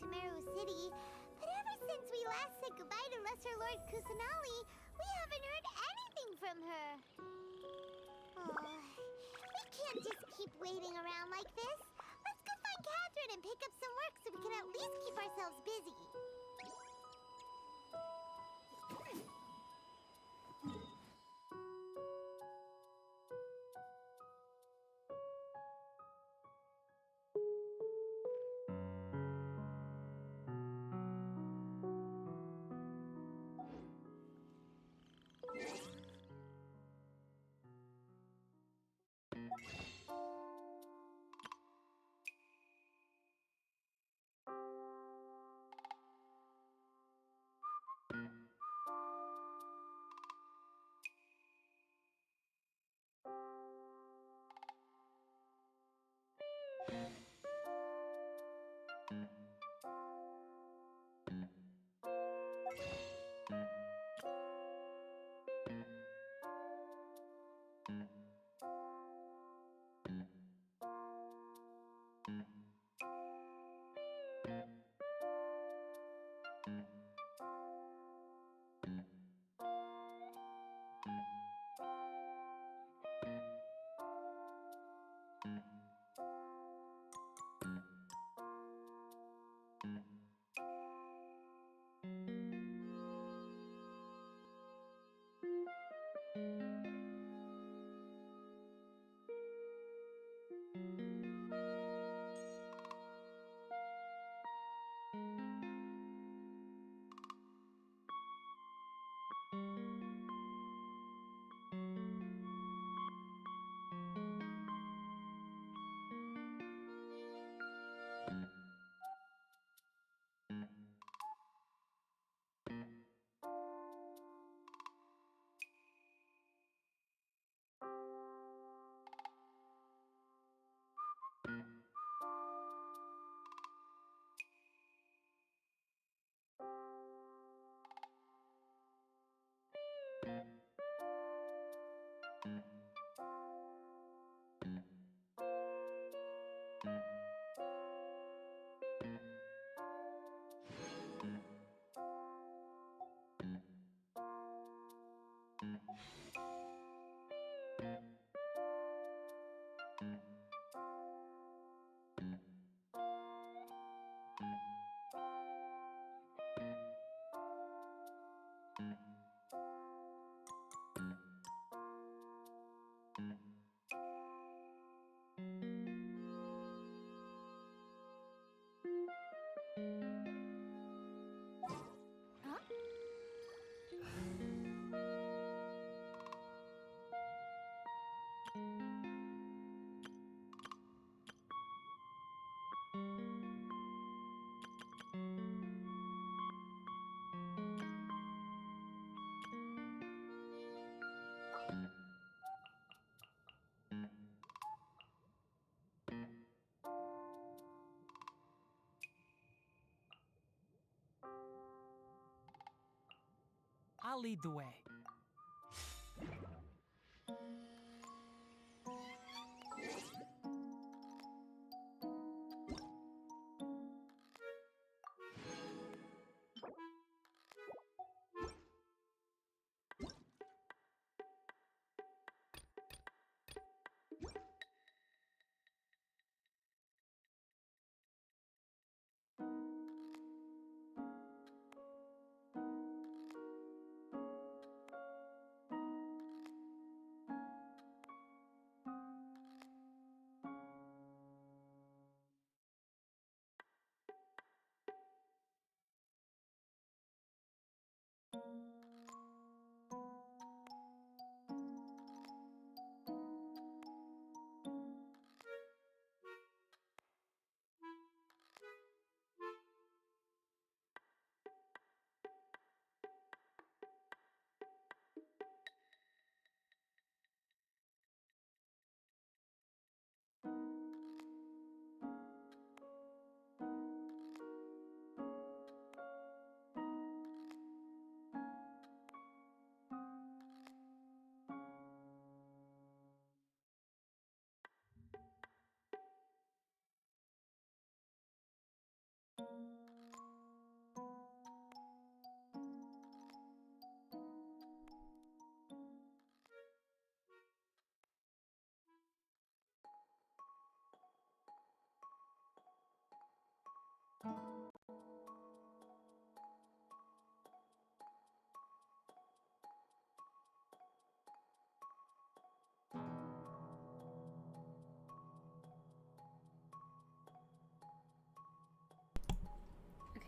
to Meru City, but ever since we last said goodbye to Lesser Lord Kusanali, we haven't heard anything from her. Oh, we can't just keep waiting around like this. Let's go find Catherine and pick up some work so we can at least keep ourselves busy. I'll lead the way.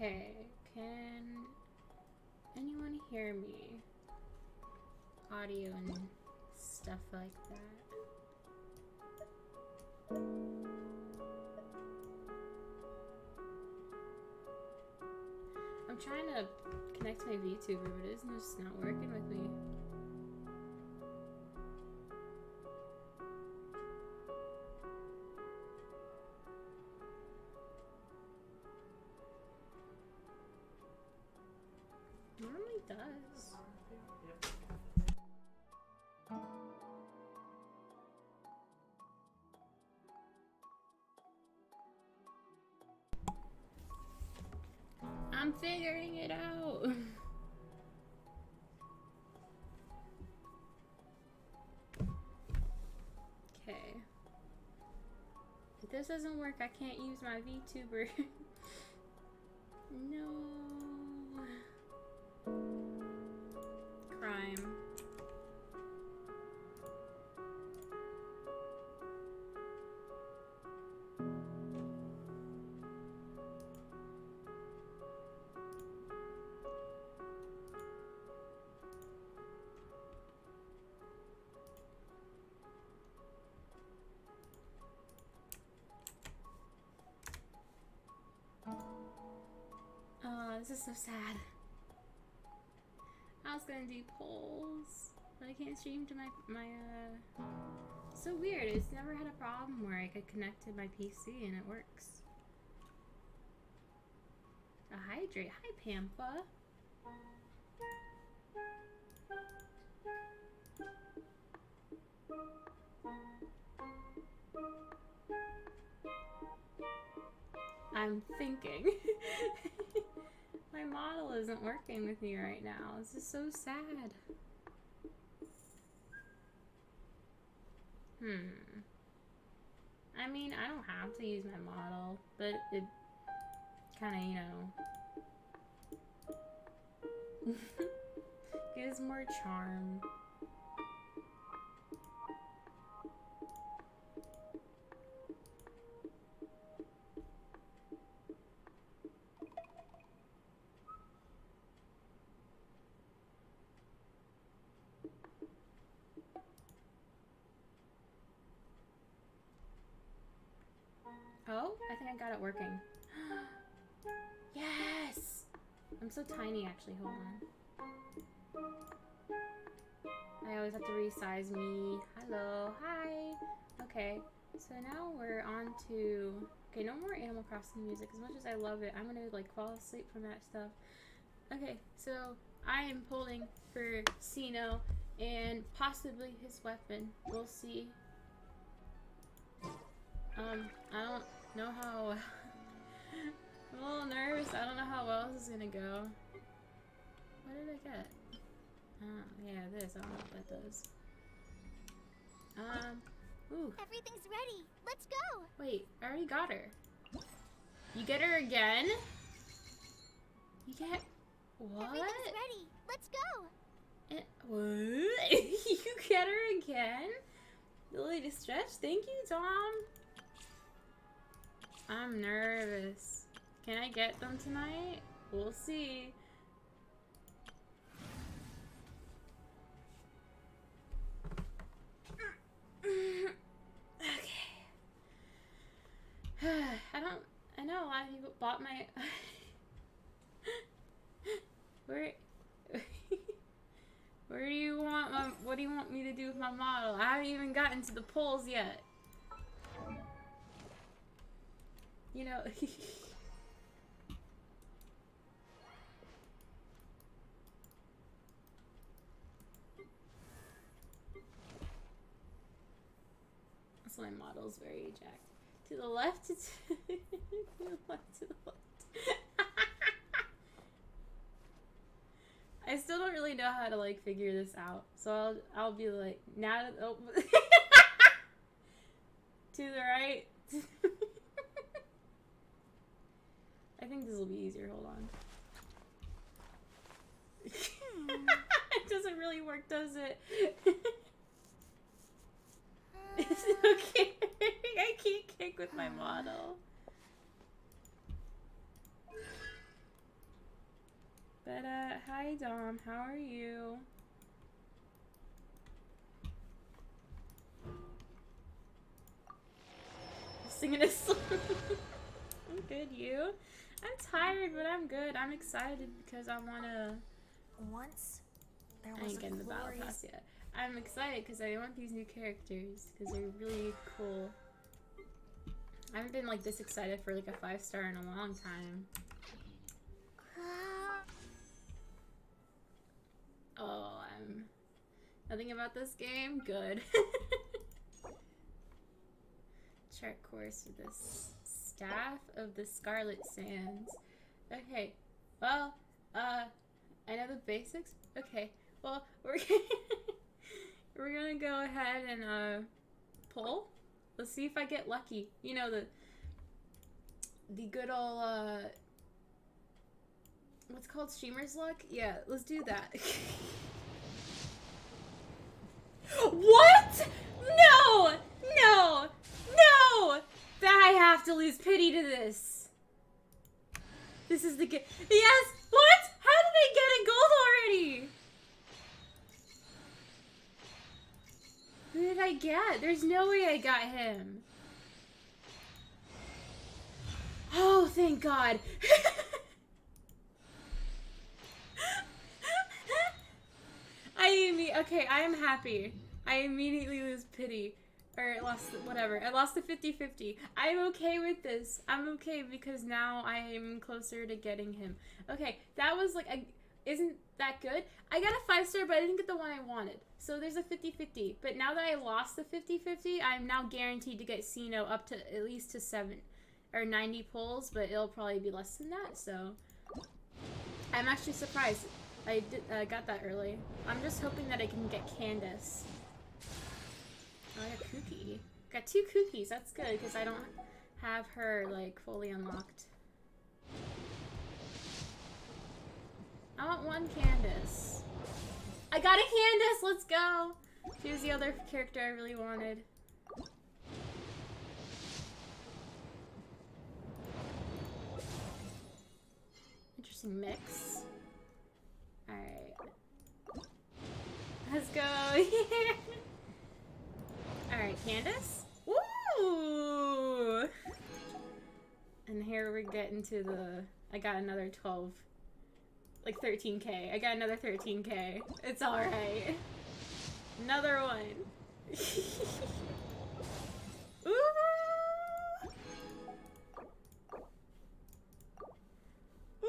Okay, can anyone hear me? Audio and stuff like that. I'm trying to connect to my VTuber, but it's just not working with me. Normally does. I'm figuring it out. Okay. If this doesn't work, I can't use my VTuber. No. Crime. Oh, this is so sad. I was gonna do polls, but I can't stream to my so weird. It's never had a problem where I could connect to my PC and it works. A hydrate. Hi, Pampa. I'm thinking. My model isn't working with me right now. This is so sad. I mean, I don't have to use my model, but it kind of, you know, gives more charm. Oh, I think I got it working. Yes! I'm so tiny, actually. Hold on. I always have to resize me. Hello. Hi. Okay. So now we're on to... Okay, no more Animal Crossing music. As much as I love it, I'm gonna, like, fall asleep from that stuff. Okay, so I am pulling for Sino and possibly his weapon. We'll see. I don't know how... I'm a little nervous. I don't know how well this is gonna go. What did I get? Yeah, this. I don't know what that does. Ooh. Everything's ready. Let's go. Wait, I already got her. You get her again? You get... What? Everything's ready. Let's go. What? You get her again? Lily to stretch? Thank you, Tom. I'm nervous. Can I get them tonight? We'll see. Okay. I know a lot of people bought my... Where do you want my... What do you want me to do with my model? I haven't even gotten to the polls yet. You know... So my model's very jacked. To the left, to the left, to the left. I still don't really know how to like figure this out. So I'll be like now to oh. To the right. I think this will be easier. Hold on. It doesn't really work, does it? It's okay. I can't kick with my model. Hi, Dom. How are you? Singing a song. I'm good, you? I'm tired, but I'm good. I'm excited because I wanna... Once there I was ain't getting the battle pass yet. I'm excited because I want these new characters because they're really cool. I haven't been like this excited for like a 5-star in a long time. Oh, I'm... Nothing about this game? Good. Chart course for this Staff of the Scarlet Sands. Okay, well, I know the basics. Okay, well, we're we're gonna go ahead and pull. Let's see if I get lucky. You know, the good old what's called streamer's luck? Yeah, let's do that. What? No! No! No! I have to lose pity to this. This is the good. Yes! What? How did I get a gold already? Who did I get? There's no way I got him. Oh, thank God. Okay, I am happy. I immediately lose pity. Or lost, whatever. I lost the 50-50. I'm okay with this. I'm okay because now I am closer to getting him. Okay, that was like, isn't that good? I got a 5-star, but I didn't get the one I wanted. So there's a 50-50. But now that I lost the 50-50, I'm now guaranteed to get Sino up to at least to 7 or 90 pulls, but it'll probably be less than that, so I'm actually surprised. I got that early. I'm just hoping that I can get Candace. Oh, I got Kooky. Got 2 Kookies. That's good because I don't have her like fully unlocked. I want 1 Candace. I got a Candace. Let's go. She was the other character I really wanted. Interesting mix. All right. Let's go. Alright, Candace? Woo! And here we're getting to the... I got another 12... Like 13k. I got another 13k. It's alright. Another one. Ooh! Ooh!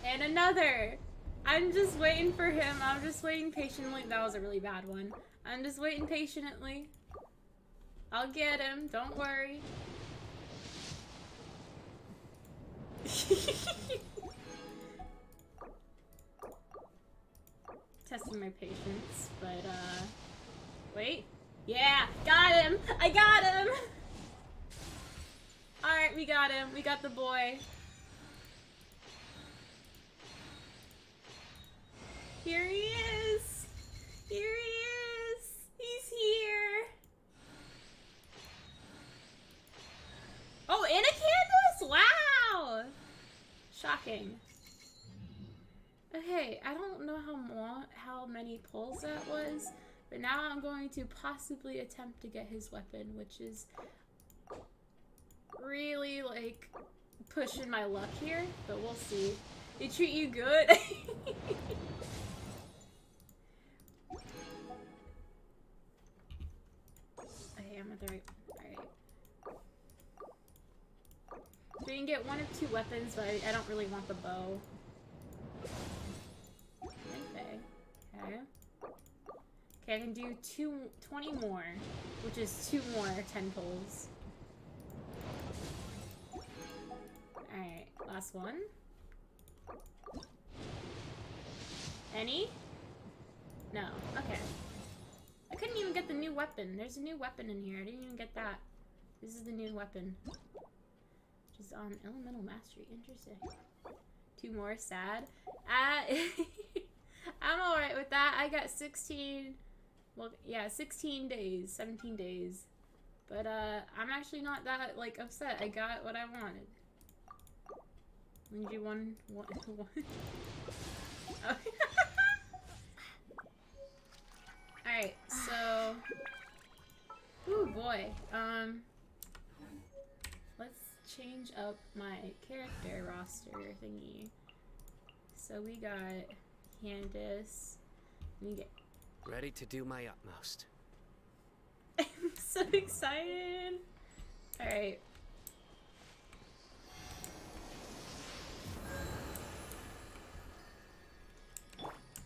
And another! I'm just waiting for him. I'm just waiting patiently. That was a really bad one. I'm just waiting patiently. I'll get him. Don't worry. Testing my patience, but wait. Yeah, got him. I got him. All right, we got him. We got the boy. Here he is! Here he is! He's here! Oh, and a Candace? Wow! Shocking. Okay, I don't know how many pulls that was, but now I'm going to possibly attempt to get his weapon, which is really, like, pushing my luck here, but we'll see. They treat you good? Okay, I'm at the right... Alright. So you can get 1 of 2 weapons, but I don't really want the bow. Okay. Okay. Okay, I can do 20 more, which is 2 more 10 pulls. Alright, last one. Any? No. Okay. I couldn't even get the new weapon. There's a new weapon in here. I didn't even get that. This is the new weapon. Which is on Elemental Mastery. Interesting. 2 more. Sad. I'm alright with that. I got 16... Well, yeah, 16 days. 17 days. But, I'm actually not that, like, upset. I got what I wanted. When you one. Alright, so. Ooh boy. Let's change up my character roster thingy. So we got Candace. We get. Ready to do my utmost. I'm so excited. Alright.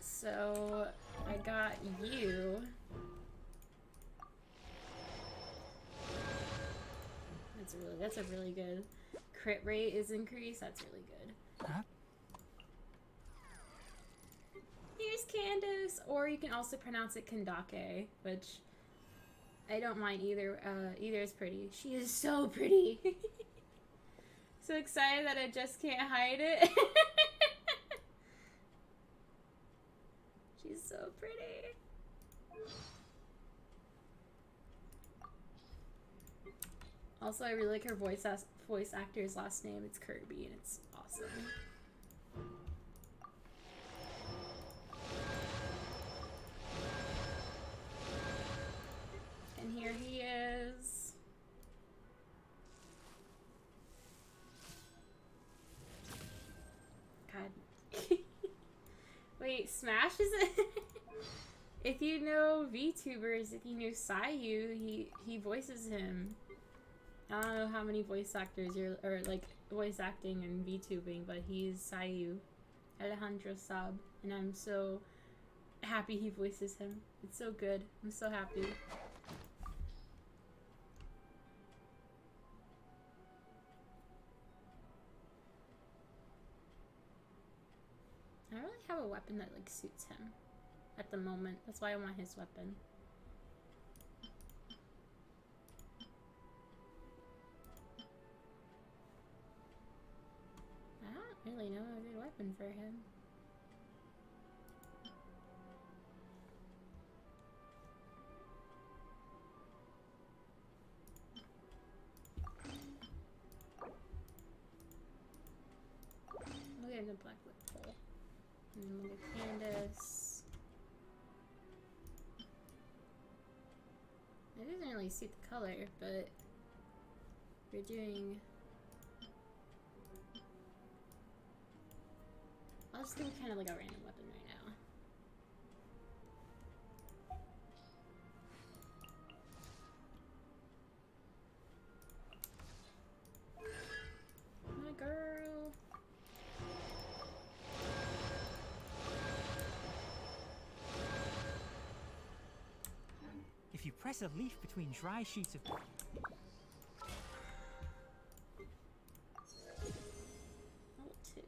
So I got you. That's a really good crit rate is increased. That's really good. Huh? Here's Candace, or you can also pronounce it Kandake, which I don't mind either. Either is pretty. She is so pretty. So excited that I just can't hide it. She's so pretty. Also, I really like her voice actor's last name. It's Kirby, and it's awesome. And here he is. God. Wait, Smash is it? If you know VTubers, if you know Sayu, he voices him. I don't know how many voice actors or like voice acting and VTubing, but he's Sayu, Alejandro Saab, and I'm so happy he voices him. It's so good. I'm so happy. I don't really have a weapon that like suits him at the moment. That's why I want his weapon. I don't really know a good weapon for him. We'll get the black whip pole. And then we'll get Candace. It doesn't really suit the color, but we're doing. I'll just do kind of like a random weapon right now. My girl. If you press a leaf between dry sheets of... Level 2.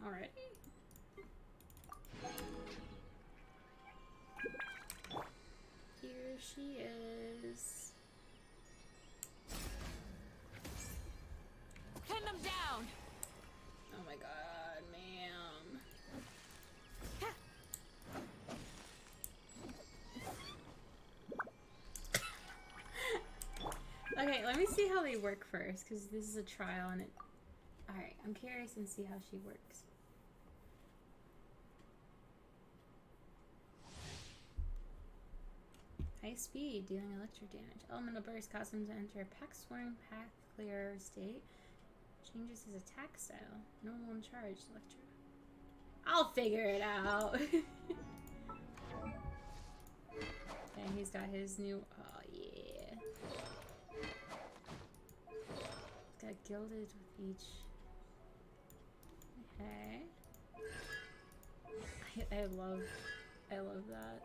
Alright. Here she is. Pin them down! Oh my god, ma'am. Okay, let me see how they work first, because this is a trial and it... Alright, I'm curious and see how she works. High speed, dealing electric damage. Elemental burst causes him to enter a pack swarm path clear state. Changes his attack style. Normal and charged. Electro. I'll figure it out. And he's got his new. Oh yeah. He's got gilded with each. Okay. I love that.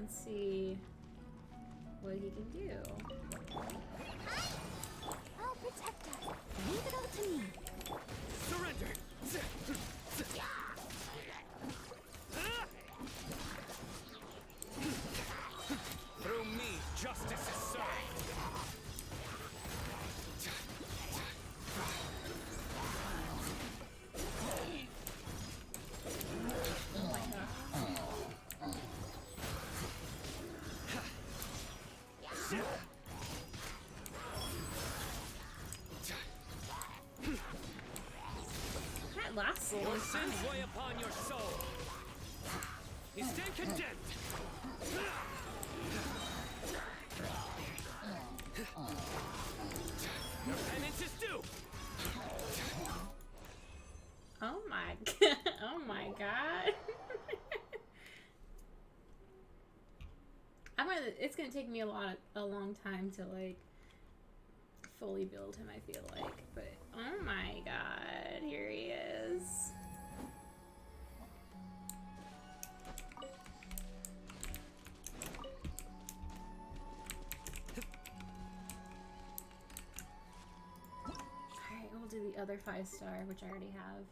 Let's see what he can do. I'll protect us. Leave it all to me. Surrender! Through me, justice is served! muscle Your and sins time. weigh upon your soul. You stand condemned. Your penance is due. Oh my god. Oh my god. It's gonna take me a long time to like fully build him, I feel like. But oh my god, here he is. Alright, we'll do the other 5-star, which I already have.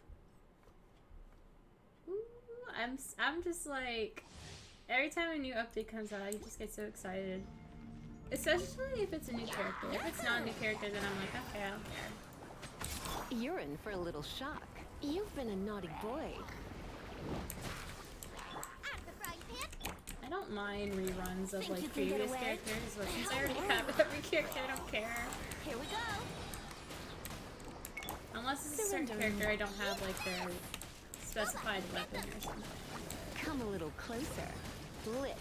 Ooh, I'm just like, every time a new update comes out, I just get so excited. Especially if it's a new character. If it's not a new character, then I'm like, okay, I don't care. You're in for a little shock. You've been a naughty boy. Out of the frying pan. I don't mind reruns of Think like you can get previous away? characters, but since I already have every character, I don't care. Here we go. Unless it's a certain character, I don't have like their specified weapon or something. Come a little closer. Blitz.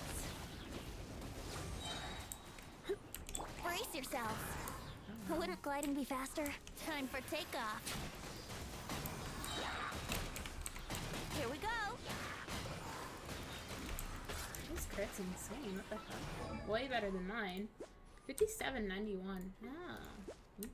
Brace yourselves. Wouldn't gliding be faster? Time for takeoff. Here we go. This crit's insane. What the heck? Way better than mine. 57.91. Ah. Oops.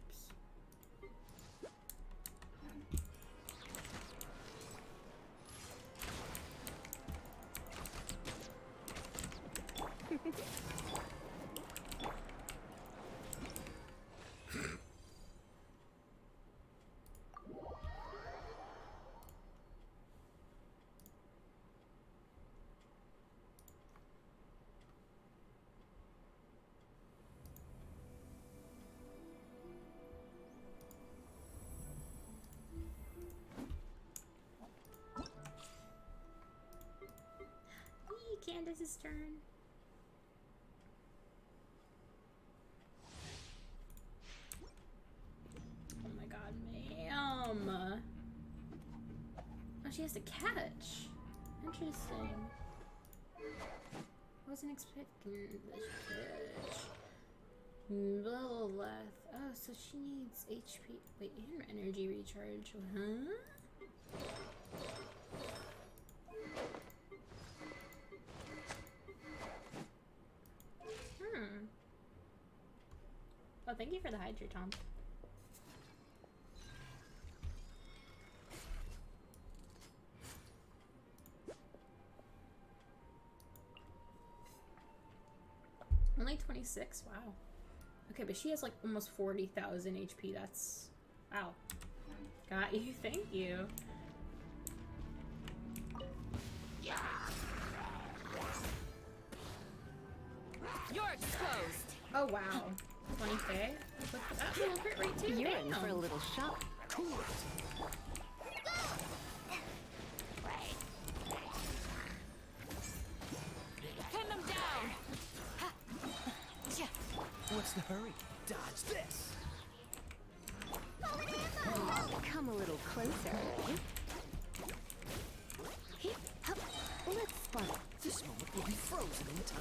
Candace's turn. Oh my god, ma'am. Oh, she has to catch. Interesting. Wasn't expecting this catch. Blah. Oh, so she needs HP. Wait, and energy recharge. Huh? Oh, thank you for the Hydra, Tom. Only 26? Wow. Okay, but she has like almost 40,000 HP. That's... Wow. Got you. Thank you. You're exposed. Oh, wow. 20k? With that little crit rate too? You're in Damn. for a little shock. Cool it. Pin them down. What's the hurry? Dodge this. Come a little closer. Let's spot. This moment will be frozen in time.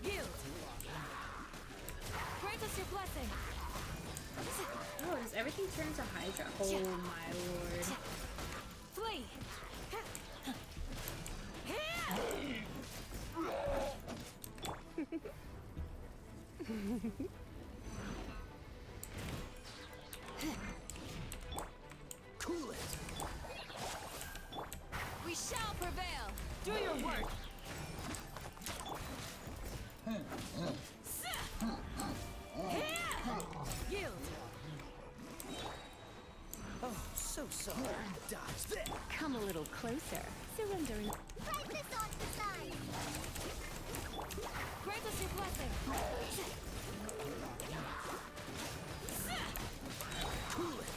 Yield. Grant us your blessing. Oh, does everything turn to Hydra? Oh my lord. Flee. Cool it. We shall prevail. Do your work. Yield. Oh, so sorry. Dodge this. Come a little closer. Surrendering. Price this on the side. Grant us your blessing. Cool it.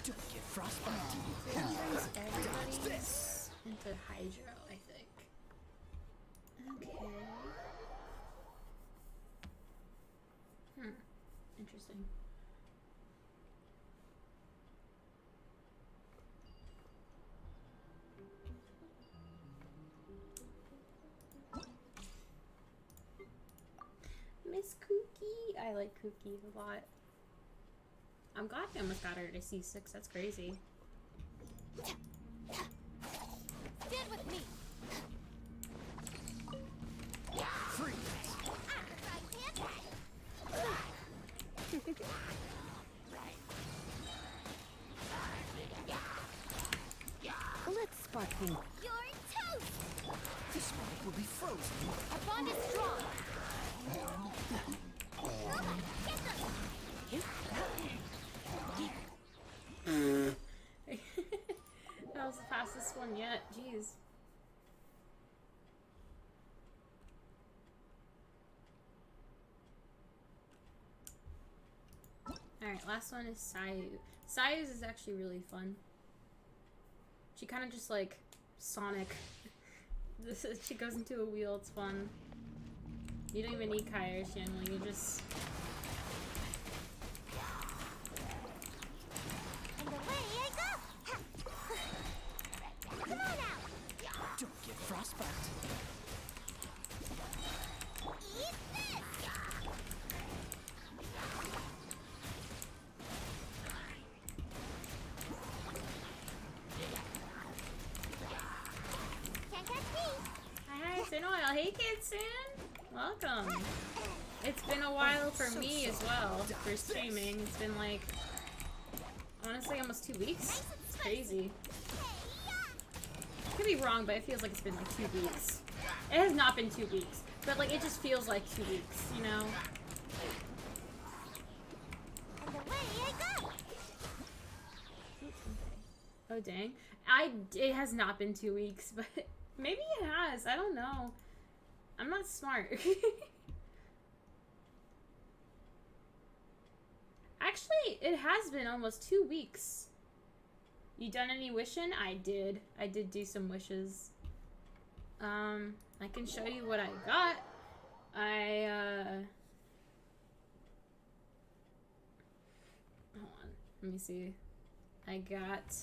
Don't get frostbite. Turns everybody's into Hydra, I think. Okay. Interesting. I like Kuki a lot. I'm glad I almost got her to C6. That's crazy. Stand with me. Freeze. Let's spark things. You're toast! This spike will be frozen. Our bond is strong. That was the fastest one yet. Jeez. Alright, last one is Sayu. Sayu's is actually really fun. She kind of just like Sonic. She goes into a wheel, it's fun. You don't even need Kai or Shanley, you just... And away I go! Come on out! Don't get frostbite. Eat this! Can't catch me! Hi, Sinoil. Hey, Kidson. Welcome. It's been a while for me as well for streaming. It's been like, honestly, almost 2 weeks. It's crazy. Could be wrong, but it feels like it's been like 2 weeks. It has not been 2 weeks, but like it just feels like 2 weeks, you know? And away I go! Oh dang. It has not been 2 weeks, but maybe it has. I don't know. I'm not smart. Actually, it has been almost 2 weeks. You done any wishing? I did. I did do some wishes. I can show you what I got. Hold on. Let me see. I got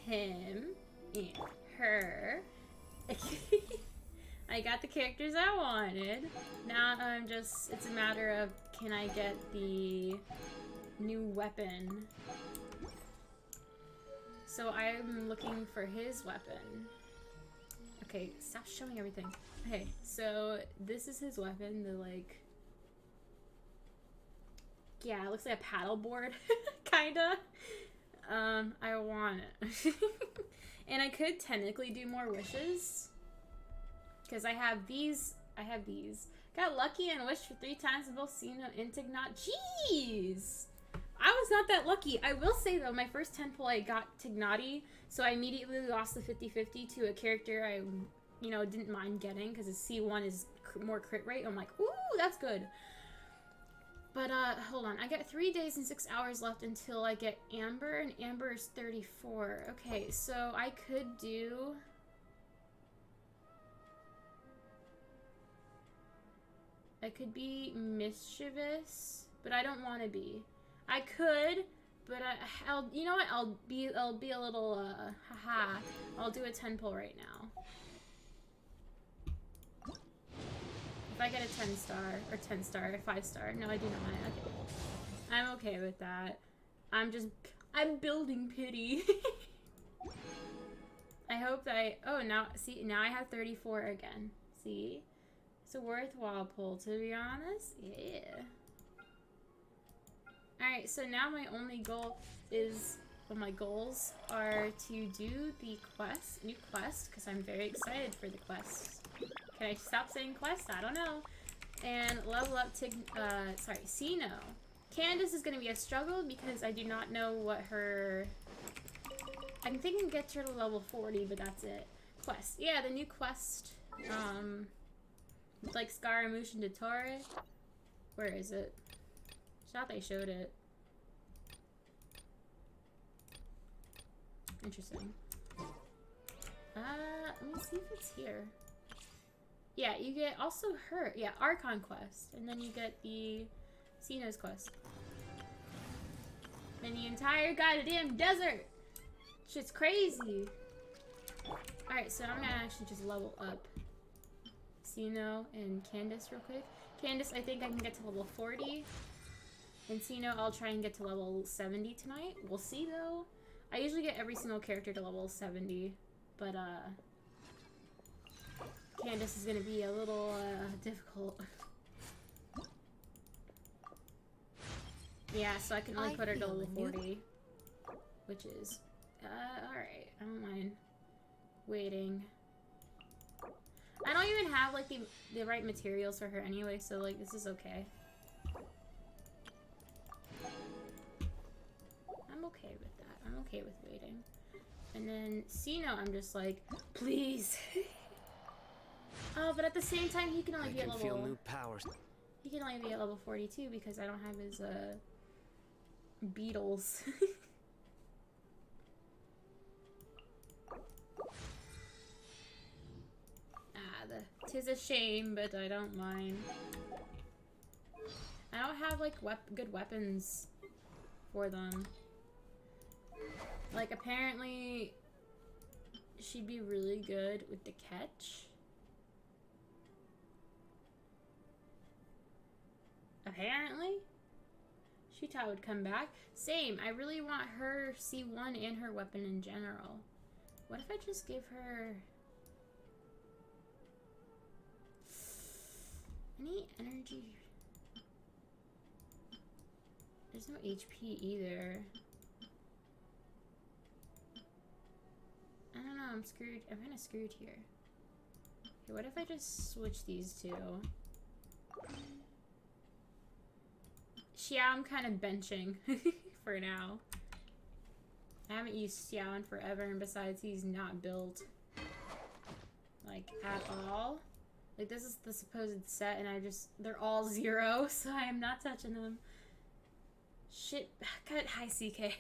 him and her. I got the characters I wanted. Now it's a matter of, can I get the new weapon? So I'm looking for his weapon. Okay, stop showing everything. Okay, so this is his weapon, the like... Yeah, it looks like a paddle board, kinda. I want it. And I could technically do more wishes. Because I have these. Got lucky and wished for 3 times in both Sino and Tignat. Jeez! I was not that lucky. I will say though, my first 10 pull I got Tignati, so I immediately lost the 50-50 to a character I, didn't mind getting because his C1 is more crit rate. I'm like, ooh, that's good. But hold on, I got 3 days and 6 hours left until I get Amber, and Amber is 34. Okay, so I could do... I could be mischievous, but I don't want to be. I could, but I'll. You know what? I'll be a little. Haha. I'll do a 10 pull right now. If I get a 10 star or 10 star or 5 star, no, I do not. Okay. I'm okay with that. I'm building pity. I hope that now I have 34 again. See. It's a worthwhile pull, to be honest. Yeah. Alright, so now my only goal is... Well, my goals are to do the new quest, because I'm very excited for the quest. Can I stop saying quest? I don't know. And level up Sino. Candace is going to be a struggle, because I do not know what her... I'm thinking get her to level 40, but that's it. Quest. Yeah, the new quest. It's like Scaramouche and Dottore. Where is it? I thought they showed it. Interesting. Let me see if it's here. Yeah, you get also her. Yeah, Archon quest. And then you get the Sino's quest. And the entire goddamn desert! Shit's crazy! Alright, so I'm gonna actually just level up Sino and Candace real quick. Candace, I think I can get to level 40. And Sino, I'll try and get to level 70 tonight. We'll see, though. I usually get every single character to level 70. But, Candace is gonna be a little, difficult. Yeah, so I can only put her to level 40. Which is, alright. I don't mind waiting. I don't even have, like, the right materials for her anyway, so, like, this is okay. I'm okay with that. I'm okay with waiting. And then Sino, I'm just like, please. Oh, but at the same time, he can only be at level... feel new powers. He can only be at level 42 because I don't have his, beetles. Tis a shame, but I don't mind. I don't have, like, good weapons for them. Like, apparently, she'd be really good with the catch. Apparently. Shuta would come back. Same, I really want her C1 and her weapon in general. What if I just give her... Any energy? There's no HP either. I don't know, I'm screwed. I'm kinda screwed here. Okay, what if I just switch these two? Xiao, I'm kind of benching for now. I haven't used Xiao in forever, and besides, he's not built, like, at all. Like, this is the supposed set, and they're all 0, so I am not touching them. Shit. Cut. Hi, CK.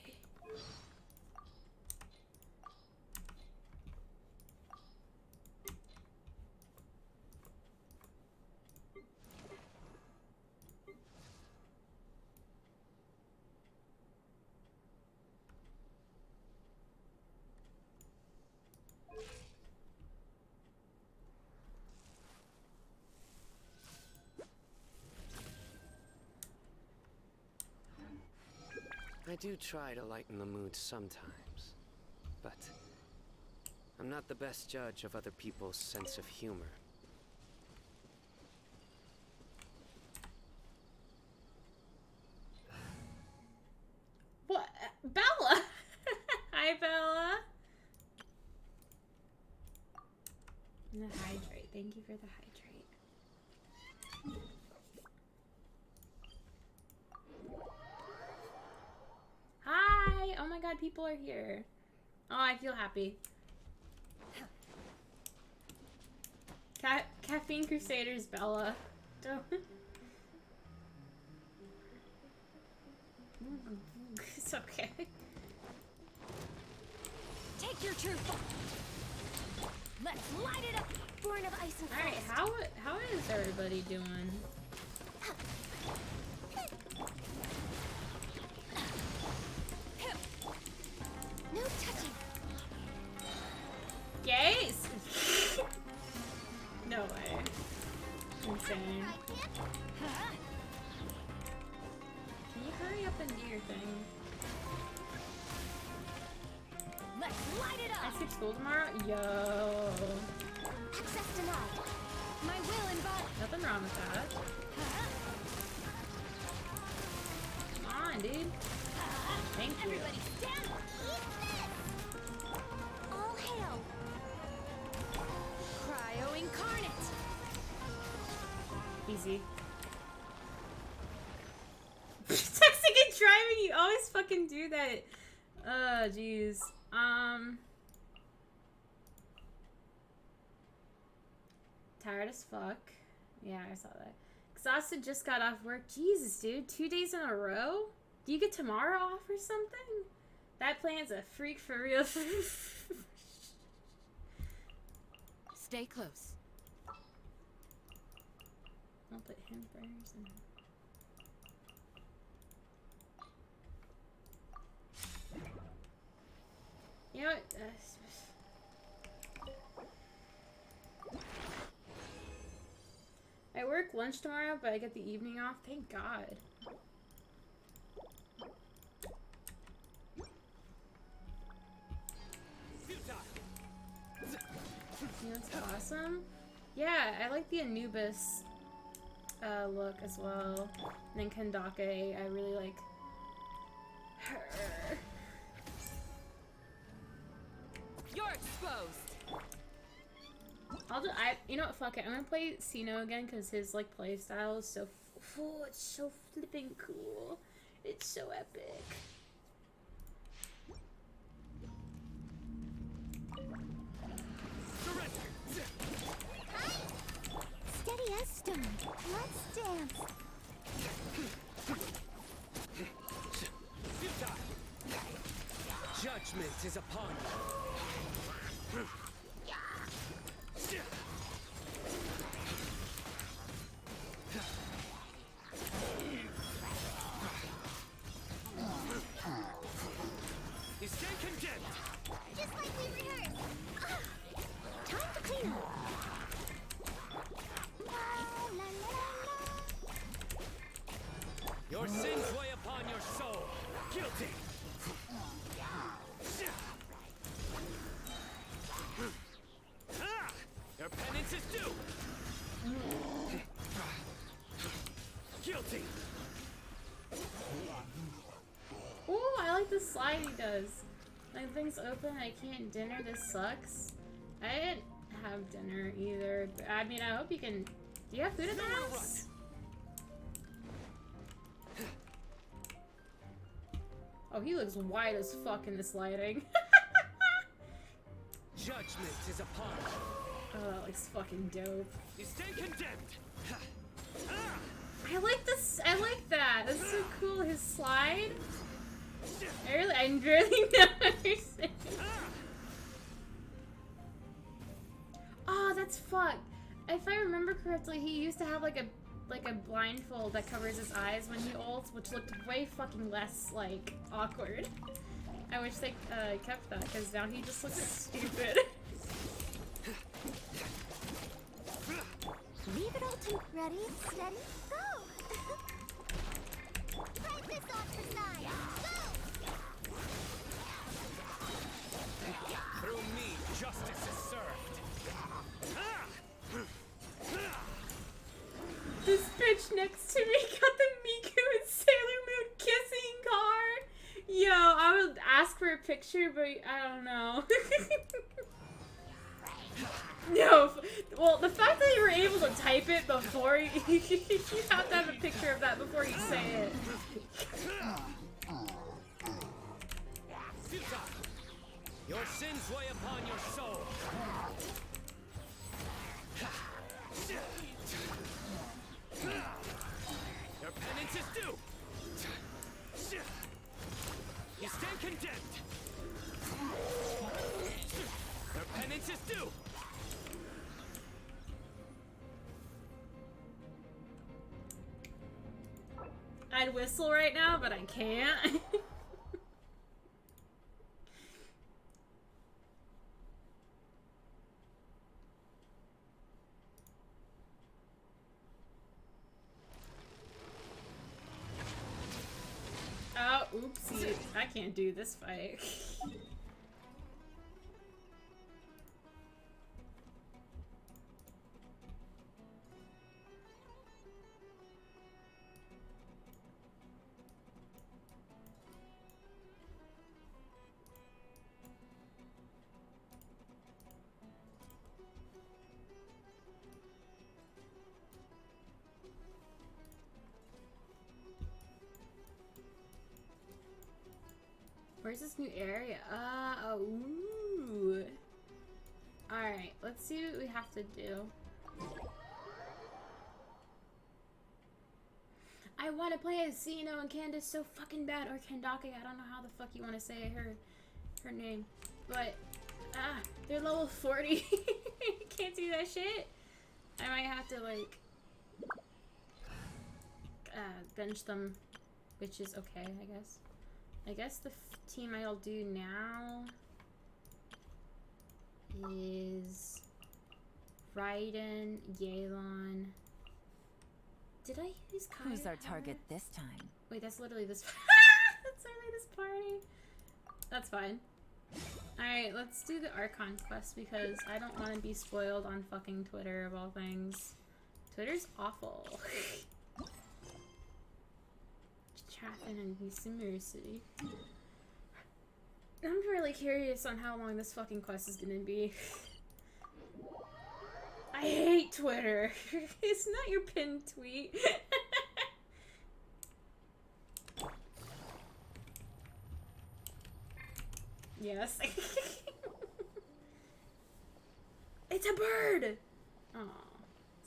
I do try to lighten the mood sometimes, but I'm not the best judge of other people's sense of humor. What? Bella! Hi, Bella! And the hydrate. Thank you for the hydrate. Hi! Oh my god, people are here. Oh, I feel happy. Caffeine Crusaders, Bella. Don't. It's okay. Take your true form. Let's light it up. Born of ice and Alright, frost. how is everybody doing? No touching. Yes! No way. Insane. Can you hurry up and do your thing? Let's light it I up. skip school tomorrow? Yo. Access denied. My will involve. Nothing wrong with that. Come on, dude. Thank you. Everybody stand up. All hail. Cryo incarnate. Easy. Texting and driving, you always fucking do that. Oh, jeez. Tired as fuck. Yeah, I saw that. Exhausted, just got off work. Jesus, dude. 2 days in a row? Do you get tomorrow off or something? That plan's a freak for real. Stay close. I'll put him first. And... You know what? I work lunch tomorrow, but I get the evening off. Thank God. You know, it's awesome. Yeah, I like the Anubis look as well. And then Kandake, I really like her. You're exposed. You know what, fuck it. I'm gonna play Sino again because his, like, play style is so, oh, it's so flipping cool. It's so epic. Steady as stone. Let's dance. Judgment is upon you. You stand condemned. Just like we rehearsed. Time to clean up. La, la, la, la. Your sins weigh upon your soul. Guilty. Your penance is due. Guilty. Ooh, I like the slide he does. Like, things open, I can't dinner, this sucks. I didn't have dinner either. But, I mean, I hope you can... Do you have food at the house? Oh, he looks wide as fuck in the sliding. Judgment is upon you. Oh, that looks fucking dope. You stand condemned. I like this. I like that. That's so cool. His slide. I really don't understand. Oh, that's fucked. If I remember correctly, he used to have like a blindfold that covers his eyes when he ults, which looked way fucking less like awkward. I wish they kept that because now he just looks stupid. Leave it all to ready, steady, go! Fight this off for side! Go! Through me, justice is served. This bitch next to me got the Miku and Sailor Moon kissing card. Yo, I would ask for a picture, but I don't know. No, well, the fact that you were able to type it before you have to have a picture of that before you say it. Your sins weigh upon your soul. Your penance is due. You stand condemned. Your penance is due. I'd whistle right now, but I can't. Oh, oopsie. I can't do this fight. Where's this new area? Ooh. Alright, let's see what we have to do. I want to play as Xeno and Candace so fucking bad, or Kandake, I don't know how the fuck you want to say her name. But, they're level 40. Can't do that shit. I might have to, like, bench them, which is okay, I guess. I guess the team I'll do now is Raiden, Yelan, Did I use Kai? Who's our target this time? Wait, that's literally this. That's literally this party. That's fine. Alright, let's do the Archon quest because I don't want to be spoiled on fucking Twitter of all things. Twitter's awful. Chaffin and Summer City. I'm really curious on how long this fucking quest is gonna be. I hate Twitter. It's not your pinned tweet. Yes. It's a bird! Aw,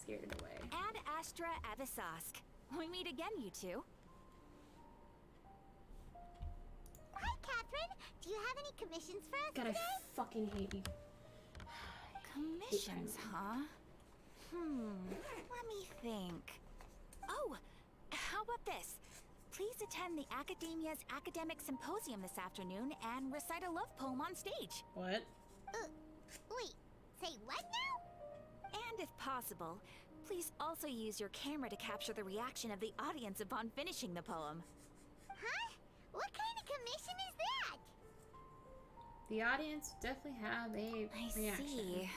scared it away. Ad Astra Avisask. We meet again, you two. Hi, Catherine. Do you have any commissions for us God, I today? fucking hate you. Commissions, huh? Let me think. Oh, how about this? Please attend the Academia's Academic Symposium this afternoon and recite a love poem on stage. What? Wait, say what now? And if possible, please also use your camera to capture the reaction of the audience upon finishing the poem. Huh? What kind of commission is that? The audience definitely have a I reaction. see.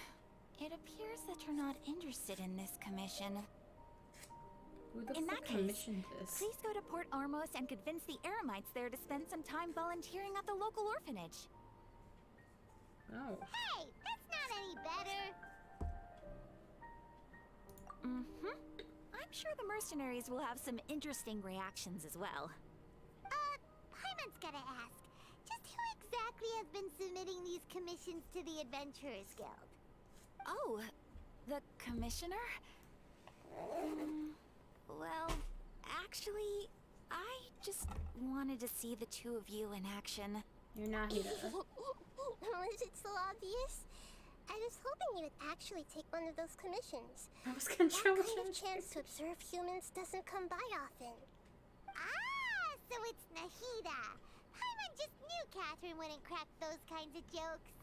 It appears that you're not interested in this commission. Who the In fuck that case, commissioned this? Please go to Port Armos and convince the Eremites there to spend some time volunteering at the local orphanage. Oh. Hey, that's not any better. I'm sure the mercenaries will have some interesting reactions as well. Paimon's gotta ask. Just who exactly has been submitting these commissions to the Adventurers Guild? Oh, the commissioner? Well, actually, I just wanted to see the two of you in action. You're Nahida. Was it so obvious? I was hoping you would actually take one of those commissions. I was That control kind of chance to observe humans doesn't come by often. Ah, so it's Nahida. Paimon just knew Catherine wouldn't crack those kinds of jokes.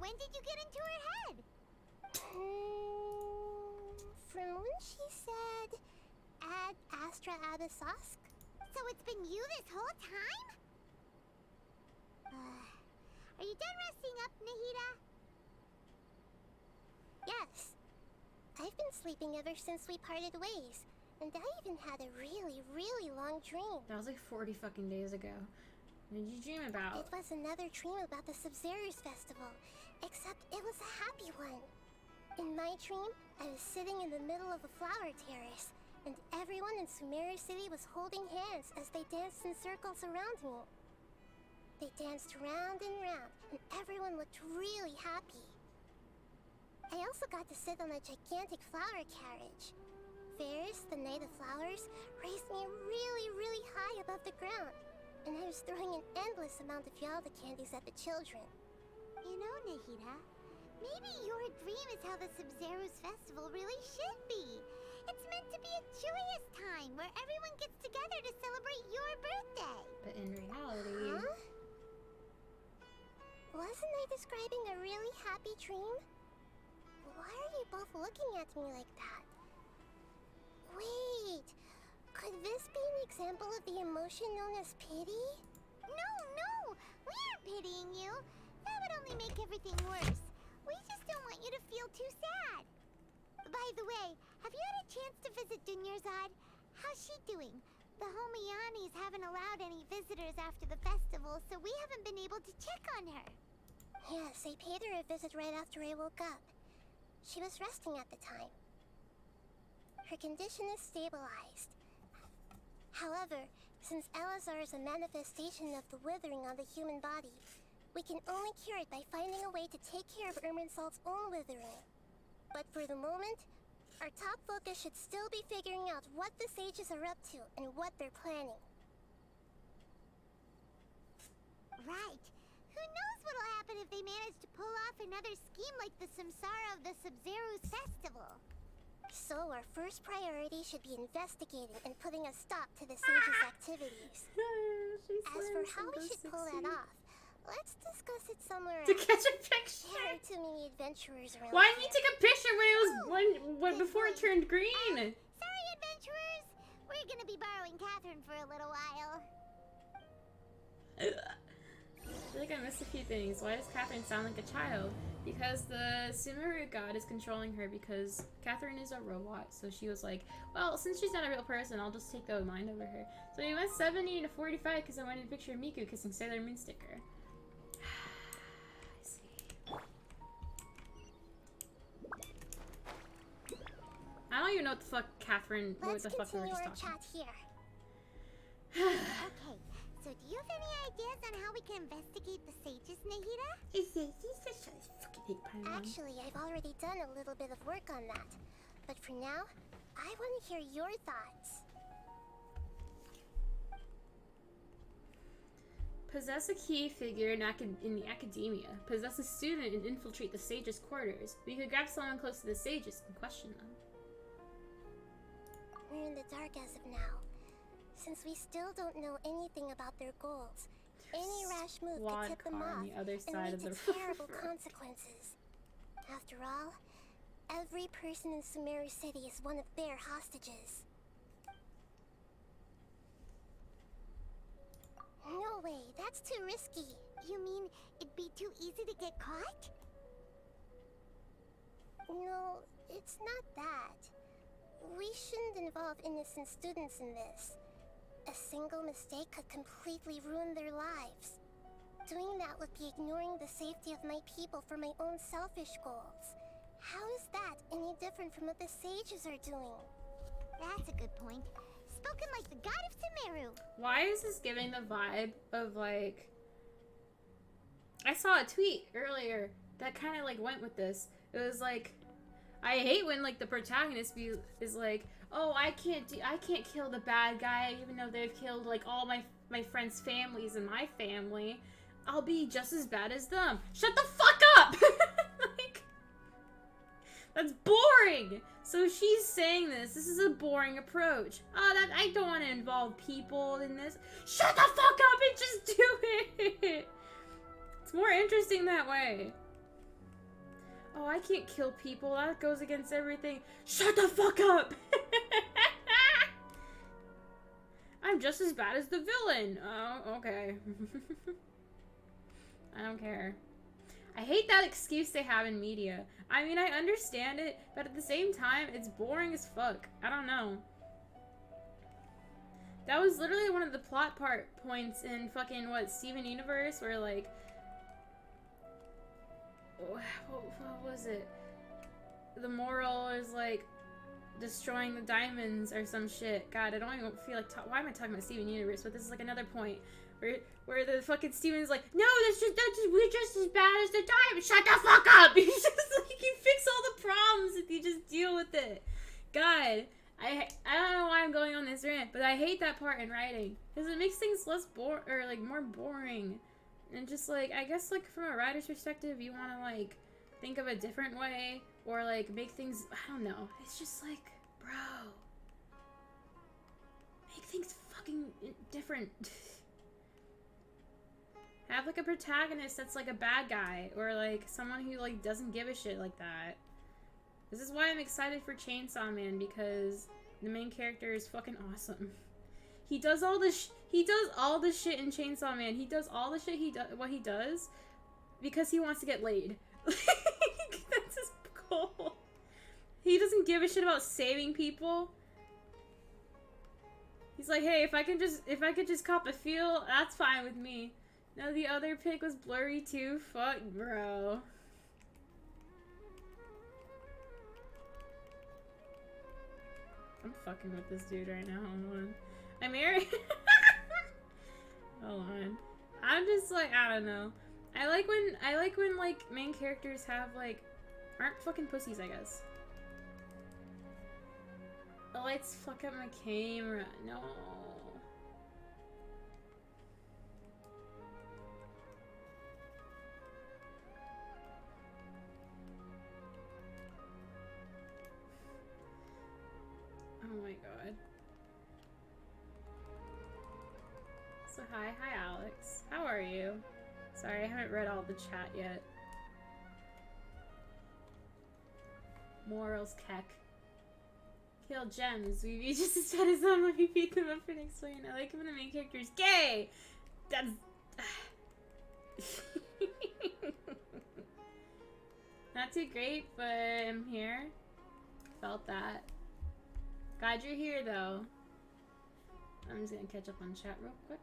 When did you get into her head? From when she said, Ad Astra Abisask. So it's been you this whole time? Are you done resting up, Nahida? Yes. I've been sleeping ever since we parted ways. And I even had a really, really long dream. That was like 40 fucking days ago. What did you dream about? It was another dream about the Sub-Zerus Festival, except it was a happy one. In my dream, I was sitting in the middle of a flower terrace, and everyone in Sumeru City was holding hands as they danced in circles around me. They danced round and round, and everyone looked really happy. I also got to sit on a gigantic flower carriage. Ferris, the Knight of Flowers, raised me really, really high above the ground, and I was throwing an endless amount of Yalda candies at the children. You know, Nahida, maybe your dream is how the Sub-Zerus Festival really should be. It's meant to be a joyous time where everyone gets together to celebrate your birthday. But in reality... Huh? Wasn't I describing a really happy dream? Why are you both looking at me like that? Wait, could this be an example of the emotion known as pity? No, we aren't pitying you. That would only make everything worse. We just don't want you to feel too sad. By the way, have you had a chance to visit Dunyarzad? How's she doing? The Homianis haven't allowed any visitors after the festival, so we haven't been able to check on her. Yes, I paid her a visit right after I woke up. She was resting at the time. Her condition is stabilized. However, since Elazar is a manifestation of the withering on the human body, we can only cure it by finding a way to take care of Irminsul's own withering. But for the moment, our top focus should still be figuring out what the sages are up to and what they're planning. Right. Who knows what'll happen if they manage to pull off another scheme like the Samsara of the Sub-Zerus Festival. So our first priority should be investigating and putting a stop to the sages' activities. As for how we should pull that off, let's discuss it somewhere To else. catch a picture? There are too many adventurers around. Why didn't you here. take a picture when it was Good before it point. turned green? Sorry, adventurers. we're gonna be borrowing Catherine for a little while. I feel like I missed a few things. Why does Catherine sound like a child? Because the Sumeru god is controlling her because Catherine is a robot. So she was like, well, since she's not a real person, I'll just take the mind over her. So we went 70 to 45 because I wanted a picture of Miku kissing Sailor Moon sticker. I see. I don't even know what the fuck Catherine, what Let's the fuck we were continue just our talking. chat here. Okay, so do you have any ideas on how we can investigate the sages, Nahida? Actually, I've already done a little bit of work on that. But for now, I want to hear your thoughts. Possess a key figure in the academia. Possess a student and infiltrate the sages' quarters. We could grab someone close to the sages and question them. We're in the dark as of now. Since we still don't know anything about their goals, any rash move Squad could tip them car off on the other and side lead of to the terrible river. consequences. After all, every person in Sumeru City is one of their hostages. No way, that's too risky. You mean it'd be too easy to get caught? No, it's not that. We shouldn't involve innocent students in this. A single mistake could completely ruin their lives. Doing that would be ignoring the safety of my people for my own selfish goals. How is that any different from what the sages are doing? That's a good point. Spoken like the god of Sumeru. Why is this giving the vibe of like... I saw a tweet earlier that kind of like went with this. It was like, I hate when like the protagonist is like, oh, I can't kill the bad guy even though they've killed like all my friends' families and my family. I'll be just as bad as them. Shut the fuck up! Like, that's boring. So she's saying this is a boring approach. Oh, I don't want to involve people in this. Shut the fuck up and just do it. It's more interesting that way. Oh, I can't kill people. That goes against everything. Shut the fuck up! I'm just as bad as the villain. Oh, okay. I don't care. I hate that excuse they have in media. I mean, I understand it, but at the same time, it's boring as fuck. I don't know. That was literally one of the plot points in fucking, what, Steven Universe, where, like... What was it? The moral is, like, destroying the diamonds or some shit. God, I don't even feel like... Why am I talking about Steven Universe? But this is, like, another point. Where the fucking Steven's like, no, we're just as bad as the diamonds. Shut the fuck up! He's just like, you fix all the problems if you just deal with it. God, I don't know why I'm going on this rant, but I hate that part in writing. Because it makes things less more boring. And just, like, I guess, like, from a writer's perspective, you want to, like, think of a different way. Or, like, make things, I don't know. It's just, like, bro. Make things fucking different. Have, like, a protagonist that's, like, a bad guy. Or, like, someone who, like, doesn't give a shit like that. This is why I'm excited for Chainsaw Man, because the main character is fucking awesome. He does all this shit in Chainsaw Man. He does all the shit what he does because he wants to get laid. That's his goal. He doesn't give a shit about saving people. He's like, hey, if I could just cop a feel, that's fine with me. No, the other pic was blurry too. Fuck, bro. I'm fucking with this dude right now. Hold on. I'm married. Hold on. I'm just like, I don't know. I like when like main characters have like aren't fucking pussies, I guess. The lights fuck up my camera. No. Oh my god. So hi Alex. How are you? Sorry, I haven't read all the chat yet. Morals keck. Kill gems. We each just decided some when we beat them up for next point. I like when the main character is gay. That's. Not too great, but I'm here. Felt that. Glad you're here though. I'm just gonna catch up on chat real quick.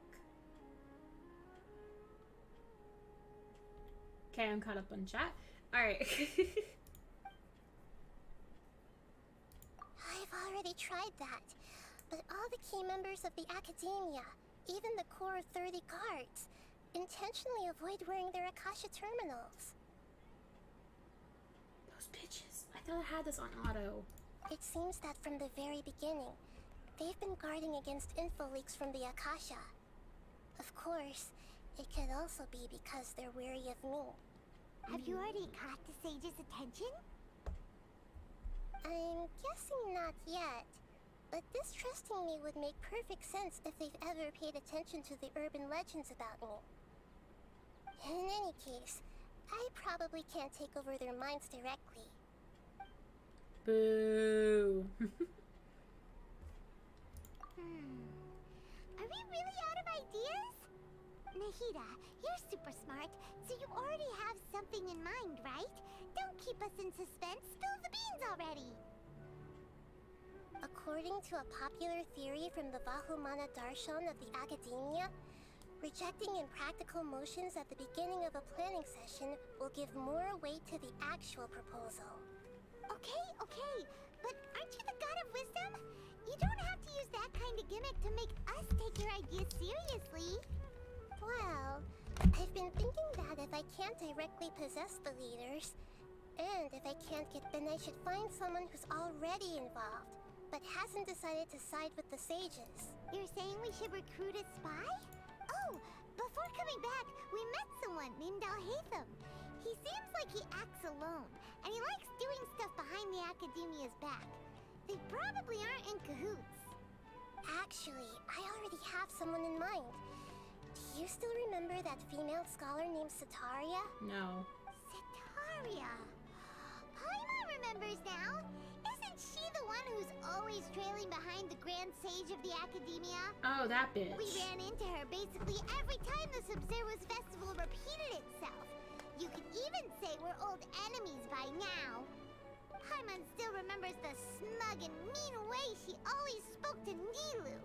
Okay, I'm caught up on chat. Alright. I've already tried that, but all the key members of the Academia, even the core 30 guards, intentionally avoid wearing their Akasha terminals. Those bitches. I thought I had this on auto. It seems that from the very beginning, they've been guarding against info leaks from the Akasha. Of course, it could also be because they're wary of me. Have you already caught the sage's attention? I'm guessing not yet, but distrusting me would make perfect sense if they've ever paid attention to the urban legends about me. In any case, I probably can't take over their minds directly. Boo. Are we really out of ideas? Nahida, you're super smart, so you already have something in mind, right? Don't keep us in suspense. Spill the beans already. According to a popular theory from the Vahumana Darshan of the Academia, rejecting impractical motions at the beginning of a planning session will give more weight to the actual proposal. Okay, but aren't you the god of wisdom? You don't have to use that kind of gimmick to make us take your ideas seriously. Well, I've been thinking that if I can't directly possess the leaders, and if I can't get then I should find someone who's already involved, but hasn't decided to side with the sages. You're saying we should recruit a spy? Oh, before coming back, we met someone named Alhaitham. He seems like he acts alone, and he likes doing stuff behind the Academia's back. They probably aren't in cahoots. Actually, I already have someone in mind. Do you still remember that female scholar named Setaria? No. Setaria. Paimon remembers now. Isn't she the one who's always trailing behind the Grand Sage of the Academia? Oh, that bitch. We ran into her basically every time the Sub-Zero's festival repeated itself. You could even say we're old enemies by now. Paimon still remembers the smug and mean way she always spoke to Nilou.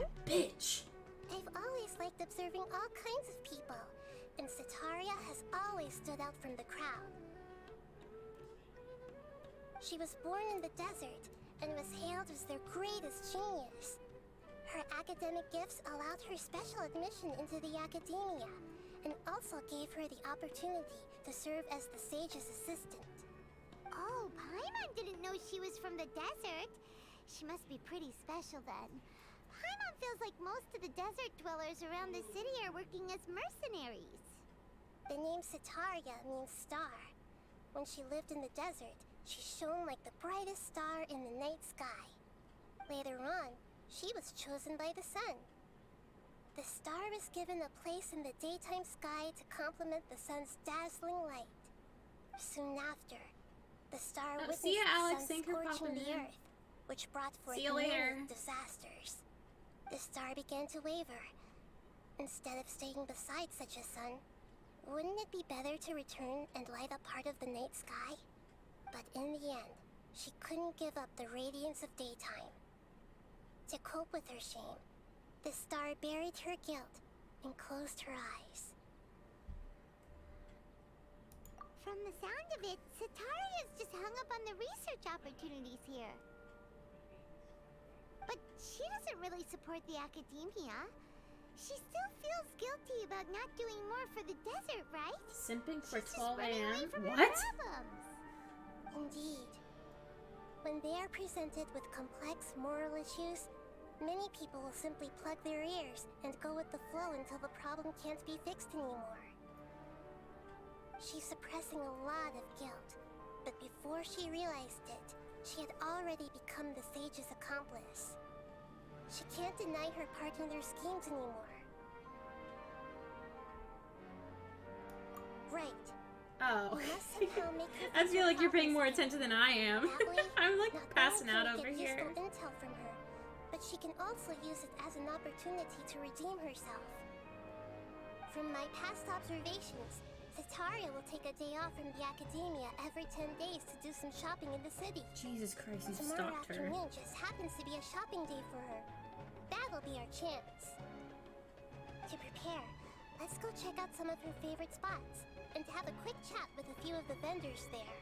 That bitch. I've always liked observing all kinds of people, and Setaria has always stood out from the crowd. She was born in the desert and was hailed as their greatest genius. Her academic gifts allowed her special admission into the Academia, and also gave her the opportunity to serve as the sage's assistant. Oh, Paimon didn't know she was from the desert. She must be pretty special then. Paimon feels like most of the desert dwellers around the city are working as mercenaries. The name Setaria means star. When she lived in the desert, she shone like the brightest star in the night sky. Later on, she was chosen by the sun. The star was given a place in the daytime sky to complement the sun's dazzling light. Soon after, the star witnessed see ya, Alex. the sun Thank you for scorching popping the in. earth, which brought forth See you later. many disasters. The star began to waver. Instead of staying beside such a sun, wouldn't it be better to return and light up part of the night sky? But in the end, she couldn't give up the radiance of daytime. To cope with her shame, the star buried her guilt and closed her eyes. From the sound of it, Setaria's just hung up on the research opportunities here. But she doesn't really support the Academia. She still feels guilty about not doing more for the desert, right? Simping for She's just 12 running away a.m. from her What? problems. Indeed. When they are presented with complex moral issues, many people will simply plug their ears and go with the flow until the problem can't be fixed anymore. She's suppressing a lot of guilt, but before she realized it, she had already become the sage's accomplice. She can't deny her part in their schemes anymore. Right. Oh. You must somehow make her I feel like you're paying more cognizant. attention than I am. That way, I'm like not passing only out can we over get here. useful intel from her, but she can also use it as an opportunity to redeem herself. From my past observations, Sataria will take a day off from the academia every 10 days to do some shopping in the city. Jesus Christ, you Tomorrow stalked her. afternoon just happens to be a shopping day for her. That'll be our chance. To prepare, let's go check out some of her favorite spots and have a quick chat with a few of the vendors there.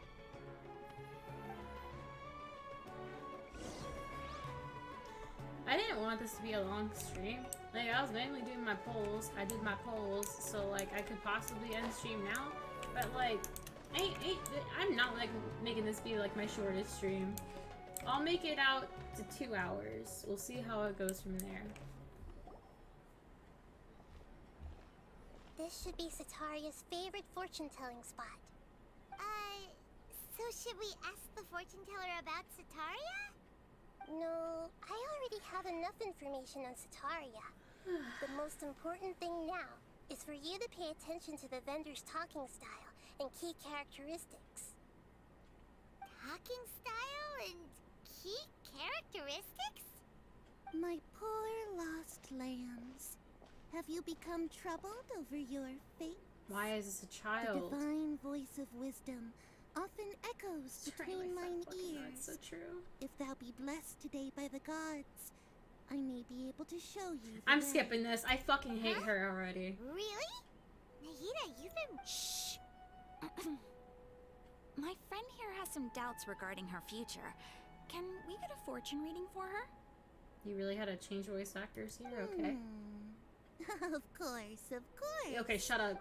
I didn't want this to be a long stream. Like, I was mainly doing my polls. I did my polls, so like I could possibly end stream now. But like, I'm not like making this be like my shortest stream. I'll make it out to 2 hours. We'll see how it goes from there. This should be Sataria's favorite fortune-telling spot. So should we ask the fortune teller about Sataria? No, I already have enough information on Sataria. The most important thing now is for you to pay attention to the vendor's talking style and key characteristics. Talking style and key characteristics? My poor lost lambs. Have you become troubled over your fate? Why is this a The child? divine voice of wisdom often echoes between mine That's ears. so true. If thou be blessed today by the gods, I may be able to show you. I'm skipping this. I fucking hate her already. Really? Nahida, you've been... Shh. My friend here has some doubts regarding her future. Can we get a fortune reading for her? You really had to change voice actors here? Okay. Of course, of course. Okay, shut up.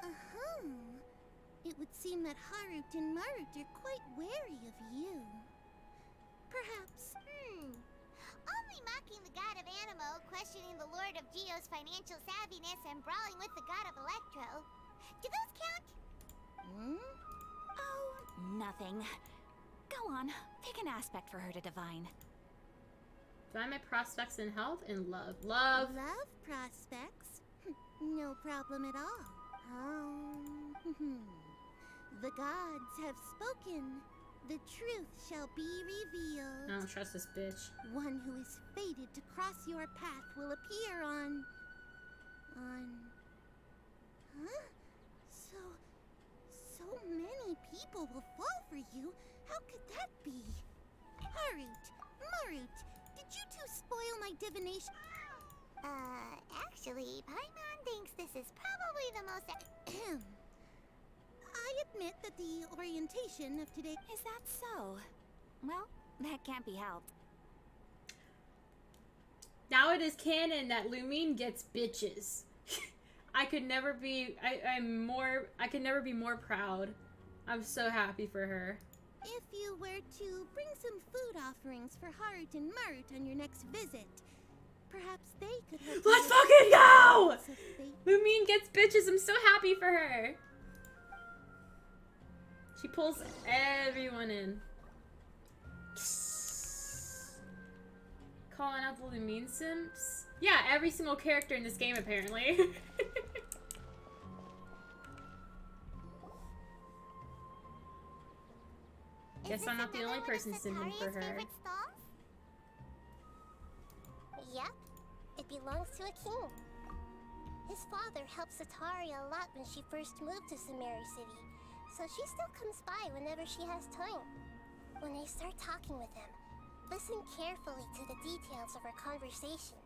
Uh-huh. It would seem that Harut and Marut are quite wary of you. Perhaps. Only mocking the god of Animo, questioning the lord of Geo's financial savviness, and brawling with the god of Electro. Do those count? Oh, nothing. Go on, pick an aspect for her to divine. Find my prospects in health and love. Love. Love prospects? No problem at all. The gods have spoken. The truth shall be revealed. I don't trust this bitch. One who is fated to cross your path will appear on... Huh? So many people will fall for you. How could that be? Harut, Marut, did you two spoil my divination? Actually, Paimon thinks this is probably the most... I admit that the orientation of today... Is that so? Well, that can't be helped. Now it is canon that Lumine gets bitches. I could never be. I could never be more proud. I'm so happy for her. If you were to bring some food offerings for Harut and Marut on your next visit, perhaps they could help. Let's you fucking go! with the fate. Lumine gets bitches. I'm so happy for her. She pulls everyone in. Calling out the Lumine simps? Yeah, every single character in this game apparently. Guess I'm not the only person simping for her. Yep, it belongs to a king. His father helped Sataria a lot when she first moved to Samari City, so she still comes by whenever she has time. When I start talking with him, listen carefully to the details of our conversation.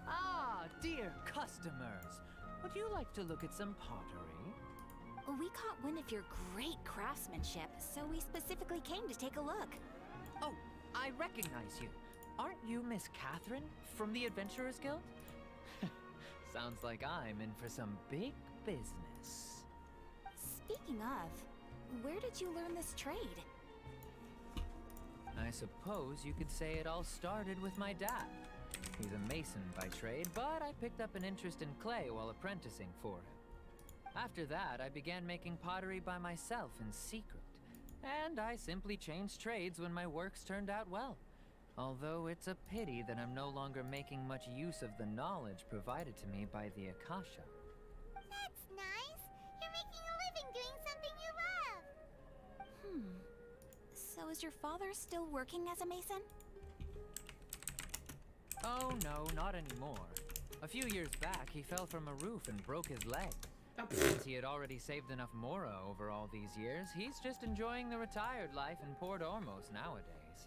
Ah, dear customers. Would you like to look at some pottery? We caught wind of your great craftsmanship, so we specifically came to take a look. Oh, I recognize you. Aren't you Miss Catherine from the Adventurers Guild? Sounds like I'm in for some big business. Speaking of, where did you learn this trade? I suppose you could say it all started with my dad. He's a mason by trade, but I picked up an interest in clay while apprenticing for him. After that, I began making pottery by myself in secret, and I simply changed trades when my works turned out well. Although it's a pity that I'm no longer making much use of the knowledge provided to me by the Akasha. That's nice. You're making a living doing something you love. So is your father still working as a mason? Oh no, not anymore. A few years back, he fell from a roof and broke his leg. Oh, Since he had already saved enough Mora over all these years, he's just enjoying the retired life in Port Ormos nowadays.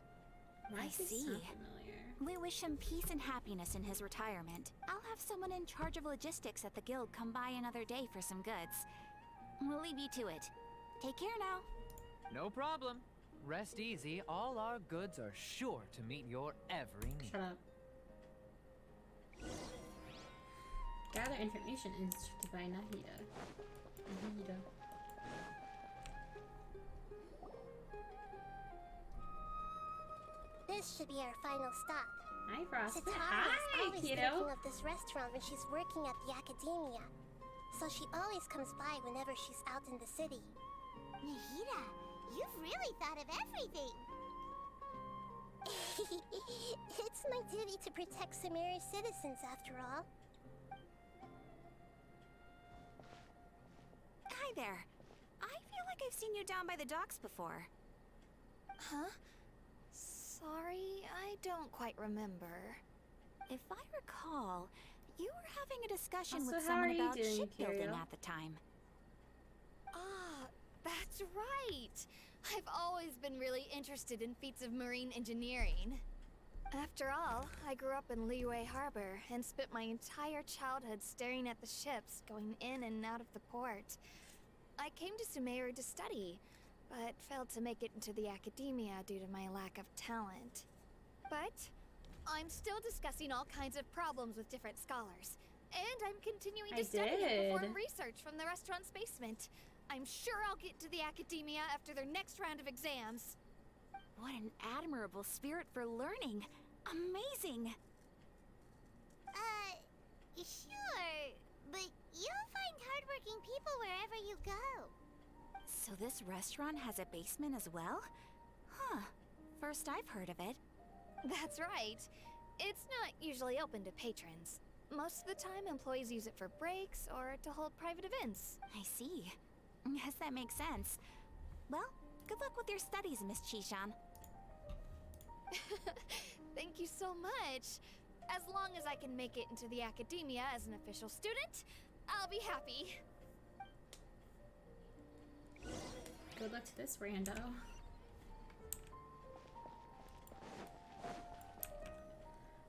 why I does this see. sound familiar? We wish him peace and happiness in his retirement. I'll have someone in charge of logistics at the guild come by another day for some goods. We'll leave you to it. Take care now. No problem. Rest easy, all our goods are sure to meet your every need. Shut up. Gather information instructed by Nahida. Nahida. This should be our final stop. Hi, Frosty. Satara is Hi, always kiddo. thinking of this restaurant when she's working at the academia. So she always comes by whenever she's out in the city. Nahida, you've really thought of everything. It's my duty to protect Samari's citizens, after all. Hi there. I feel like I've seen you down by the docks before. Huh? Sorry, I don't quite remember. If I recall, you were having a discussion Also, with how are someone you about doing, shipbuilding Kirill? at the time. Ah, that's right! I've always been really interested in feats of marine engineering. After all, I grew up in Liyue Harbor and spent my entire childhood staring at the ships going in and out of the port. I came to Sumeru to study, but failed to make it into the academia due to my lack of talent. But I'm still discussing all kinds of problems with different scholars, and I'm continuing to study and perform research from the restaurant's basement. I'm sure I'll get to the academia after their next round of exams. What an admirable spirit for learning. Amazing. Sure, but you'll find hardworking people wherever you go. So this restaurant has a basement as well? Huh. First I've heard of it. That's right. It's not usually open to patrons. Most of the time, employees use it for breaks or to hold private events. I see. Guess that makes sense. Well, good luck with your studies, Miss Chishan. Thank you so much. As long as I can make it into the academia as an official student, I'll be happy. Good luck to this rando.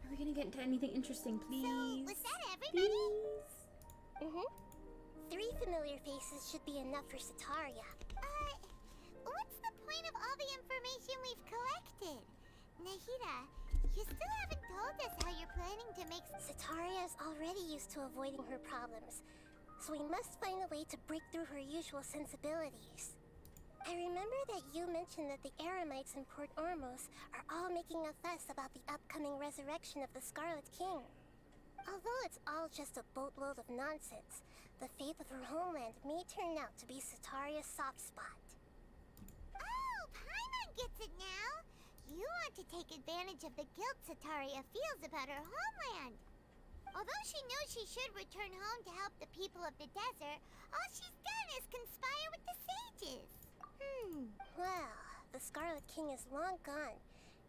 Are we gonna get into anything interesting, please? So, was that everybody? Please? 3 familiar faces should be enough for Sataria. What's the point of all the information we've collected? Nahida, you still haven't told us how you're planning to make... Sataria is already used to avoiding her problems, so we must find a way to break through her usual sensibilities. I remember that you mentioned that the Eremites in Port Ormos are all making a fuss about the upcoming resurrection of the Scarlet King. Although it's all just a boatload of nonsense, the fate of her homeland may turn out to be Sataria's soft spot. Oh, Paimon gets it now! You want to take advantage of the guilt Sataria feels about her homeland. Although she knows she should return home to help the people of the desert, all she's done is conspire with the sages. Well, the Scarlet King is long gone,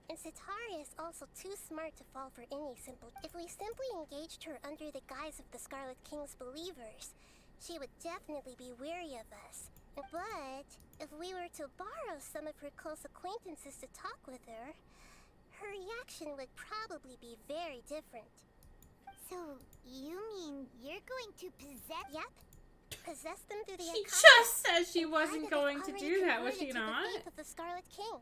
and Sataria is also too smart to fall for any simple... If we simply engaged her under the guise of the Scarlet King's believers, she would definitely be wary of us. But if we were to borrow some of her close acquaintances to talk with her, her reaction would probably be very different. So, you mean you're going to possess... Yep. Possess them through the She Akasha. just said she Imply wasn't that it's going to already do that, was she converted to not? The faith of the Scarlet King,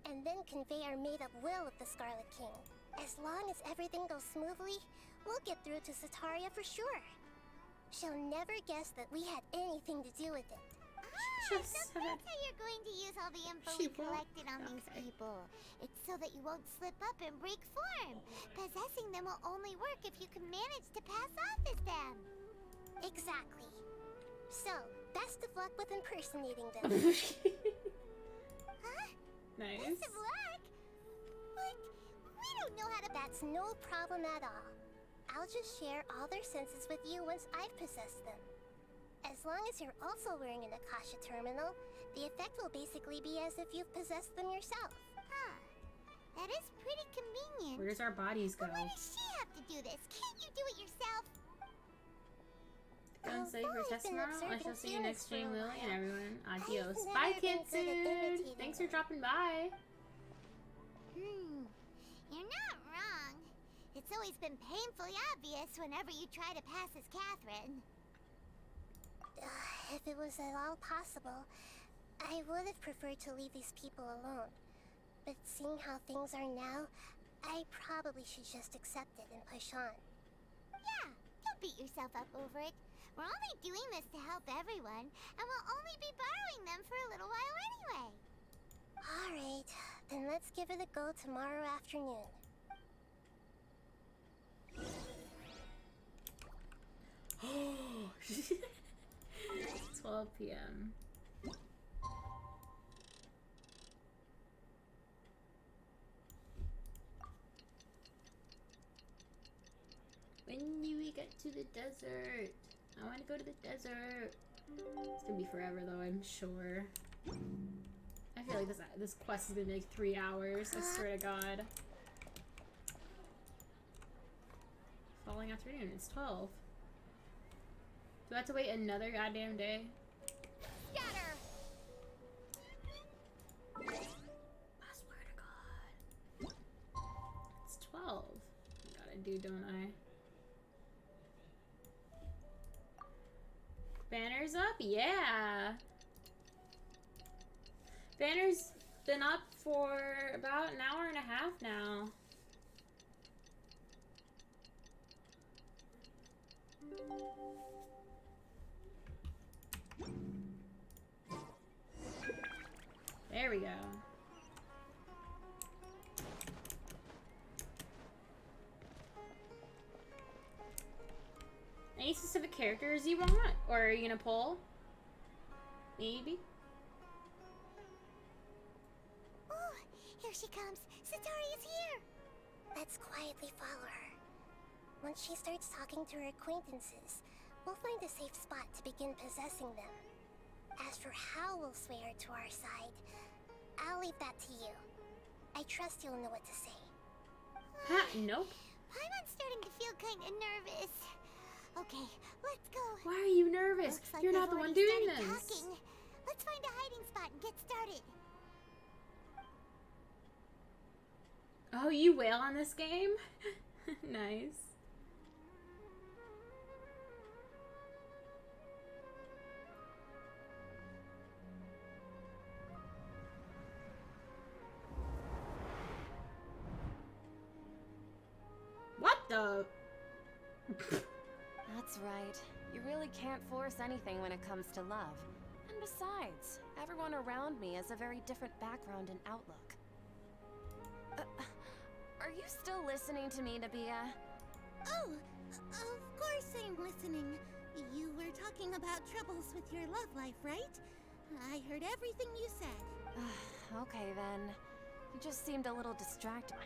and then convey our made-up will of the Scarlet King. As long as everything goes smoothly, we'll get through to Sataria for sure. She'll never guess that we had anything to do with it. Just So said. that's how you're going to use all the info She we collected on won't. these Okay. people. It's so that you won't slip up and break form. Possessing them will only work if you can manage to pass off as them. Exactly. So, best of luck with impersonating them. Huh? Nice. Best of luck? But We don't know how to... That's no problem at all. I'll just share all their senses with you once I've possessed them. As long as you're also wearing an Akasha terminal, the effect will basically be as if you've possessed them yourself. Huh. That is pretty convenient. Where does our bodies go? But why does she have to do this? Can't you do it yourself? Go and study for I've test been tomorrow. I observing shall see you Felix next for a stream, Lily, and while. everyone. I've Adios. never Bye, been good at Kitsune. imitating Thanks for her. dropping by. You're not wrong. It's always been painfully obvious whenever you try to pass as Catherine. If it was at all possible, I would have preferred to leave these people alone. But seeing how things are now, I probably should just accept it and push on. Yeah, don't beat yourself up over it. We're only doing this to help everyone, and we'll only be borrowing them for a little while anyway. Alright, then let's give it a go tomorrow afternoon. 12 p.m. When do we get to the desert? I want to go to the desert. It's gonna be forever though, I'm sure. I feel like this quest is gonna be like 3 hours, I swear to God. Falling afternoon, it's 12. Do I have to wait another goddamn day? Scatter! I swear to God. It's 12. Gotta do, don't I? Banner's up? Yeah! Banner's been up for about an hour and a half now. There we go. Any specific characters you want? Or are you gonna pull? Maybe? Oh, here she comes. Satori is here. Let's quietly follow her. Once she starts talking to her acquaintances, we'll find a safe spot to begin possessing them. As for how we'll sway her to our side, I'll leave that to you. I trust you'll know what to say. Ha, nope. Paimon's starting to feel kind of nervous. Okay, let's go. Why are you nervous? Looks like You're they've not the one already doing started this. talking. Let's find a hiding spot and get started. Oh, you wail on this game? Nice. What the? That's right. You really can't force anything when it comes to love. And besides, everyone around me has a very different background and outlook. Are you still listening to me, Nabia? Oh, of course I'm listening. You were talking about troubles with your love life, right? I heard everything you said. Okay then. You just seemed a little distracted.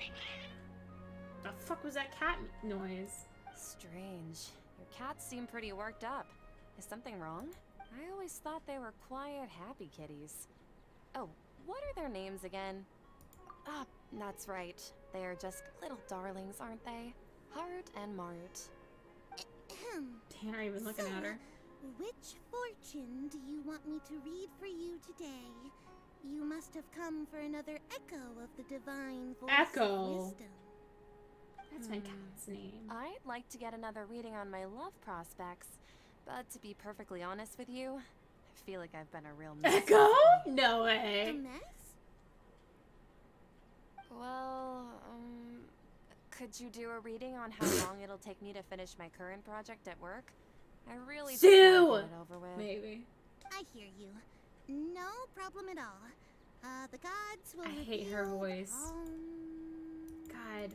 The fuck was that cat noise? Strange. Your cats seem pretty worked up. Is something wrong? I always thought they were quiet, happy kitties. Oh, what are their names again? Ah, that's right. They are just little darlings, aren't they? Heart and Marut. Damn, not even looking at her. Which fortune do you want me to read for you today? You must have come for another echo of the divine voice Echo. of wisdom. That's my cat's name. I'd like to get another reading on my love prospects, but to be perfectly honest with you, I feel like I've been a real mess. Echo? No A way. mess? Well, could you do a reading on how long it'll take me to finish my current project at work? I really just Sue! want to get it over with. Maybe. I hear you. No problem at all. The gods will I hate her reveal the voice. God.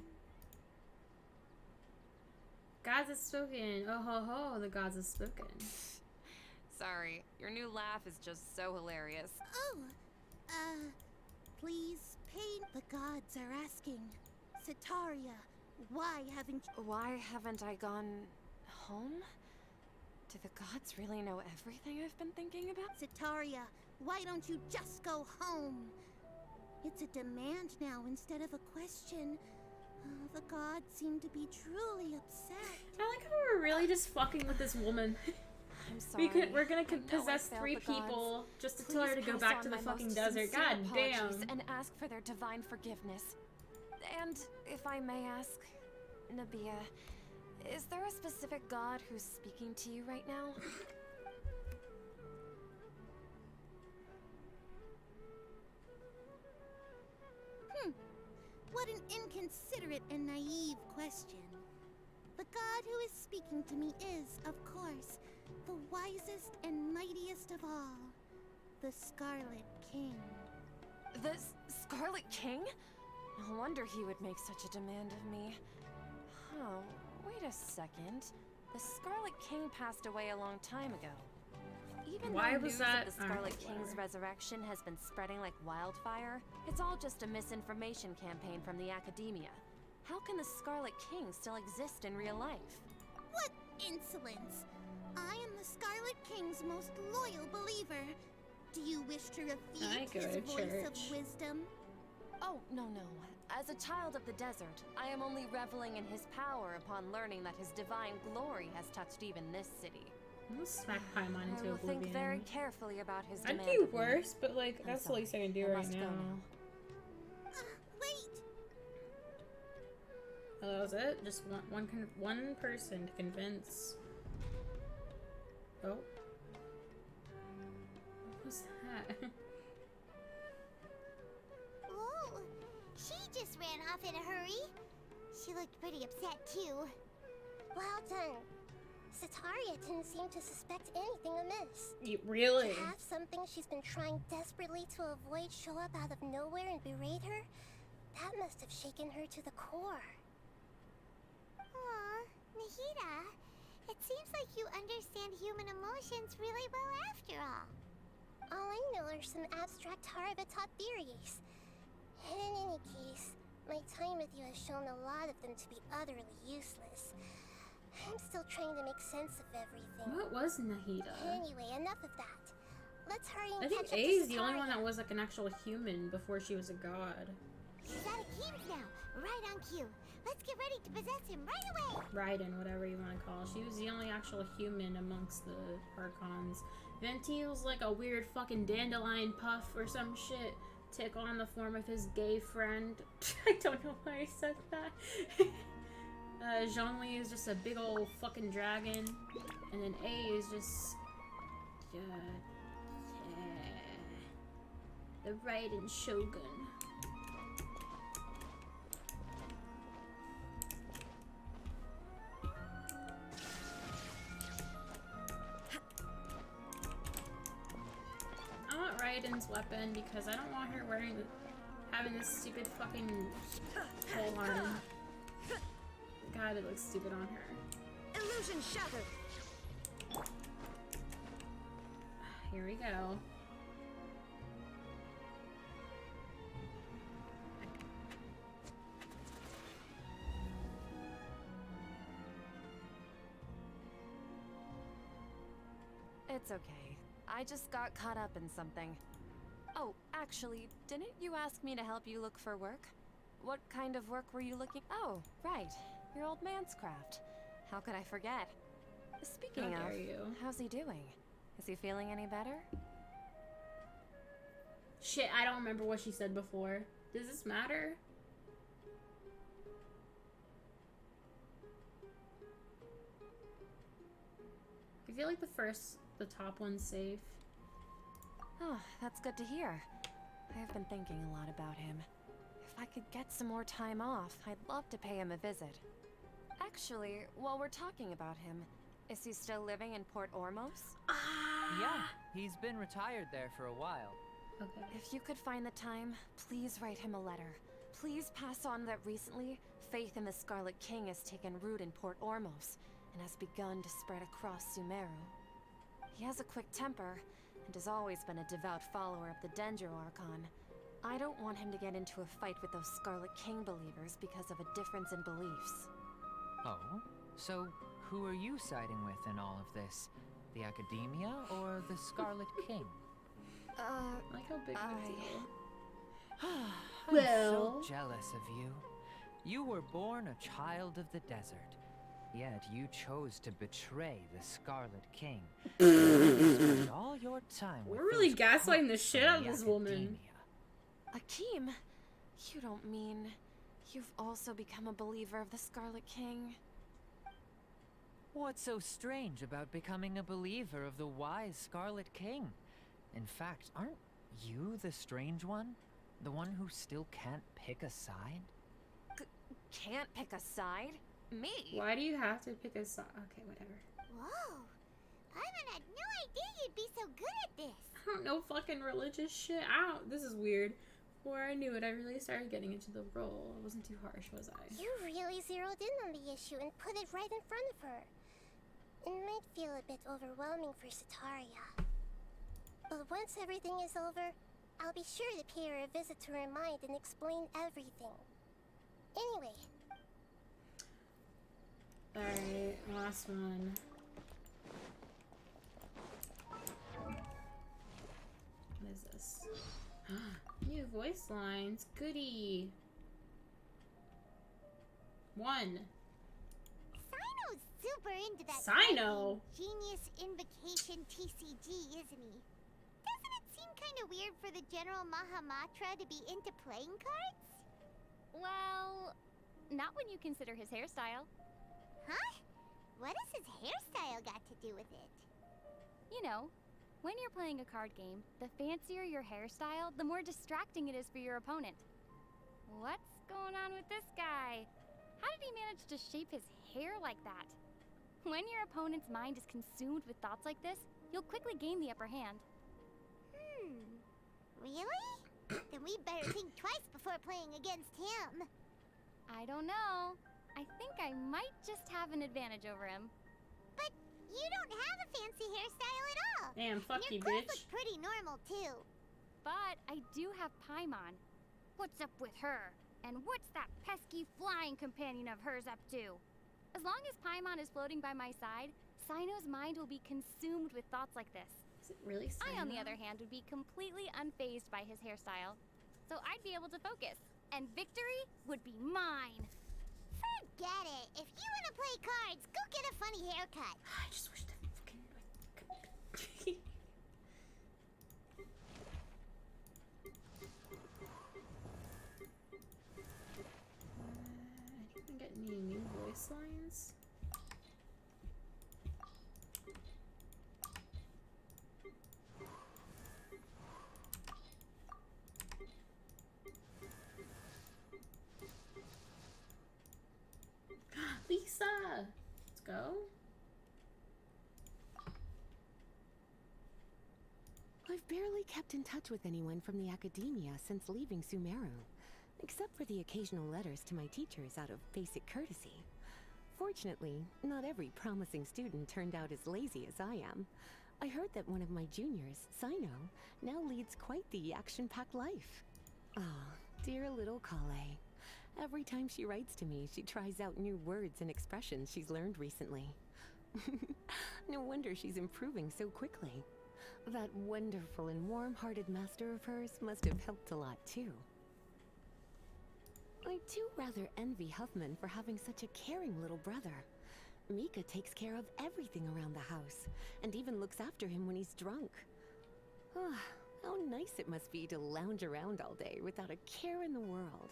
Gods have spoken. Oh ho ho, the gods have spoken. Sorry, your new laugh is just so hilarious. Oh, please paint. The gods are asking. Setaria, why haven't you... Why haven't I gone home? Do the gods really know everything I've been thinking about? Setaria, why don't you just go home? It's a demand now instead of a question. The gods seem to be truly upset. I like how we're really just fucking with this woman. I'm sorry. We're gonna I know I possess failed 3 the gods. people just to Please tell her to go pass back on to the my fucking most desert. sincere God damn. apologies and ask for their divine forgiveness. And if I may ask, Nabia, is there a specific god who's speaking to you right now? What an inconsiderate and naive question. The god who is speaking to me is, of course, the wisest and mightiest of all, the Scarlet King. The Scarlet King? No wonder he would make such a demand of me. Oh, wait a second. The Scarlet King passed away a long time ago. Even Why though was news that- of the Scarlet oh, King's whatever. resurrection has been spreading like wildfire, it's all just a misinformation campaign from the academia. How can the Scarlet King still exist in real life? What insolence! I am the Scarlet King's most loyal believer. Do you wish to I refute go his to voice of church. wisdom? Oh, no. As a child of the desert, I am only reveling in his power upon learning that his divine glory has touched even this city. I'm gonna smack Paimon I into will oblivion. think very carefully about his I'd demand do of me. worse, but like I'm that's the least I sorry. can do I right must go now. Wait! Oh, that was it? Just one person to convince. Oh. What was that? Whoa! She just ran off in a hurry. She looked pretty upset too. Well done. Setaria didn't seem to suspect anything amiss. Really? To have something she's been trying desperately to avoid show up out of nowhere and berate her, that must have shaken her to the core. Aw, Nahida, it seems like you understand human emotions really well after all. All I know are some abstract Harabatop theories. And in any case, my time with you has shown a lot of them to be utterly useless. I'm still trying to make sense of everything. What was Nahida? Anyway, enough of that. Let's hurry and I think catch up A to is the only one Setaria. that was like an actual human before she was a god. He's out of Keeps now, right on cue. Let's get ready to possess him right away. Raiden, whatever you want to call her. She was the only actual human amongst the Archons. Ventile's like a weird fucking dandelion puff or some shit. Took on the form of his gay friend. I don't know why I said that. Zhongli is just a big old fucking dragon. And then A is just... the Raiden Shogun. I want Raiden's weapon because I don't want her having this stupid fucking pole arm. God, it looks stupid on her. Illusion shattered. Here we go. It's okay. I just got caught up in something. Oh, actually, didn't you ask me to help you look for work? What kind of work were you looking? Oh, right. Your old man's craft. How could I forget? Speaking How of, dare you. how's he doing? Is he feeling any better? Shit, I don't remember what she said before. Does this matter? I feel like the top one's safe. Oh, that's good to hear. I have been thinking a lot about him. If I could get some more time off, I'd love to pay him a visit. Actually, while we're talking about him, is he still living in Port Ormos? Yeah, he's been retired there for a while. Okay. If you could find the time, please write him a letter. Please pass on that recently, faith in the Scarlet King has taken root in Port Ormos and has begun to spread across Sumeru. He has a quick temper and has always been a devout follower of the Dendro Archon. I don't want him to get into a fight with those Scarlet King believers because of a difference in beliefs. Oh? So, who are you siding with in all of this? The Academia or the Scarlet King? I like how big of a deal. I'm Well- so jealous of you. You were born a child of the desert, yet you chose to betray the Scarlet King. You spent all your time with We're really those gaslighting the crooks shit in out of the this woman. Academia. Akeem, you don't mean you've also become a believer of the Scarlet King? What's so strange about becoming a believer of the wise Scarlet King? In fact, aren't you the strange one? The one who still can't pick a side? Can't pick a side? Me? Why do you have to pick a side? Okay, whatever. Whoa! Paimon had no idea you'd be so good at this. I don't know fucking religious shit. This is weird. Before I knew it, I really started getting into the role. I wasn't too harsh, was I? You really zeroed in on the issue and put it right in front of her. It might feel a bit overwhelming for Sataria. But once everything is over, I'll be sure to pay her a visit to her mind and explain everything. Anyway. Alright, last one. What is this? New voice lines. Goody. 1. Sino's super into that Sino? Genius Invocation TCG, isn't he? Doesn't it seem kind of weird for the General Mahamatra to be into playing cards? Well, not when you consider his hairstyle. Huh? What has his hairstyle got to do with it? You know, when you're playing a card game, the fancier your hairstyle, the more distracting it is for your opponent. What's going on with this guy? How did he manage to shape his hair like that? When your opponent's mind is consumed with thoughts like this, you'll quickly gain the upper hand. Really? Then we better think twice before playing against him. I don't know. I think I might just have an advantage over him. But you don't have a fancy hairstyle at all. Damn, fuck and you, your clothes bitch. look pretty normal too. But I do have Paimon. What's up with her? And what's that pesky flying companion of hers up to? As long as Paimon is floating by my side, Sino's mind will be consumed with thoughts like this. Is it really I, on the Sino? other hand, would be completely unfazed by his hairstyle. So I'd be able to focus, and victory would be mine. Forget it. If you want to play cards, go get a funny haircut. I just wish that fucking... I didn't get any new voice lines. Lisa! Let's go. I've barely kept in touch with anyone from the Academia since leaving Sumeru, except for the occasional letters to my teachers out of basic courtesy. Fortunately, not every promising student turned out as lazy as I am. I heard that one of my juniors, Sino, now leads quite the action-packed life. Ah, dear little Kale. Every time she writes to me, she tries out new words and expressions she's learned recently. No wonder she's improving so quickly. That wonderful and warm-hearted master of hers must have helped a lot, too. I do rather envy Huffman for having such a caring little brother. Mika takes care of everything around the house, and even looks after him when he's drunk. Ah, how nice it must be to lounge around all day without a care in the world.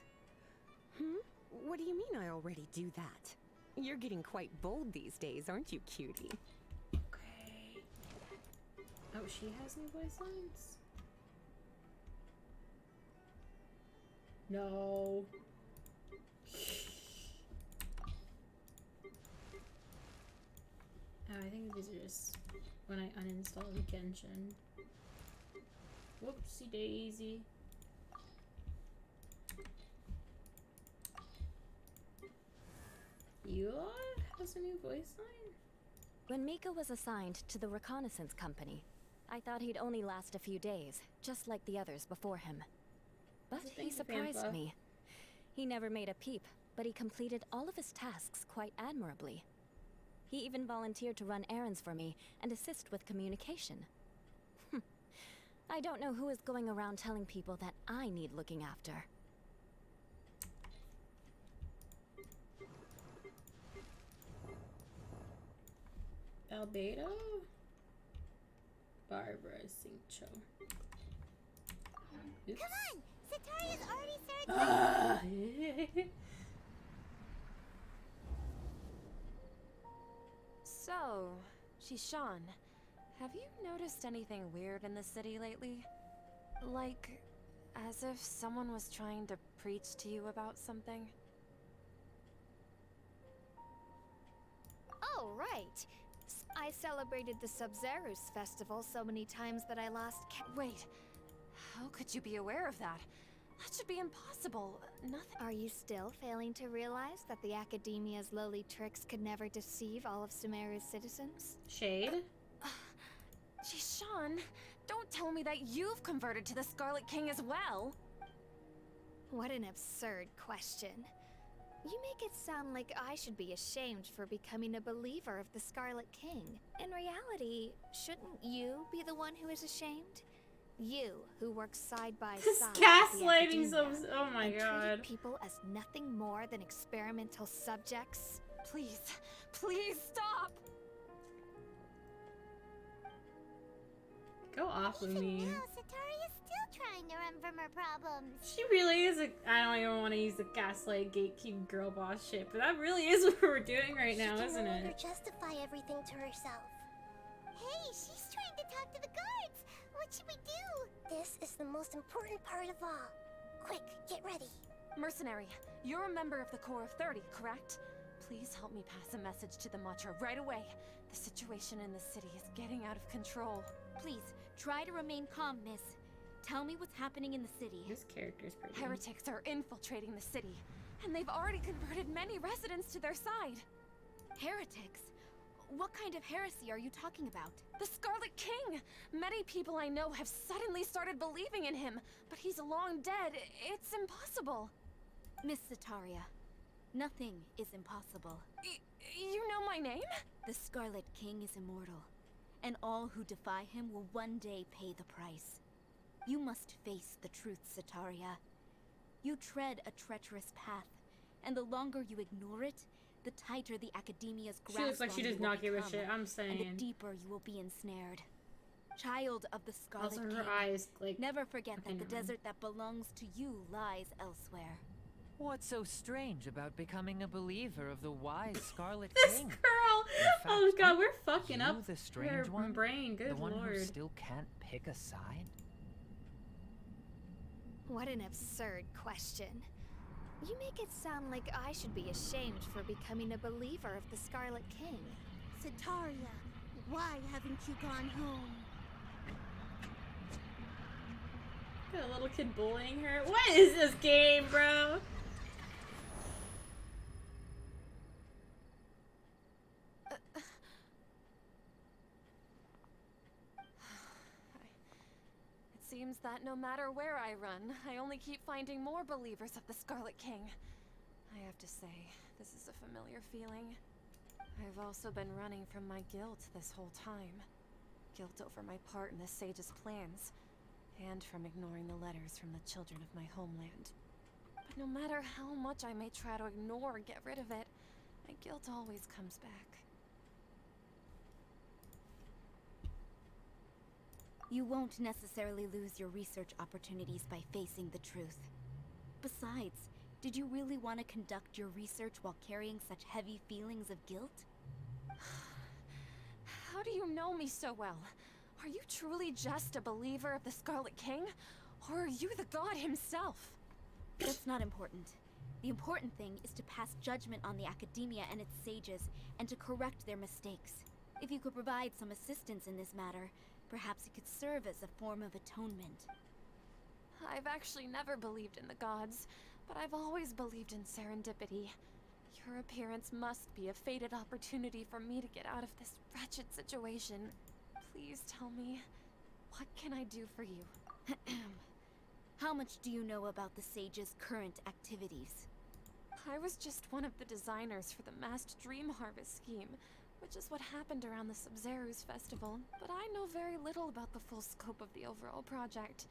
What do you mean I already do that? You're getting quite bold these days, aren't you, cutie? Okay. Oh, she has new voice lines? No. Oh, I think these are just when I uninstall the Genshin. Whoopsie daisy. Eula has a new voice line? When Mika was assigned to the reconnaissance company, I thought he'd only last a few days, just like the others before him. But So he thank you, surprised Grandpa. me. He never made a peep, but he completed all of his tasks quite admirably. He even volunteered to run errands for me and assist with communication. I don't know who is going around telling people that I need looking after. Albedo? Barbara Cincho. Oops. Come on! Sataria's already started. Ah. So, Shishan, have you noticed anything weird in the city lately? Like, as if someone was trying to preach to you about something? Oh, right. I celebrated the Sub-Zerus festival so many times that I lost Wait, how could you be aware of that? That should be impossible. Nothing. Are you still failing to realize that the Academia's lowly tricks could never deceive all of Sumeru's citizens? Shade? Shishan, don't tell me that you've converted to the Scarlet King as well. What an absurd question. You make it sound like I should be ashamed for becoming a believer of the Scarlet King. In reality, shouldn't you be the one who is ashamed? You, who work side by This side gaslighting with the so. Academia Oh my and treated god. people as nothing more than experimental subjects. Please, please stop! Go off with Even me. now, Sataria's still trying to run from her problems. She really is a. I don't even want to use the gaslight gatekeep girl boss shit, but that really is what we're doing right now, She can isn't no longer it? justify everything to herself. Hey, she's trying to talk to the guards. What should we do? This is the most important part of all. Quick, get ready. Mercenary, you're a member of the Corps of 30, correct? Please help me pass a message to the Macho right away. The situation in the city is getting out of control. Please, try to remain calm, miss. Tell me what's happening in the city. This character's pretty. Heretics are infiltrating the city, and they've already converted many residents to their side. Heretics? What kind of heresy are you talking about? The Scarlet King! Many people I know have suddenly started believing in him, but he's long dead. It's impossible. Miss Sataria, nothing is impossible. You know my name? The Scarlet King is immortal, and all who defy him will one day pay the price. You must face the truth, Sataria. You tread a treacherous path, and the longer you ignore it, the tighter the Academia's grasp She looks like on she you does will not give a become, shit. I'm and the saying. deeper you will be ensnared. Child of the Scarlet Also, King, her eyes like. never forget that the Okay, never mind. desert that belongs to you lies elsewhere. What's so strange about becoming a believer of the wise Scarlet This King? girl. In Oh fact, god, we're fucking you up the her strange one? brain. Good The one who lord. still can't pick a side? What an absurd question. You make it sound like I should be ashamed for becoming a believer of the Scarlet King. Sataria, why haven't you gone home? Got a little kid bullying her. What is this game, bro? It seems that no matter where I run, I only keep finding more believers of the Scarlet King. I have to say, this is a familiar feeling. I've also been running from my guilt this whole time. Guilt over my part in the Sage's plans, and from ignoring the letters from the children of my homeland. But no matter how much I may try to ignore or get rid of it, my guilt always comes back. You won't necessarily lose your research opportunities by facing the truth. Besides, did you really want to conduct your research while carrying such heavy feelings of guilt? How do you know me so well? Are you truly just a believer of the Scarlet King? Or are you the god himself? That's not important. The important thing is to pass judgment on the Academia and its sages, and to correct their mistakes. If you could provide some assistance in this matter, perhaps it could serve as a form of atonement. I've actually never believed in the gods, but I've always believed in serendipity. Your appearance must be a fated opportunity for me to get out of this wretched situation. Please tell me, what can I do for you? How much do you know about the Sage's current activities? I was just one of the designers for the massed dream harvest scheme, which is what happened around the Sub-Zerus festival, but I know very little about the full scope of the overall project.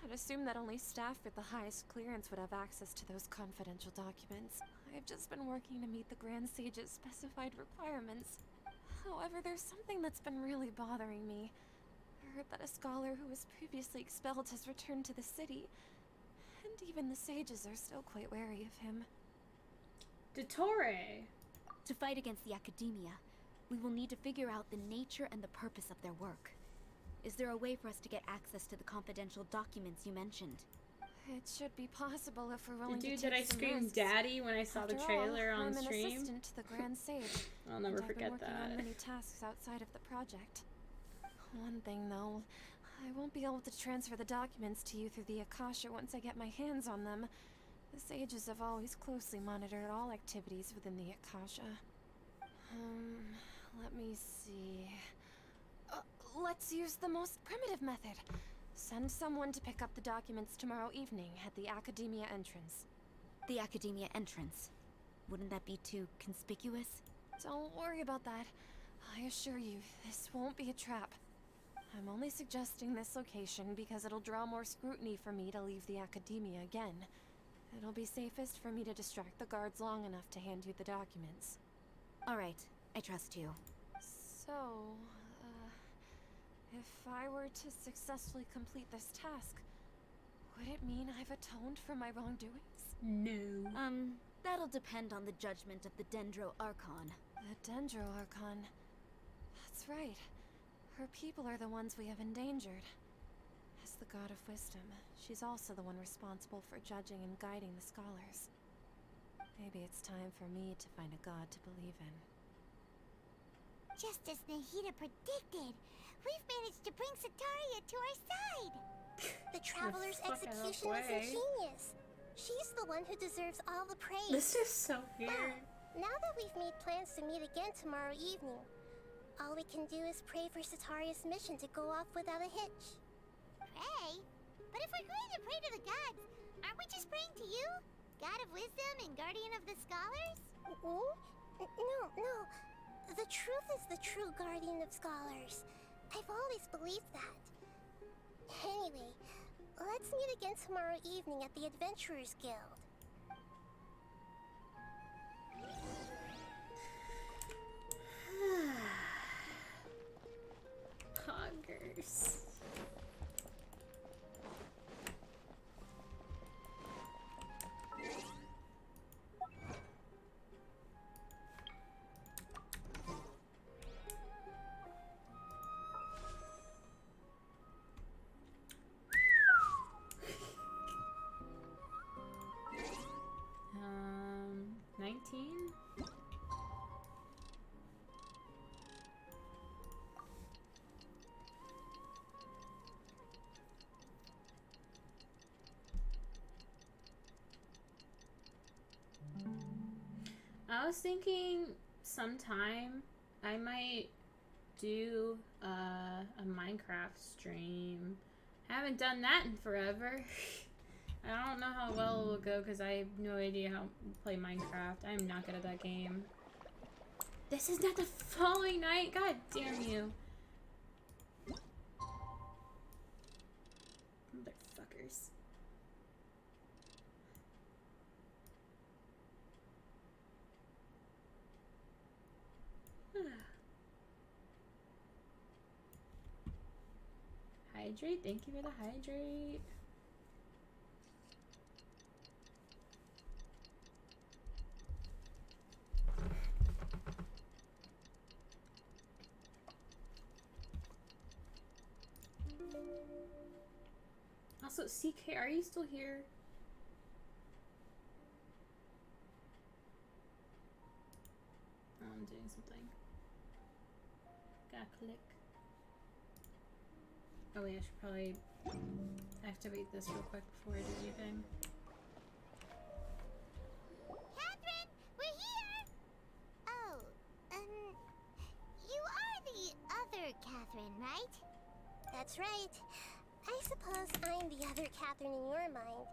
I'd assume that only staff with the highest clearance would have access to those confidential documents. I've just been working to meet the Grand Sage's specified requirements. However, there's something that's been really bothering me. I heard that a scholar who was previously expelled has returned to the city, and even the sages are still quite wary of him. Dottore! To fight against the Academia, we will need to figure out the nature and the purpose of their work. Is there a way for us to get access to the confidential documents you mentioned? It should be possible if we're The willing dude to that take I some screamed risks. daddy when I saw the After trailer all, on I'm stream. an assistant to the Grand Sage. I'll never and I've forget been working that. on many tasks outside of the project. One thing though, I won't be able to transfer the documents to you through the Akasha once I get my hands on them. The sages have always closely monitored all activities within the Akasha. Let me see. Let's use the most primitive method. Send someone to pick up the documents tomorrow evening at the Academia entrance. The Academia entrance. Wouldn't that be too conspicuous? Don't worry about that. I assure you, this won't be a trap. I'm only suggesting this location because it'll draw more scrutiny for me to leave the Academia again. It'll be safest for me to distract the guards long enough to hand you the documents. Alright, I trust you. So, if I were to successfully complete this task, would it mean I've atoned for my wrongdoings? No. That'll depend on the judgment of the Dendro Archon. The Dendro Archon. That's right. Her people are the ones we have endangered. As the God of Wisdom, she's also the one responsible for judging and guiding the scholars. Maybe it's time for me to find a god to believe in. Just as Nahida predicted, we've managed to bring Sataria to our side. The Traveler's fuck out of execution was way. ingenious. She's the one who deserves all the praise. This is so weird. Now that we've made plans to meet again tomorrow evening, all we can do is pray for Sataria's mission to go off without a hitch. Pray? But if we're going to pray to the gods, aren't we just praying to you? God of Wisdom and Guardian of the Scholars? No. The truth is the true Guardian of Scholars. I've always believed that. Anyway, let's meet again tomorrow evening at the Adventurers Guild. Poggers. Um, 19? I was thinking sometime I might do a Minecraft stream. I haven't done that in forever. I don't know how well it will go because I have no idea how to play Minecraft. I'm not good at that game. This is not the following night? God damn you. Motherfuckers. Hydrate, thank you for the hydrate. Also, CK, are you still here? Oh, I'm doing something. Gotta click. Oh wait, I should probably activate this real quick before I do anything. Catherine, we're here! Oh, you are the other Catherine, right? That's right. I suppose I'm the other Catherine in your mind.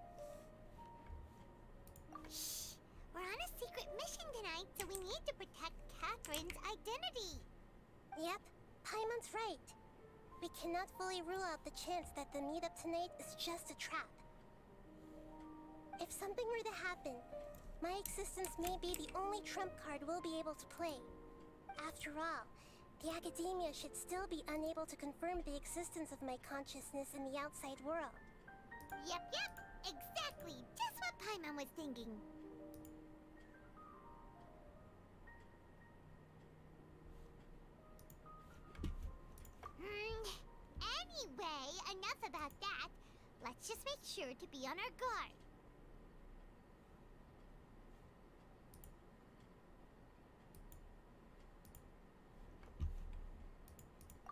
Shh! We're on a secret mission tonight, so we need to protect Catherine's identity. Yep, Paimon's right. We cannot fully rule out the chance that the meetup tonight is just a trap. If something were to happen, my existence may be the only trump card we'll be able to play. After all, the Academia should still be unable to confirm the existence of my consciousness in the outside world. Yep, exactly. Just what Paimon was thinking. Anyway, enough about that. Let's just make sure to be on our guard.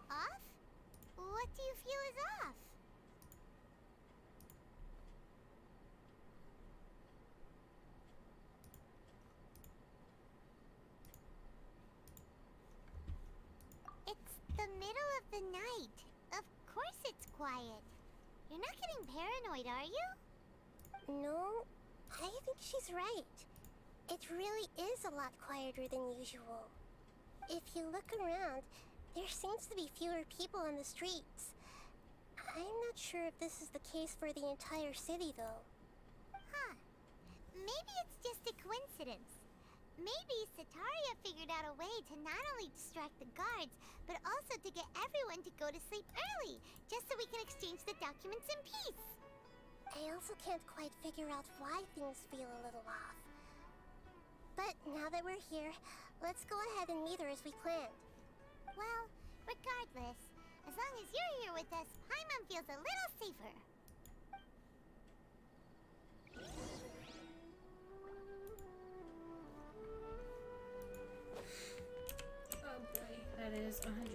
Off? What do you feel is off? It's the middle of the night. Of course it's quiet. You're not getting paranoid, are you? No, I think she's right. It really is a lot quieter than usual. If you look around, there seems to be fewer people on the streets. I'm not sure if this is the case for the entire city, though. Huh. Maybe it's just a coincidence. Maybe Setaria figured out a way to not only distract the guards, but also to get everyone to go to sleep early, just so we can exchange the documents in peace. I also can't quite figure out why things feel a little off. But now that we're here, let's go ahead and meet her as we planned. Well, regardless, as long as you're here with us, Paimon feels a little safer. Oh boy, that is 100.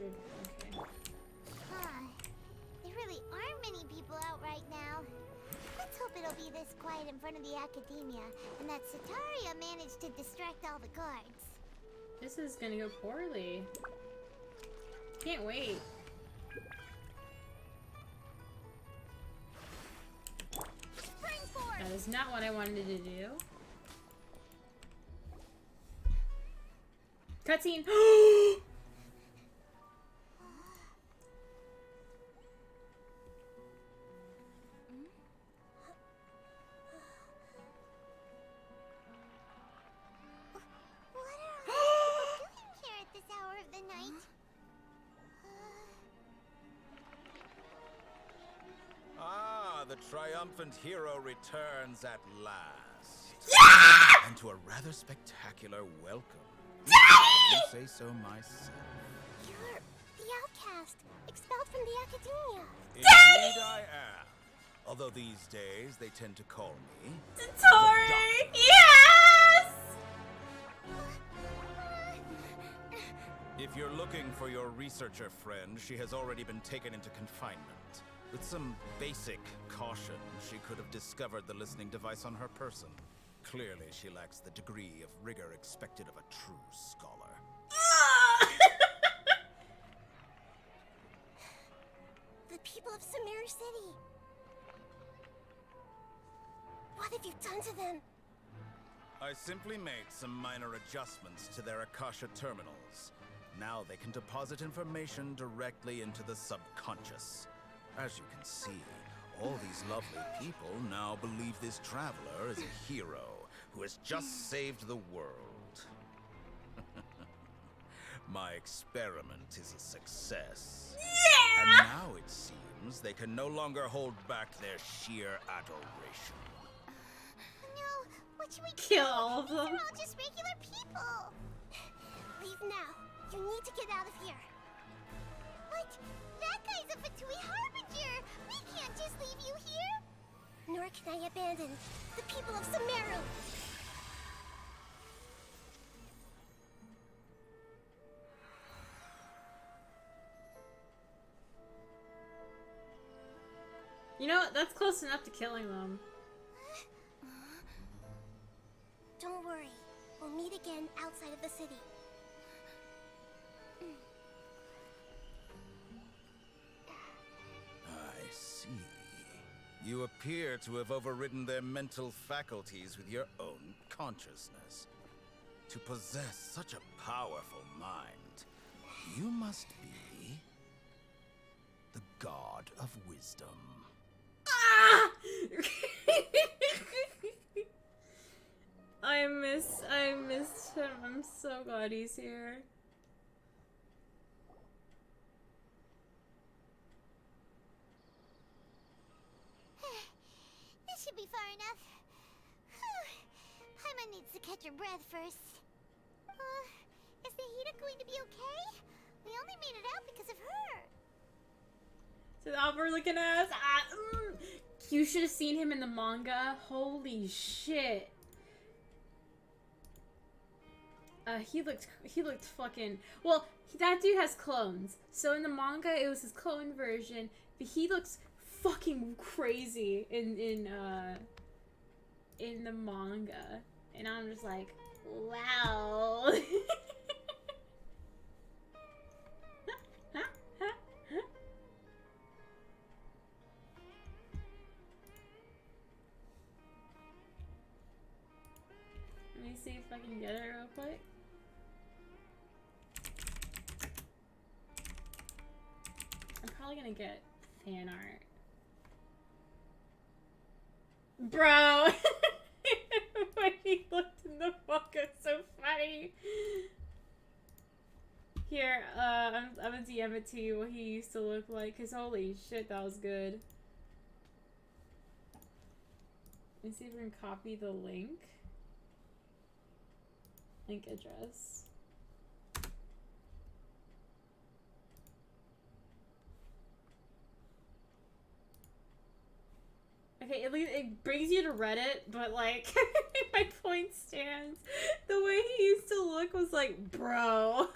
Okay. Huh. There really aren't many people out right now. Let's hope it'll be this quiet in front of the Academia, and that Setaria managed to distract all the guards. This is gonna go poorly. Can't wait. That is not what I wanted to do. Cutscene. The triumphant hero returns at last. Yeah! And to a rather spectacular welcome. Daddy! You say so myself. You're the outcast, expelled from the Academia. Indeed I am. Although these days they tend to call me Tori! Yes! If you're looking for your researcher friend, she has already been taken into confinement. With some basic caution, she could have discovered the listening device on her person. Clearly, she lacks the degree of rigor expected of a true scholar. The people of Sumeru City. What have you done to them? I simply made some minor adjustments to their Akasha terminals. Now they can deposit information directly into the subconscious. As you can see, all these lovely people now believe this traveler is a hero who has just saved the world. My experiment is a success. Yeah! And now it seems they can no longer hold back their sheer adoration. No, what should we do? Kill all of them? They're all just regular people. Leave now. You need to get out of here. What? That guy's a Fatui Harbinger! We can't just leave you here! Nor can I abandon the people of Sumeru! You know what? That's close enough to killing them. Don't worry. We'll meet again outside of the city. I see. appear to have overridden their mental faculties with your own consciousness. To possess such a powerful mind, you must be the god of wisdom. Ah! I missed him. I'm so glad he's here. This should be far enough. Paimon needs to catch her breath first. Is Nahida going to be okay? We only made it out because of her. So the awkward looking ass. You should have seen him in the manga. Holy shit. He looked fucking, well, that dude has clones. So in the manga it was his clone version, but he looks fucking crazy in the manga. And I'm just like, wow. Let me see if I can get it real quick. I'm probably gonna get fan art. Bro! When he looked in the manga, so funny. Here, I'm gonna DM it to you what he used to look like, cause holy shit, that was good. Let me see if we can copy the link. Link address. Okay, at least it brings you to Reddit, but like, my point stands. The way he used to look was like, bro.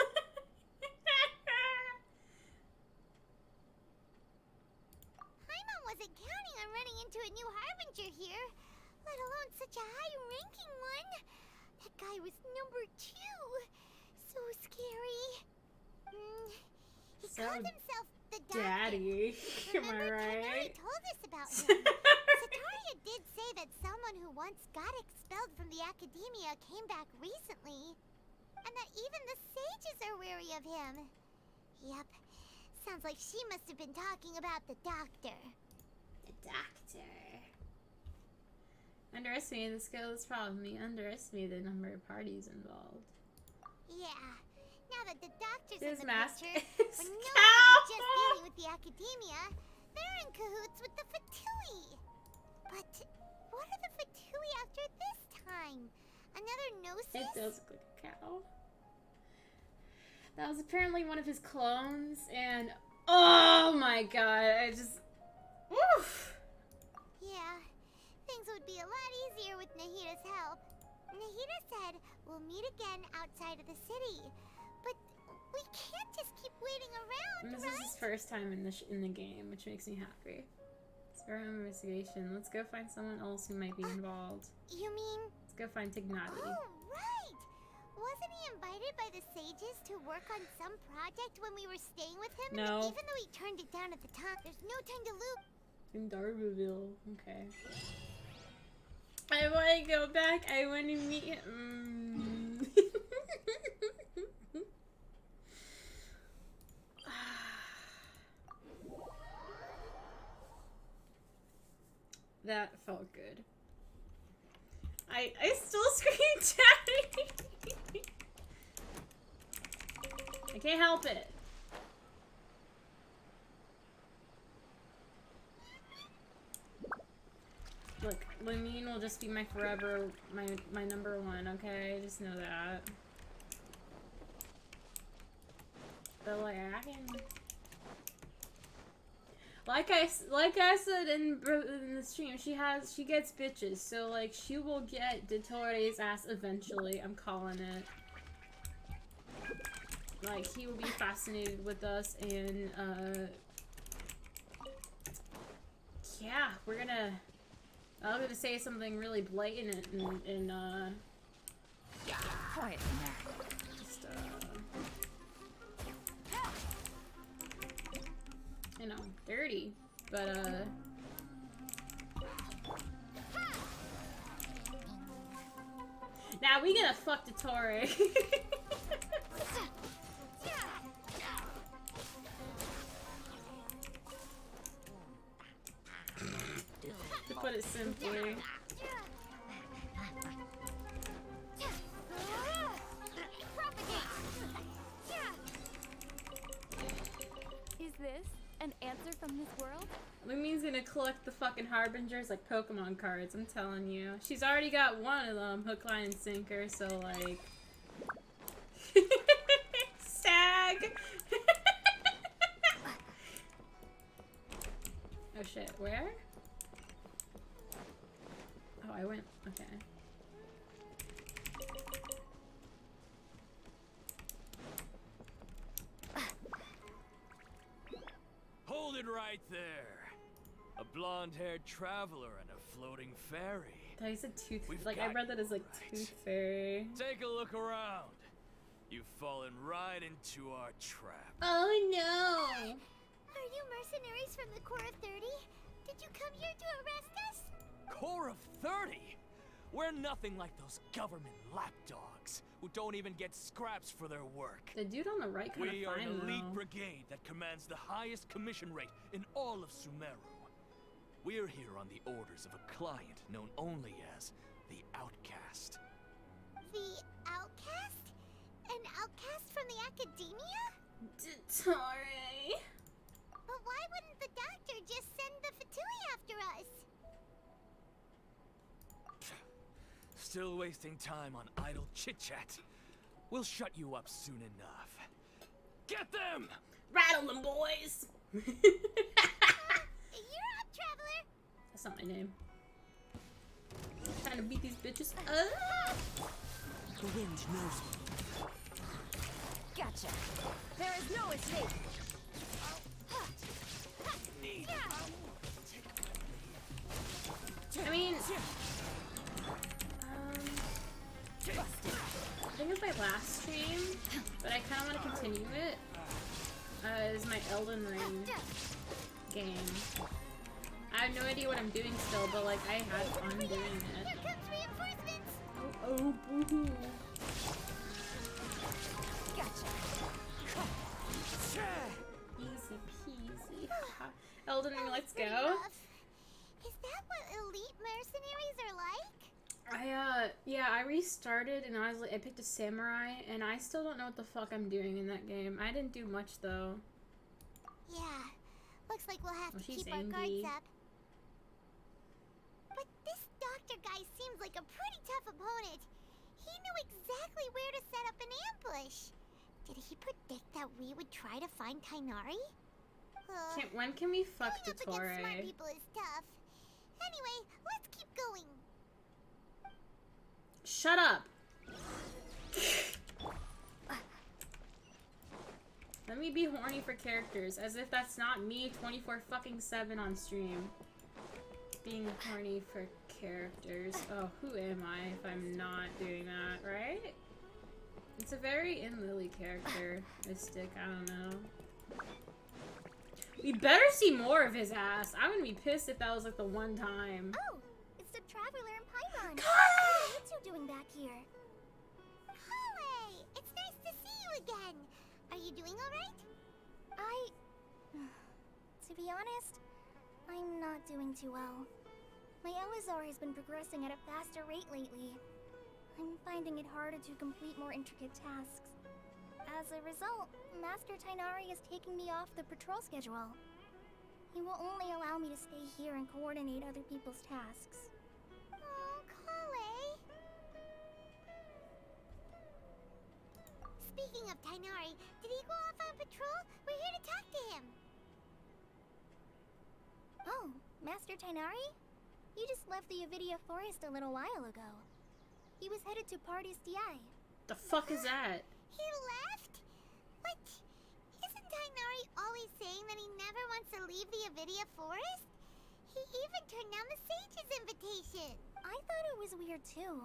Paimon wasn't counting on running into a new Harbinger here, let alone such a high-ranking one. That guy was number 2. So scary. He called himself the Daddy. Am I Remember, right? Tighnari told us about him. Sataria did say that someone who once got expelled from the academia came back recently. And that even the sages are wary of him. Yep. Sounds like she must have been talking about the doctor. The doctor. Underestimated the skill of this problem. We underestimated the number of parties involved. Yeah. Now that the doctor's This in the mask picture, is we're no cow. longer just dealing with the academia. They're in cahoots with the Fatui. But what are the Fatui after this time? Another Gnosis? It does look like a cow. That was apparently one of his clones, and oh my god, I just, oof. Yeah, things would be a lot easier with Nahida's help. Nahida said we'll meet again outside of the city, but we can't just keep waiting around, And this right? is his first time in the game, which makes me happy. Start an investigation. Let's go find someone else who might be involved. You mean? Let's go find Tignati. Oh, right! Wasn't he invited by the sages to work on some project when we were staying with him? No. Even though he turned it down at the time, there's no time to loop. In Darbyville. Okay. I want to go back. I want to meet him. That felt good. I still scream Daddy. I can't help it. Look, Lamine will just be my forever, my number one, okay? Just know that. But like, I can... Like I said in the stream, she gets bitches, so like she will get Dottoro's ass eventually. I'm calling it. Like he will be fascinated with us, and yeah, we're gonna. I was gonna say something really blatant and Quiet now. just you know, dirty, but Now we gonna fuck Dottore. To put it simply. Is this an answer from this world? Lumine's gonna collect the fucking Harbingers like Pokemon cards, I'm telling you. She's already got one of them, hook, line, and sinker, so like... Sag! Oh shit, where? Oh, I went... okay. Hold it right there. A blonde-haired traveler and a floating fairy. I said tooth... We've like, I got read that as like right. tooth fairy. Take a look around. You've fallen right into our trap. Oh no! Are you mercenaries from the Core of 30? Did you come here to arrest us? Core of 30? We're nothing like those government lapdogs who don't even get scraps for their work. The dude on the right kind We of are fine an elite though. brigade that commands the highest commission rate in all of Sumeru. We're here on the orders of a client known only as the Outcast. The Outcast? An outcast from the Academia? Dottore. But why wouldn't the doctor just send the Fatui after us? Still wasting time on idle chit-chat. We'll shut you up soon enough. Get them! Rattle them, boys! You're up, traveler! That's not my name. Trying to beat these bitches up. The wind knows me. Gotcha. There is no escape. I mean, I think it's my last stream, but I kind of want to continue it. Is my Elden Ring game. I have no idea what I'm doing still, but like I had fun doing it. Here comes reinforcements! Oh, boo-hoo. Gotcha. Easy peasy. Elden Ring, let's Pretty go. rough. Is that what elite mercenaries are like? Yeah, I restarted and I picked a samurai and I still don't know what the fuck I'm doing in that game. I didn't do much though. Yeah. Looks like we'll have Oh, to she's keep our guards angry. up. But this doctor guy seems like a pretty tough opponent. He knew exactly where to set up an ambush. Did he predict that we would try to find Tainari? When can we fuck Going up against smart Dottore? people is tough. Anyway, let's keep going. Shut up! Let me be horny for characters, as if that's not me 24/7 on stream. Being horny for characters. Oh, who am I if I'm not doing that, right? It's a very In Lily characteristic, I don't know. We better see more of his ass. I wouldn't be pissed if that was like the one time. Oh, it's the Traveler and Paimon. Kale! What are you two doing back here? Kale! It's nice to see you again. Are you doing alright? To be honest, I'm not doing too well. My Elazar has been progressing at a faster rate lately. I'm finding it harder to complete more intricate tasks. As a result, Master Tainari is taking me off the patrol schedule. He will only allow me to stay here and coordinate other people's tasks. Oh, Kale. Speaking of Tainari, did he go off on patrol? We're here to talk to him. Oh, Master Tainari? You just left the Avidia Forest a little while ago. He was headed to Pardis Di. The fuck is that? He left? But isn't Tainari always saying that he never wants to leave the Avidia Forest? He even turned down the Sage's invitation. I thought it was weird too.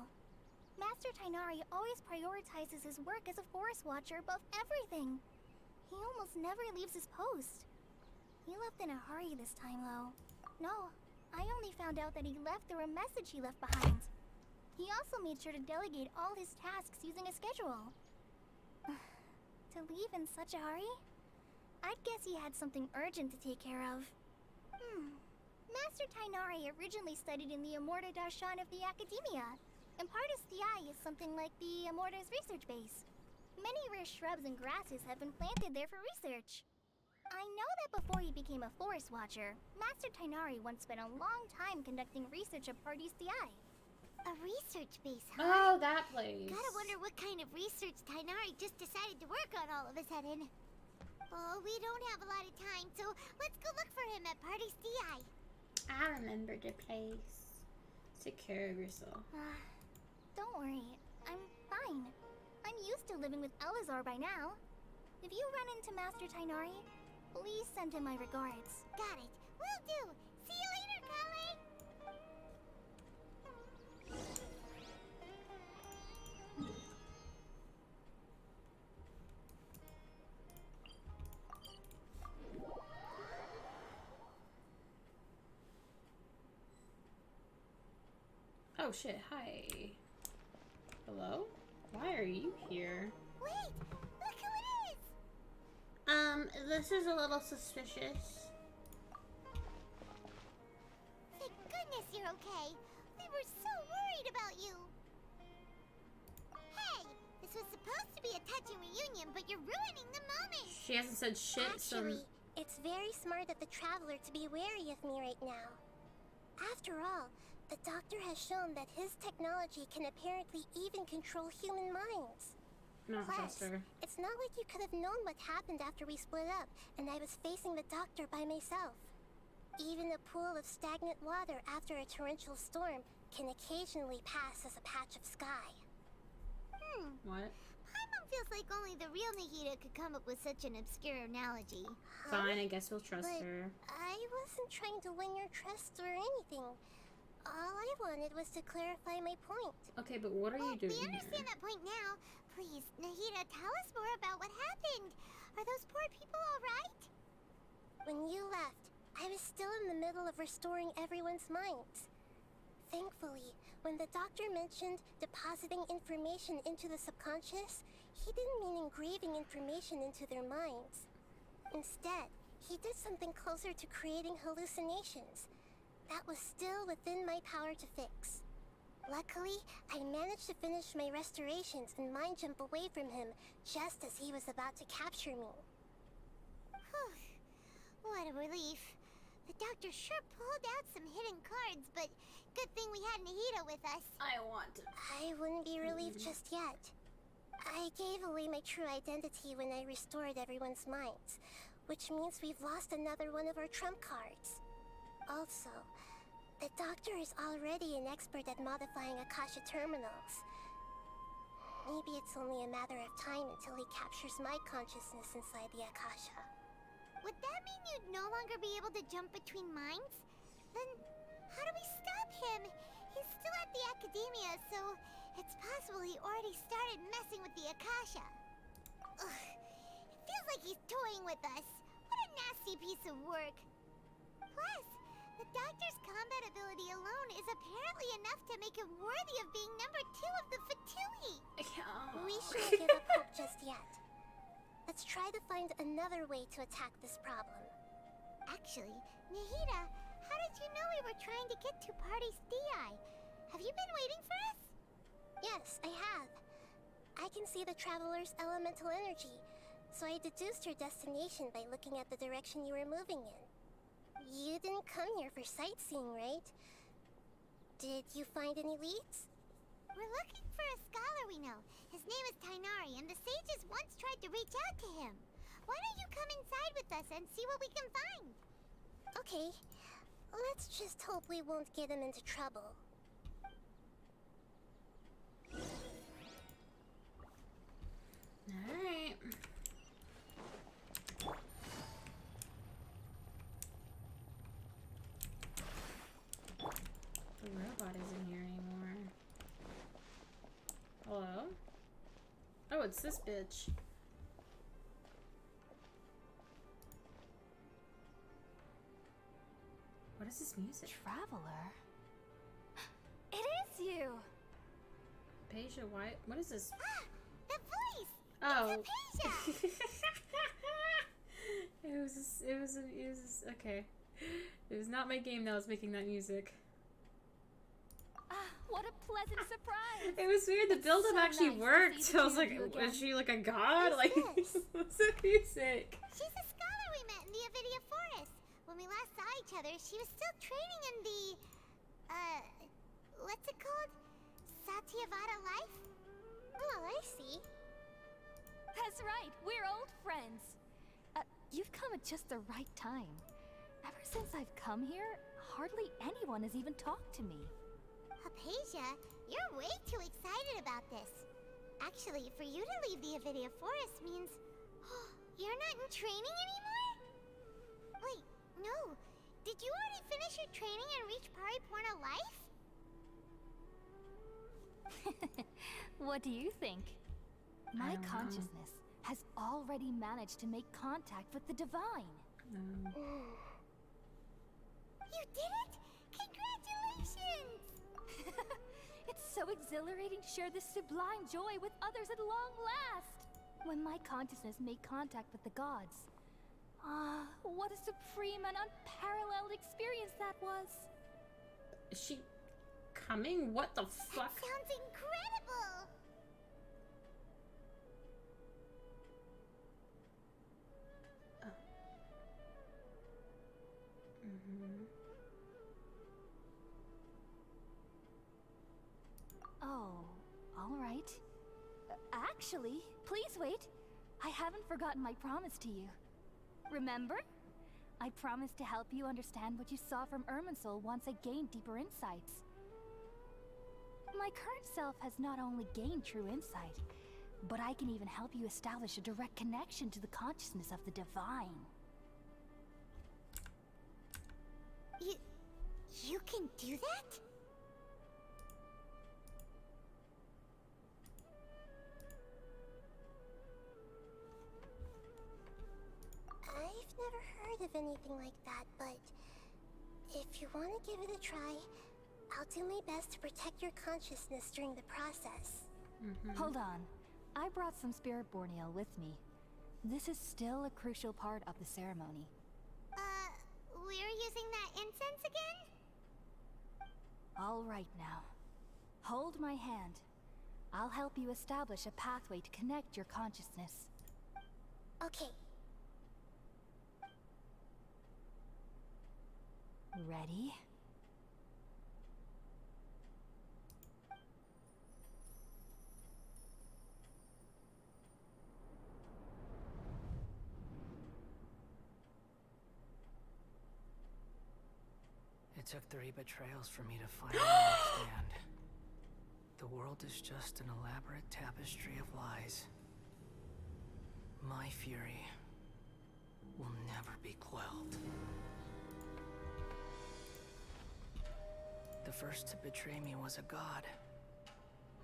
Master Tainari always prioritizes his work as a forest watcher above everything. He almost never leaves his post. He left in a hurry this time, though. No, I only found out that he left through a message he left behind. He also made sure to delegate all his tasks using a schedule. To leave in such a hurry? I'd guess he had something urgent to take care of. Master Tainari originally studied in the Amorta Darshan of the Academia, and Pardis Dhyai is something like the Amorta's research base. Many rare shrubs and grasses have been planted there for research. I know that before he became a forest watcher, Master Tainari once spent a long time conducting research at Pardis Dhyai. A research base, huh? Oh, that place. Gotta wonder what kind of research Tainari just decided to work on all of a sudden. Oh, we don't have a lot of time, so let's go look for him at Pardis Dhyai. I remember the place. Take care of yourself. Don't worry, I'm fine. I'm used to living with Elazar by now. If you run into Master Tainari, please send him my regards. Got it. Will do. See you later, Kale. Oh shit, hi. Hello? Why are you here? Wait, look who it is! This is a little suspicious. Thank goodness you're okay. We were so worried about you. Hey, this was supposed to be a touching reunion, but you're ruining the moment. She hasn't said shit, Actually, it's very smart of the Traveler to be wary of me right now. After all, the Doctor has shown that his technology can apparently even control human minds. No, Plus, Chester. it's not like you could have known what happened after we split up, and I was facing the Doctor by myself. Even a pool of stagnant water after a torrential storm can occasionally pass as a patch of sky. What? Paimon feels like only the real Nahida could come up with such an obscure analogy. Fine, I guess we'll trust But her. I wasn't trying to win your trust or anything. All I wanted was to clarify my point. Okay, but what are you doing We understand that point now. Please, Nahida, tell us more about what happened. Are those poor people all right? When you left, I was still in the middle of restoring everyone's minds. Thankfully, when the Doctor mentioned depositing information into the subconscious, he didn't mean engraving information into their minds. Instead, he did something closer to creating hallucinations. That was still within my power to fix. Luckily, I managed to finish my restorations and mind jump away from him just as he was about to capture me. Whew. What a relief. The Doctor sure pulled out some hidden cards, but good thing we had Nahida with us. I want to. I wouldn't be relieved just yet. I gave away my true identity when I restored everyone's minds, which means we've lost another one of our trump cards. Also, the Doctor is already an expert at modifying Akasha terminals. Maybe it's only a matter of time until he captures my consciousness inside the Akasha. Would that mean you'd no longer be able to jump between minds? Then, how do we stop him? He's still at the Academia, so it's possible he already started messing with the Akasha. Ugh, it feels like he's toying with us. What a nasty piece of work. Plus, the Doctor's combat ability alone is apparently enough to make him worthy of being number 2 of the Fatui. We shouldn't give up hope just yet. Let's try to find another way to attack this problem. Actually, Nahida, how did you know we were trying to get to Pardis Dhyai? Have you been waiting for us? Yes, I have. I can see the Traveler's elemental energy, so I deduced your destination by looking at the direction you were moving in. You didn't come here for sightseeing, right? Did you find any leads? We're looking for a scholar we know. His name is Tainari, and the sages once tried to reach out to him. Why don't you come inside with us and see what we can find? Okay. Let's just hope we won't get him into trouble. Alright. The robot isn't here anymore. Hello? Oh, it's this bitch. What is this music? Traveler? It is you! Hypatia, what is this? The voice! Oh. It's Hypatia! it was okay. It was not my game that was making that music. What a pleasant surprise! It was weird. The build-up so actually nice to worked. see the I was two of like, you again. is she like a god? Who's Like, this? what's the music? She's a scholar we met in the Avidia Forest. When we last saw each other, she was still training in the, what's it called? Satyavada life? Oh, I see. That's right, we're old friends. You've come at just the right time. Ever since I've come here, hardly anyone has even talked to me. Hypatia, you're way too excited about this. Actually, for you to leave the Avidia Forest means you're not in training anymore? Wait, no. Did you already finish your training and reach Pariporna life? What do you think? I My don't know. consciousness has already managed to make contact with the divine. No. You did it! Congratulations! It's so exhilarating to share this sublime joy with others at long last! When my consciousness made contact with the gods. What a supreme and unparalleled experience that was! Is she coming? What the fuck? That sounds incredible! Oh, all right. Actually, please wait. I haven't forgotten my promise to you. Remember? I promised to help you understand what you saw from Irminsul once I gained deeper insights. My current self has not only gained true insight, but I can even help you establish a direct connection to the consciousness of the divine. You can do that? I've never heard of anything like that, but if you want to give it a try, I'll do my best to protect your consciousness during the process. Hold on. I brought some spirit borneal with me. This is still a crucial part of the ceremony. We're using that incense again? All right now. Hold my hand. I'll help you establish a pathway to connect your consciousness. Okay. Ready? It took 3 betrayals for me to finally understand. The world is just an elaborate tapestry of lies. My fury will never be quelled. The first to betray me was a god.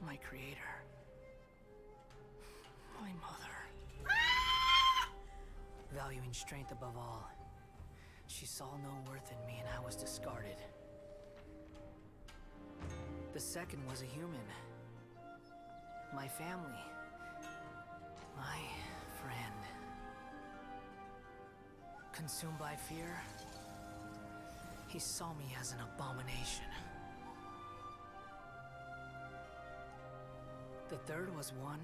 My creator. My mother. Valuing strength above all, she saw no worth in me and I was discarded. The second was a human. My family. My friend. Consumed by fear, he saw me as an abomination. The third was one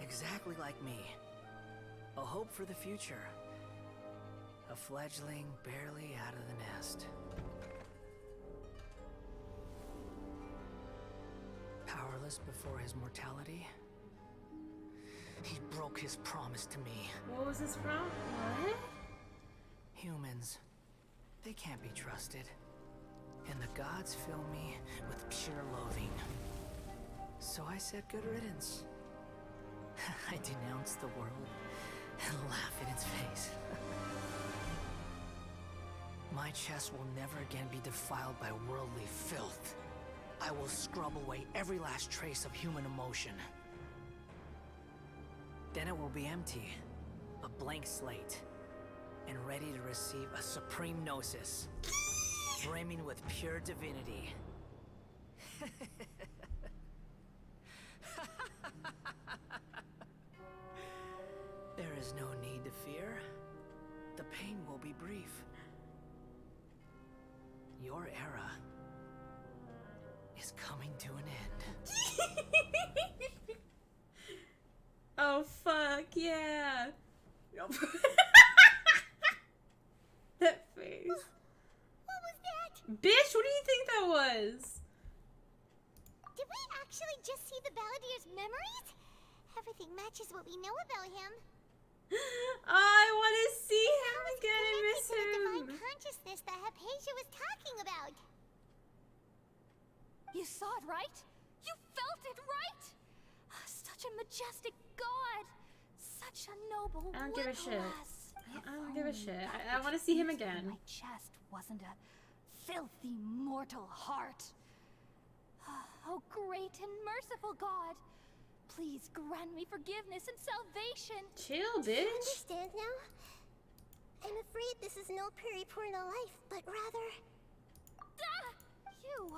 exactly like me. A hope for the future. A fledgling barely out of the nest. Powerless before his mortality, he broke his promise to me. What was this from? What? Humans, they can't be trusted. And the gods fill me with pure loathing. So I said good riddance. I denounced the world and laugh in its face. My chest will never again be defiled by worldly filth. I will scrub away every last trace of human emotion. Then it will be empty, a blank slate, and ready to receive a supreme gnosis, brimming with pure divinity. be brief. Your era is coming to an end. Oh fuck yeah! That face. What was that? Bitch, what do you think that was? Did we actually just see the Baladier's memories? Everything matches what we know about him. Oh, I want to see him again. I miss The divine him. consciousness that Hypatia was talking about. You saw it, right? You felt it, right? Such a majestic god. Such a noble I don't give a shit. Legolas. I don't give a shit. I want to see him again. My chest wasn't a filthy mortal heart. Oh, great and merciful God. Please grant me forgiveness and salvation. Chill, Do you bitch. understand now? I'm afraid this is no Puripurna life, but rather... You!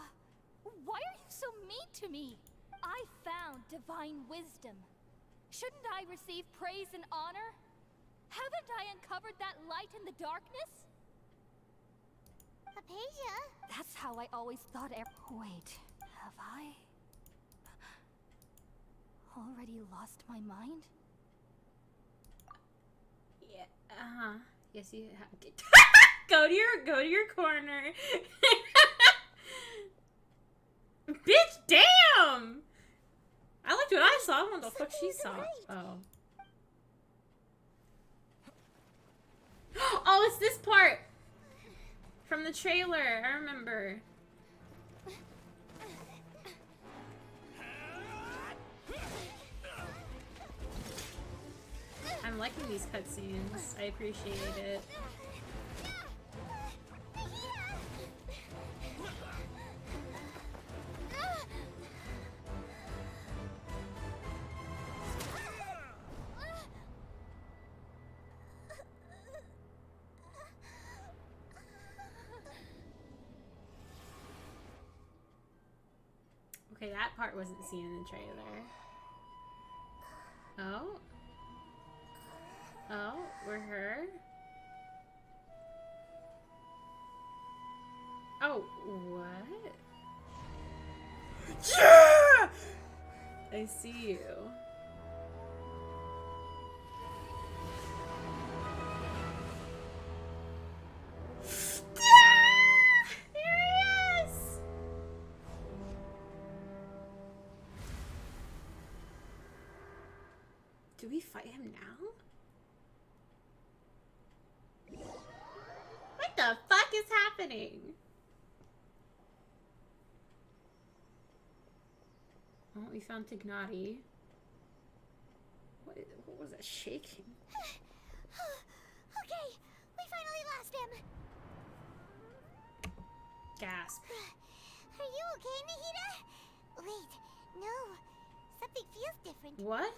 Why are you so mean to me? I found divine wisdom. Shouldn't I receive praise and honor? Haven't I uncovered that light in the darkness? Hypatia? That's how I always thought. Wait, have I already lost my mind? Yeah. Yes, you have. Go to your corner. Bitch, damn! I liked what I saw. What the fuck she saw? Oh. Oh, it's this part from the trailer. I remember. I'm liking these cutscenes. I appreciate it. Okay, that part wasn't seen in the trailer. Oh? Oh, we're her? Oh, what? Yeah! I see you. There he is! Do we fight him now? What the fuck is happening? Oh, we found Tignati. What was that shaking? Okay, we finally lost him. Gasp. Are you okay, Nahida? Wait, no. Something feels different. What?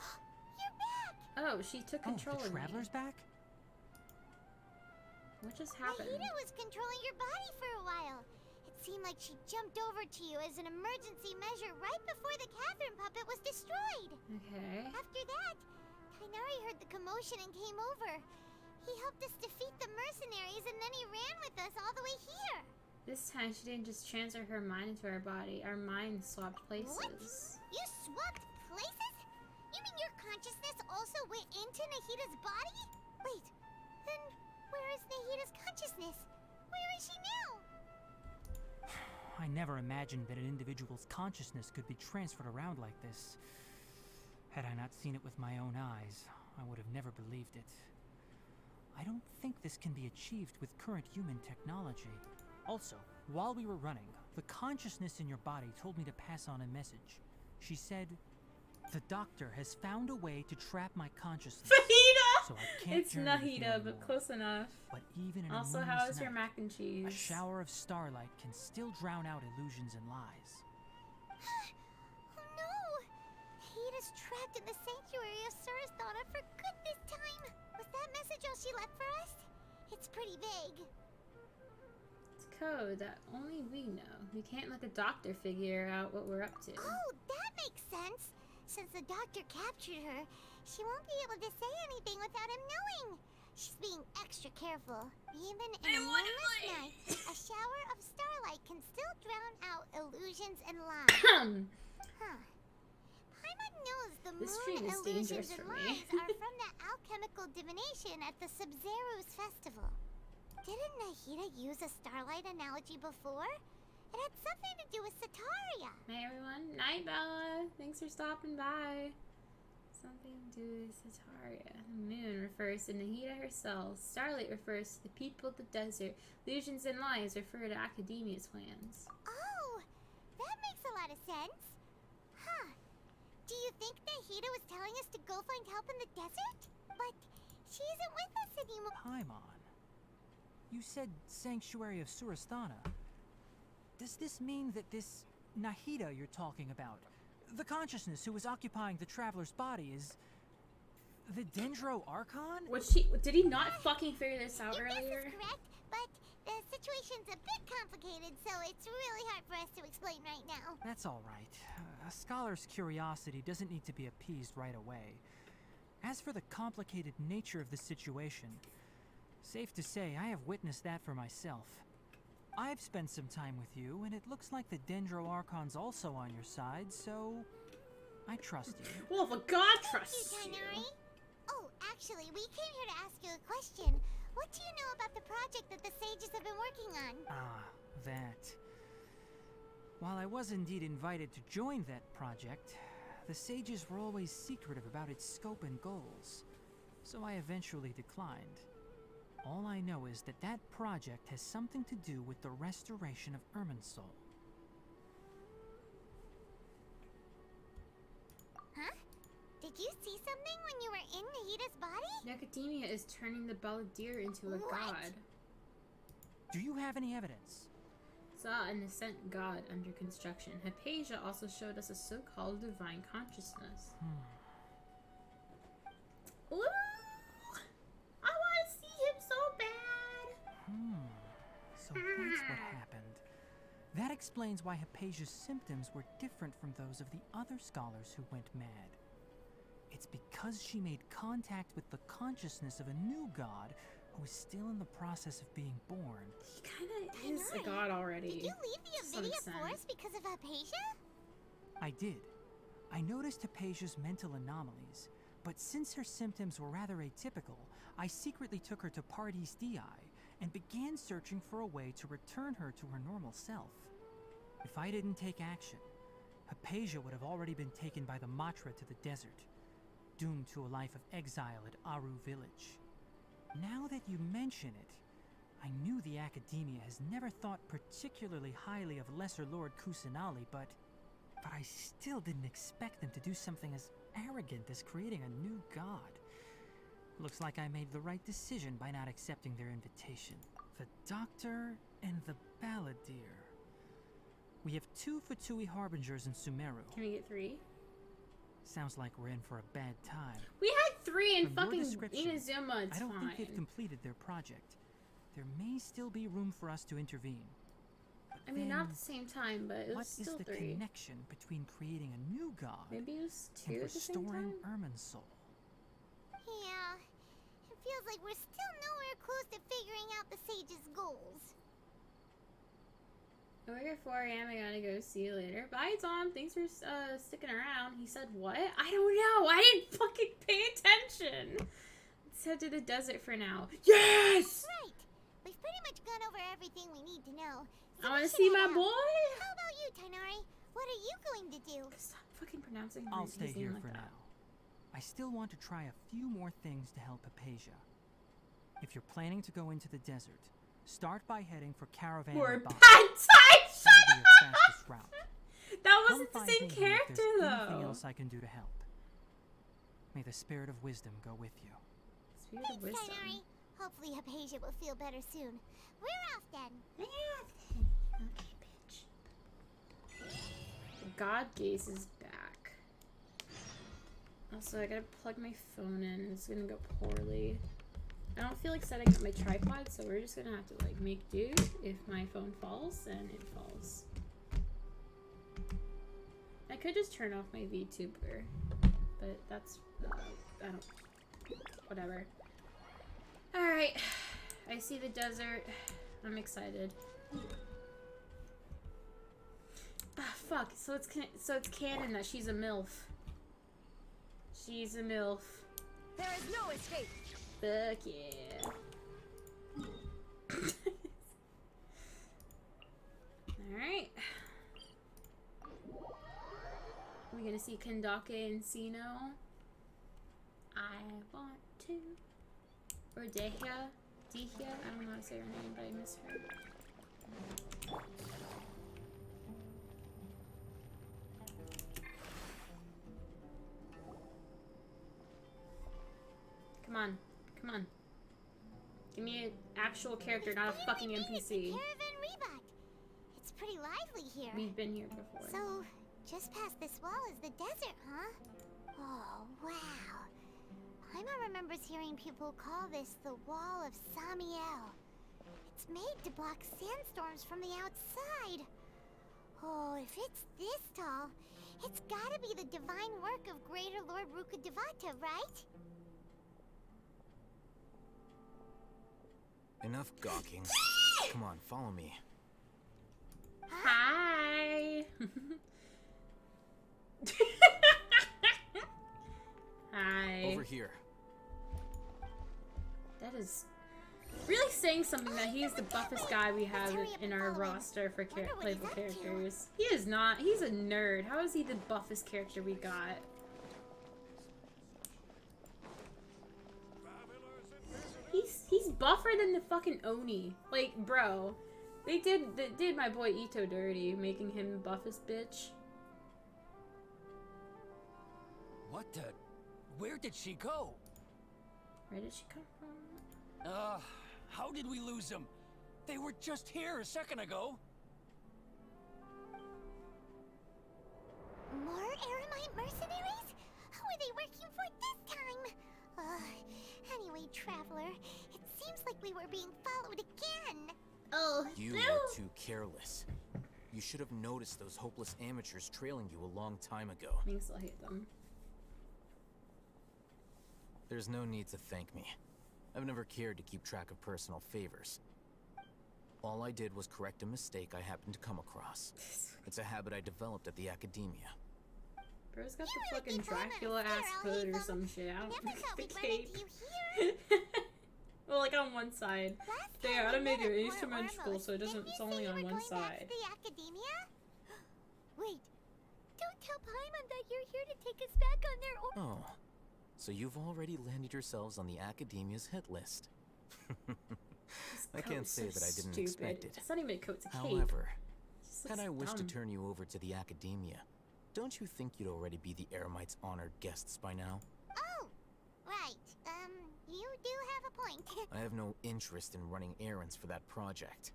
You're back! Oh, she took control the of me. Traveler's back? What just happened? Nahida was controlling your body for a while. It seemed like she jumped over to you as an emergency measure right before the Catherine puppet was destroyed. Okay. After that, Kainari heard the commotion and came over. He helped us defeat the mercenaries and then he ran with us all the way here. This time she didn't just transfer her mind into our body. Our minds swapped places. What? You swapped places? You mean your consciousness also went into Nahida's body? Wait, then where is Nahida's consciousness? Where is she now? I never imagined that an individual's consciousness could be transferred around like this. Had I not seen it with my own eyes, I would have never believed it. I don't think this can be achieved with current human technology. Also, while we were running, the consciousness in your body told me to pass on a message. She said, "The doctor has found a way to trap my consciousness." Nahida! So I can't It's journey with you Nahida, but anymore. close enough. But even in Also, a how moonless is your night, mac and cheese? a shower of starlight can still drown out illusions and lies. Oh no! Nahida's trapped in the sanctuary of Surasthana for good this time. Was that message all she left for us? It's pretty vague. It's code that only we know. We can't let the doctor figure out what we're up to. Oh, that makes sense. Since the doctor captured her, she won't be able to say anything without him knowing. She's being extra careful. Even in a moonless night, a shower of starlight can still drown out illusions and lies. Huh. Paimon knows the This moon stream is illusions dangerous and for me. lies are from the alchemical divination at the Sub-Zero's festival. Didn't Nahida use a starlight analogy before? It had something to do with Sataria. Hey everyone. Night, Bella. Thanks for stopping by. Something to do with Sataria. The moon refers to Nahida herself. Starlight refers to the people of the desert. Illusions and lies refer to Academia's plans. Oh, that makes a lot of sense. Huh. Do you think Nahida was telling us to go find help in the desert? But she isn't with us anymore. Paimon, you said Sanctuary of Surasthana. Does this mean that this Nahida you're talking about, the consciousness who was occupying the traveler's body, is the Dendro Archon? Did he not fucking figure this out Your earlier? guess is correct, but the situation's a bit complicated, so it's really hard for us to explain right now. That's all right. A scholar's curiosity doesn't need to be appeased right away. As for the complicated nature of the situation, safe to say I have witnessed that for myself. I've spent some time with you, and it looks like the Dendro Archon's also on your side, so I trust you. Well, if a god trusts Thank you, you. Tighnari. Oh, actually, we came here to ask you a question. What do you know about the project that the sages have been working on? Ah, that. While I was indeed invited to join that project, the sages were always secretive about its scope and goals, so I eventually declined. All I know is that that project has something to do with the restoration of Irminsul. Huh? Did you see something when you were in Nahida's body? The Academia is turning the Balladeer into a god. Do you have any evidence? Saw an ascent god under construction. Hypatia also showed us a so-called divine consciousness. Ooh! I want to see him so bad! So that's what happened. That explains why Hypatia's symptoms were different from those of the other scholars who went mad. It's because she made contact with the consciousness of a new god who is still in the process of being born. He kinda is a god already. Did you leave the to some Avidia extent. Forest because of Hypatia? I did. I noticed Hypatia's mental anomalies, but since her symptoms were rather atypical, I secretly took her to Pardis Dii and began searching for a way to return her to her normal self. If I didn't take action, Hypatia would have already been taken by the Matra to the desert, doomed to a life of exile at Aru village. Now that you mention it, I knew the Academia has never thought particularly highly of Lesser Lord Kusanali, but I still didn't expect them to do something as arrogant as creating a new god. Looks like I made the right decision by not accepting their invitation. The Doctor and the Balladeer. We have 2 Fatui Harbingers in Sumeru. Can we get 3? Sounds like we're in for a bad time. We had 3 in From your fucking description, Inazuma, it's I don't think fine. they've completed their project. There may still be room for us to intervene. But I mean, not then, at the same time, but it was what still is the 3. connection between creating a new god Maybe it was 2 and at the same restoring time? Irminsul? Yeah. It feels like we're still nowhere close to figuring out the sage's goals. I work at 4 a.m. I gotta go. See you later. Bye, Tom. Thanks for sticking around. He said what? I don't know. I didn't fucking pay attention. Let's head to the desert for now. Yes! Right. We've pretty much gone over everything we need to know. I want to see my boy. How about you, Tighnari? What are you going to do? Stop fucking pronouncing I'll his stay name here like for that. now. I still want to try a few more things to help Hypatia. If you're planning to go into the desert, start by heading for Caravan Or Rabat. Patai, That'll be your fastest route. That Come wasn't the find same me here if character, there's anything though. else I can do to help. May the spirit of wisdom go with you. Spirit of Thanks, wisdom. Tighnari. Hopefully Hypatia will feel better soon. We're off then. Okay, bitch. God Gaze is back. Also, I gotta plug my phone in. It's gonna go poorly. I don't feel like setting up my tripod, so we're just gonna have to like make do. If my phone falls, then it falls. I could just turn off my VTuber, but that's I don't. Whatever. Alright. I see the desert. I'm excited. Ah, fuck. So it's canon that she's a MILF. She's a MILF. There is no escape. Fuck yeah. Alright. We're gonna see Kendake and Sino. I want to. Or Dehya. Dehya? I don't know how to say her name, but I miss her. Come on. Come on. Give me an actual character, not a fucking NPC. Caravan Reebok. It's pretty lively here. We've been here before. So, just past this wall is the desert, huh? Oh, wow. Paimon remembers hearing people call this the Wall of Samiel. It's made to block sandstorms from the outside. Oh, if it's this tall, it's gotta be the divine work of Greater Lord Rukkhadevata, right? Enough gawking. Come on, follow me. Hi. Hi. Over here. That is really saying something that he is the buffest guy we have in our roster for playable characters. He is not. He's a nerd. How is he the buffest character we got? He's buffer than the fucking Oni. Like, bro. They did my boy Ito dirty, making him the buffest bitch. What the? Where did she go? Where did she come from? How did we lose them? They were just here a second ago. More Eremite mercenaries? Who are they working for this time? Anyway, Traveler, it seems like we were being followed again. Oh, you were too careless. You should have noticed those hopeless amateurs trailing you a long time ago. Minx will hate them. There's no need to thank me. I've never cared to keep track of personal favors. All I did was correct a mistake I happened to come across. It's a habit I developed at the Academia. Bro's got the fucking Dracula-ass hood or some shit. I don't the cape. Well, like on one side. They automated your asymmetrical, so it's only on one side. The Academia? Wait, don't tell Paimon that you're here to take us back on their Oh, so you've already landed yourselves on the Academia's hit list. I can't say that I didn't expect it. It's not even a coat, it's a cape. However, had I wished to turn you over to the Academia, don't you think you'd already be the Eremites' honored guests by now? Oh, right. You do have a point. I have no interest in running errands for that project.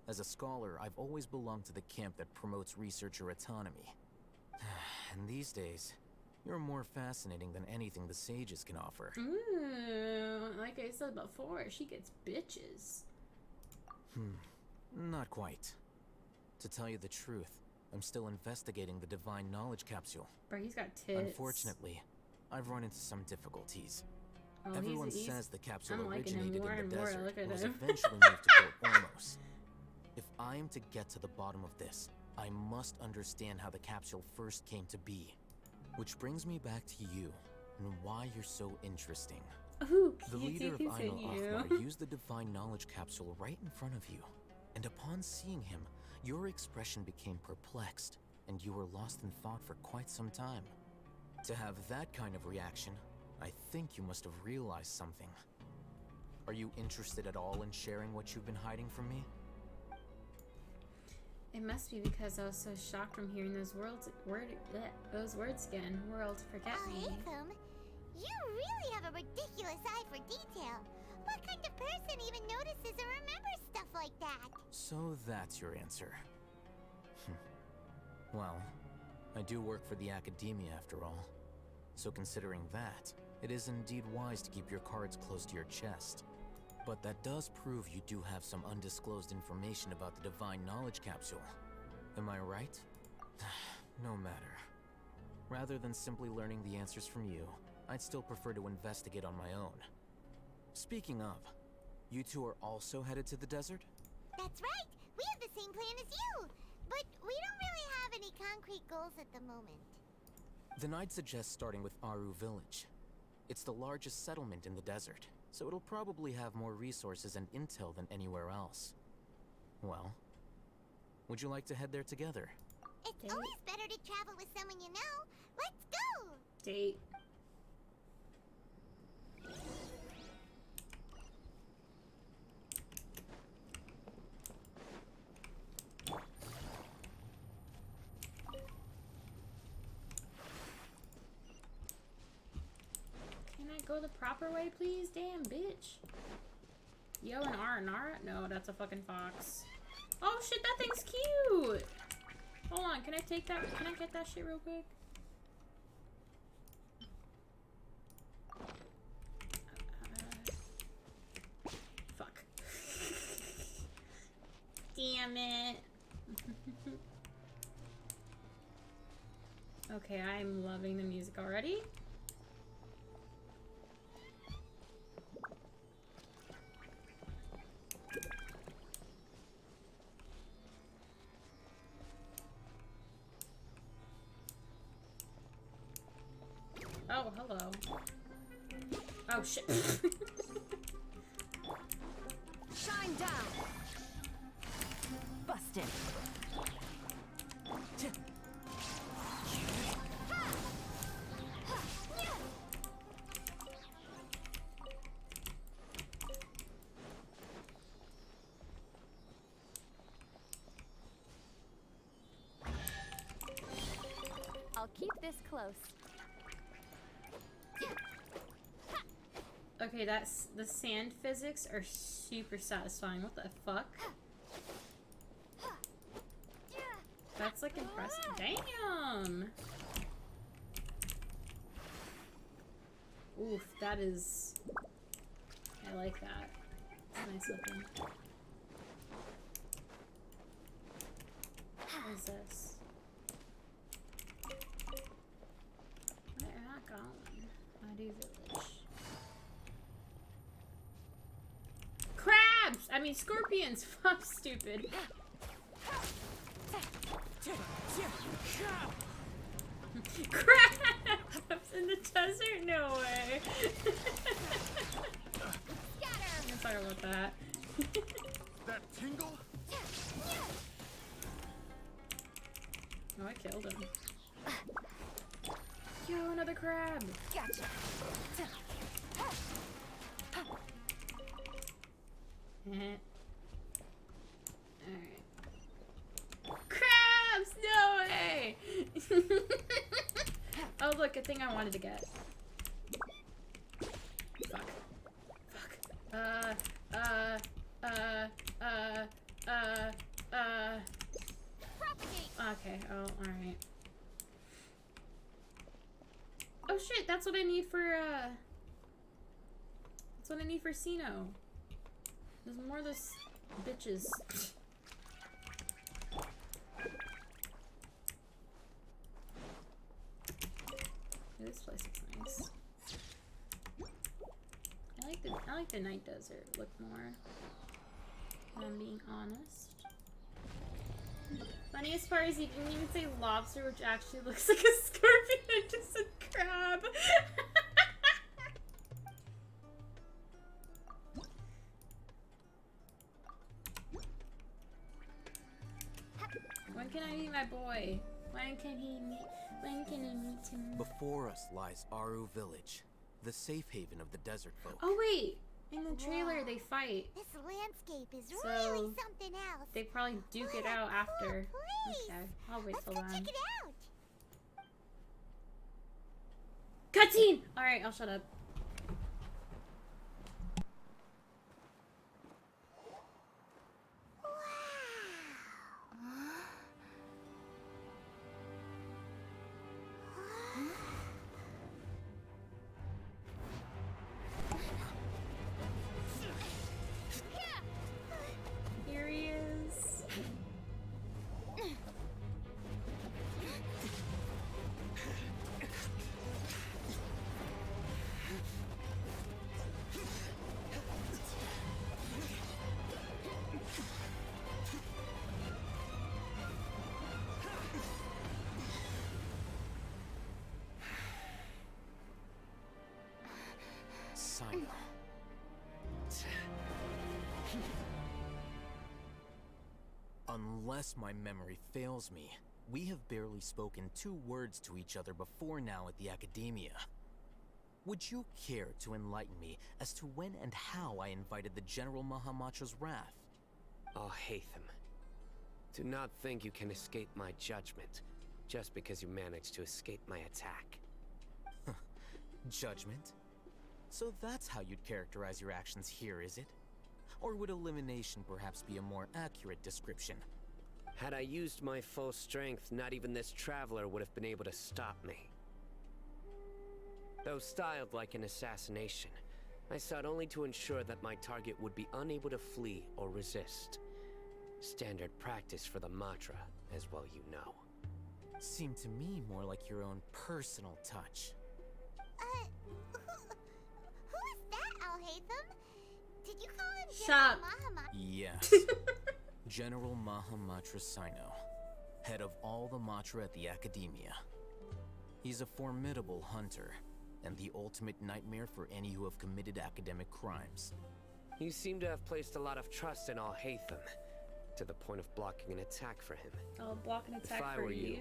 As a scholar, I've always belonged to the camp that promotes researcher autonomy. And these days, you're more fascinating than anything the sages can offer. Ooh, like I said before, she gets bitches. Not quite. To tell you the truth, I'm still investigating the Divine Knowledge Capsule. Bro, he's got tits. Unfortunately, I've run into some difficulties. Oh, Everyone says the capsule originated more in the desert and was him. eventually moved to Port Ormos. If I am to get to the bottom of this, I must understand how the capsule first came to be. Which brings me back to you, and why you're so interesting. Ooh, the leader of Ainul Akhmar used the Divine Knowledge Capsule right in front of you, and upon seeing him, your expression became perplexed, and you were lost in thought for quite some time. To have that kind of reaction, I think you must have realized something. Are you interested at all in sharing what you've been hiding from me? It must be because I was so shocked from hearing those words again. World, forget me. Haytham, you really have a ridiculous eye for detail. What kind of person even notices or remembers stuff like that? So that's your answer. Well, I do work for the Academia after all. So considering that, it is indeed wise to keep your cards close to your chest. But that does prove you do have some undisclosed information about the Divine Knowledge Capsule. Am I right? No matter. Rather than simply learning the answers from you, I'd still prefer to investigate on my own. Speaking of, you two are also headed to the desert? That's right. We have the same plan as you. But we don't really have any concrete goals at the moment. Then I'd suggest starting with Aru Village. It's the largest settlement in the desert, so it'll probably have more resources and intel than anywhere else. Well, would you like to head there together? It's always better to travel with someone you know. Let's go! Date. Can I go the proper way, please? Damn, bitch. Yo and R and R? No, that's a fucking fox. Oh shit, that thing's cute! Hold on, can I take that? Can I get that shit real quick? Fuck. Damn it. Okay, I'm loving the music already. Oh, hello. Oh, shit. Shine down! Busted. I'll keep this close. Okay, that's the sand physics are super satisfying. What the fuck? That's like impressive. Damn! Oof, that is... I like that. It's nice looking. What is this? Where am I going? Adi Village. Crabs! I mean scorpions! I'm stupid. Crabs in the desert? No way. I'm sorry about that. That tingle? Oh, I killed him. Yo, another crab! Gotcha. Alright. Crabs! No way! Oh, look, a thing I wanted to get. Fuck. Fuck. Okay, oh, alright. Oh shit, that's what I need for, that's what I need for Sino. There's more of those bitches. This place looks nice. I like the night desert look more. If I'm being honest. Funniest part is he didn't even say lobster, which actually looks like a scorpion. I just said crab. When can I meet my boy? When can I meet him? Before us lies Aru Village, the safe haven of the desert folk. Oh wait! In the trailer they fight. This landscape is So, really something else. They probably duke it out after. Okay, I'll wait till then. Check it out. Cutscene! Alright, I'll shut up. Here he is. Cyno. Unless my memory fails me, we have barely spoken 2 words to each other before now at the Academia. Would you care to enlighten me as to when and how I invited the General Mahamatra's wrath? Alhaitham, do not think you can escape my judgment just because you managed to escape my attack. Judgment? So that's how you'd characterize your actions here, is it? Or would elimination perhaps be a more accurate description? Had I used my full strength, not even this traveler would have been able to stop me. Though styled like an assassination, I sought only to ensure that my target would be unable to flee or resist. Standard practice for the Matra, as well you know. Seemed to me more like your own personal touch. Who is that, Alhaitham? Did you call him Shut General Mahamatra? Yes. General Mahamatra Cyno, head of all the Matra at the Academia. He's a formidable hunter, and the ultimate nightmare for any who have committed academic crimes. You seem to have placed a lot of trust in Alhaitham, to the point of blocking an attack for him. I'll block an attack If I for were you.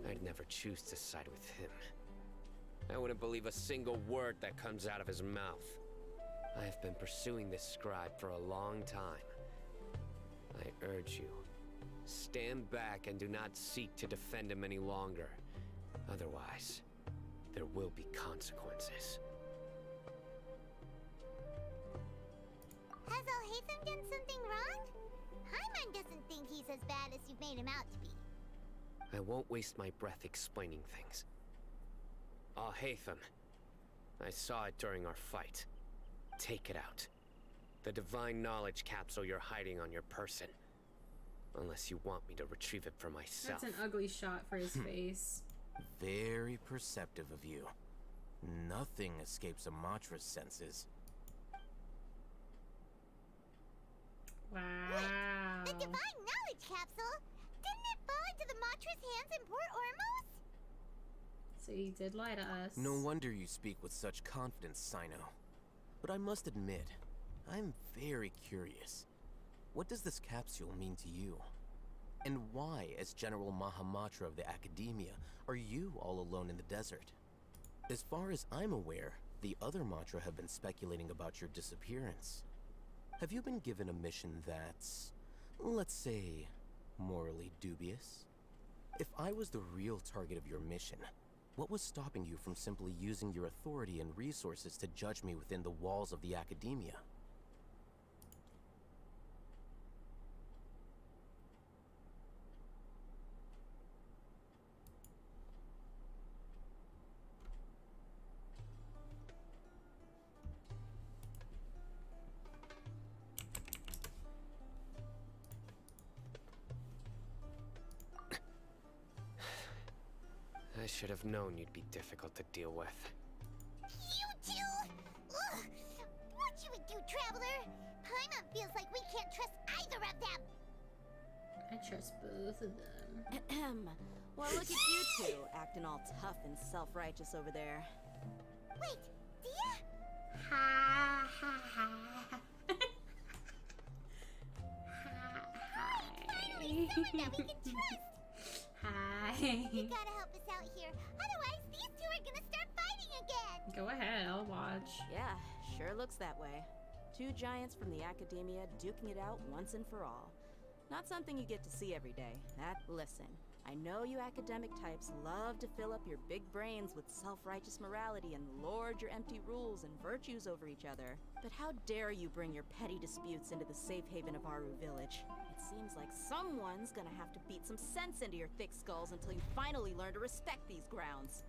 I'd never choose to side with him. I wouldn't believe a single word that comes out of his mouth. I have been pursuing this scribe for a long time. I urge you, stand back and do not seek to defend him any longer. Otherwise, there will be consequences. Has Alhaitham done something wrong? Paimon doesn't think he's as bad as you've made him out to be. I won't waste my breath explaining things. Alhaitham, I saw it during our fight. Take it out. The divine knowledge capsule you're hiding on your person. Unless you want me to retrieve it for myself. That's an ugly shot for his face. Very perceptive of you. Nothing escapes a Matra's senses. Wow. Wait, the divine knowledge capsule? Didn't it fall into the Matra's hands in Port Ormos? So you did lie to us. No wonder you speak with such confidence, Cyno. But I must admit, I'm very curious. What does this capsule mean to you? And why, as General Mahamatra of the Academia, are you all alone in the desert? As far as I'm aware, the other Matra have been speculating about your disappearance. Have you been given a mission that's, let's say, morally dubious? If I was the real target of your mission, what was stopping you from simply using your authority and resources to judge me within the walls of the Academia? I should have known you'd be difficult to deal with. You two! Ugh! What you would do, Traveler? Paimon feels like we can't trust either of them. I trust both of them. Well, look at you two, acting all tough and self-righteous over there. Wait, Dia? Ha ha ha. Finally, someone that we can trust. Hi. You gotta help us out here. Otherwise, these two are gonna start fighting again. Go ahead, I'll watch. Yeah, sure looks that way. 2 giants from the Academia duking it out once and for all. Not something you get to see every day. Listen, I know you academic types love to fill up your big brains with self-righteous morality and lord your empty rules and virtues over each other. But how dare you bring your petty disputes into the safe haven of Aru Village? It seems like someone's gonna have to beat some sense into your thick skulls until you finally learn to respect these grounds.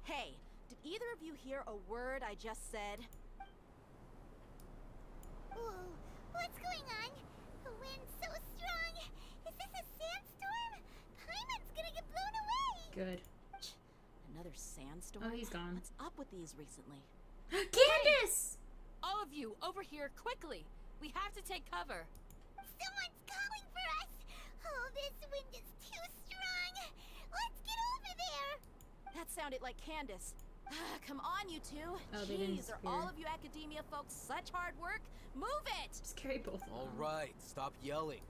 Hey, did either of you hear a word I just said? Whoa, what's going on? The wind's so strong. Is this a sandstorm? Paimon's gonna get blown away. Good. Another sandstorm? Oh, he's gone. What's up with these recently? Candace! All of you, over here, quickly! We have to take cover. Someone's calling for us! Oh, this wind is too strong! Let's get over there! That sounded like Candace. Come on, you two. Oh, they didn't Jeez, are disappear. all of you academia folks such hard work? Move it! Just carry both of them. All right, stop yelling.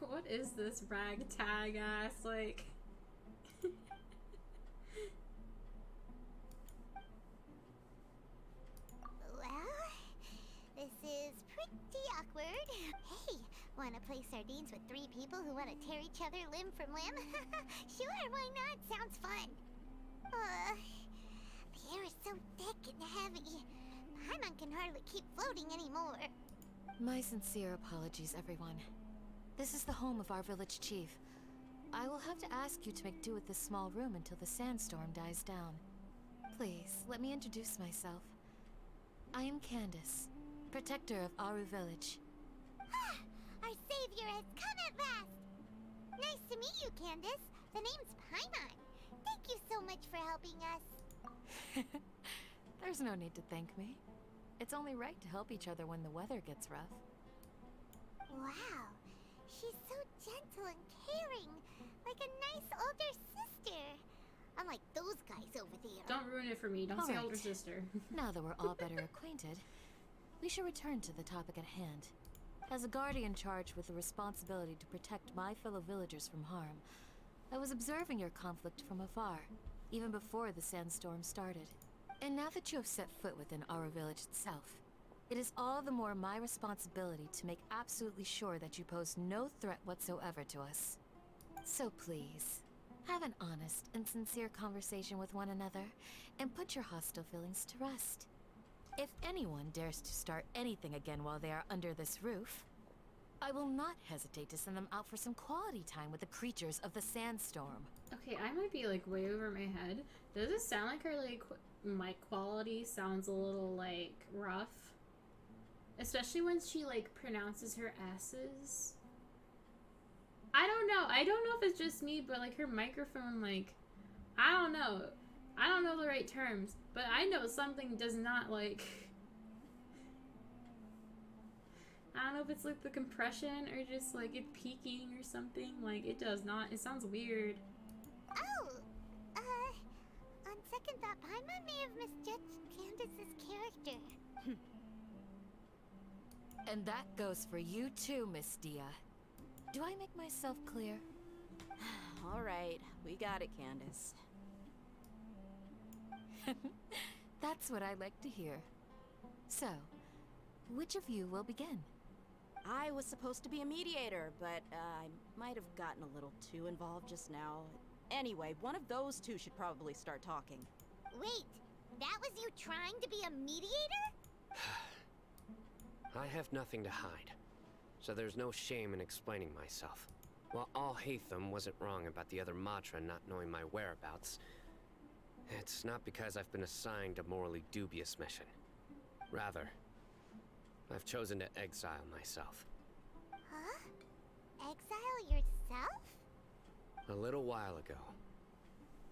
What is this ragtag ass, like... Well, this is pretty awkward. Hey, wanna play sardines with 3 people who wanna tear each other limb from limb? Sure, why not? Sounds fun. The air is so thick and heavy. Paimon can hardly keep floating anymore. My sincere apologies, everyone. This is the home of our village chief. I will have to ask you to make do with this small room until the sandstorm dies down. Please, let me introduce myself. I am Candace, protector of Aru Village. Our savior has come at last! Nice to meet you, Candace. The name's Paimon. Thank you so much for helping us. There's no need to thank me. It's only right to help each other when the weather gets rough. Wow, she's so gentle and caring, like a nice older sister. Unlike those guys over there. Don't ruin it for me. Don't say older sister. Now that we're all better acquainted, we should return to the topic at hand. As a guardian charged with the responsibility to protect my fellow villagers from harm, I was observing your conflict from afar, even before the sandstorm started. And now that you have set foot within Aru Village itself, it is all the more my responsibility to make absolutely sure that you pose no threat whatsoever to us. So please, have an honest and sincere conversation with one another, and put your hostile feelings to rest. If anyone dares to start anything again while they are under this roof, I will not hesitate to send them out for some quality time with the creatures of the sandstorm. Okay, I might be like way over my head. Does it sound like her like mic quality sounds a little like rough? Especially when she like pronounces her S's. I don't know. I don't know if it's just me, but like her microphone, like, I don't know. I don't know the right terms, but I know something does not like. I don't know if it's like the compression or just like it peaking or something. Like it does not. It sounds weird. Oh, on second thought, Paimon may have misjudged Candace's character. And that goes for you too, Miss Dia. Do I make myself clear? All right, we got it, Candace. That's what I like to hear. So, which of you will begin? I was supposed to be a mediator, but I might have gotten a little too involved just now. Anyway, one of those two should probably start talking. Wait, that was you trying to be a mediator? I have nothing to hide, so there's no shame in explaining myself. While Alhaitham wasn't wrong about the other Matra not knowing my whereabouts, it's not because I've been assigned a morally dubious mission. Rather, I've chosen to exile myself. Huh? Exile yourself? A little while ago,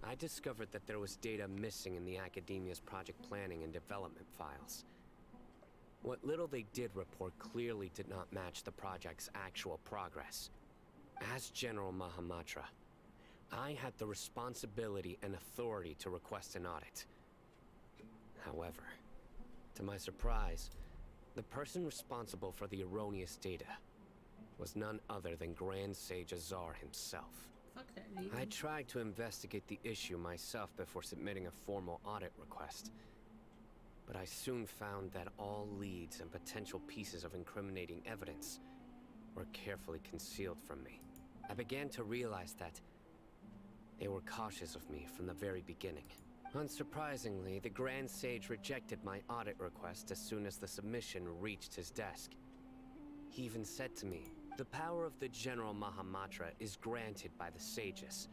I discovered that there was data missing in the Academia's project planning and development files. What little they did report clearly did not match the project's actual progress. As General Mahamatra, I had the responsibility and authority to request an audit. However, to my surprise, the person responsible for the erroneous data was none other than Grand Sage Azar himself. Fuck that dude. I tried to investigate the issue myself before submitting a formal audit request, but I soon found that all leads and potential pieces of incriminating evidence were carefully concealed from me. I began to realize that they were cautious of me from the very beginning. Unsurprisingly, the Grand Sage rejected my audit request as soon as the submission reached his desk. He even said to me, "The power of the General Mahamatra is granted by the sages.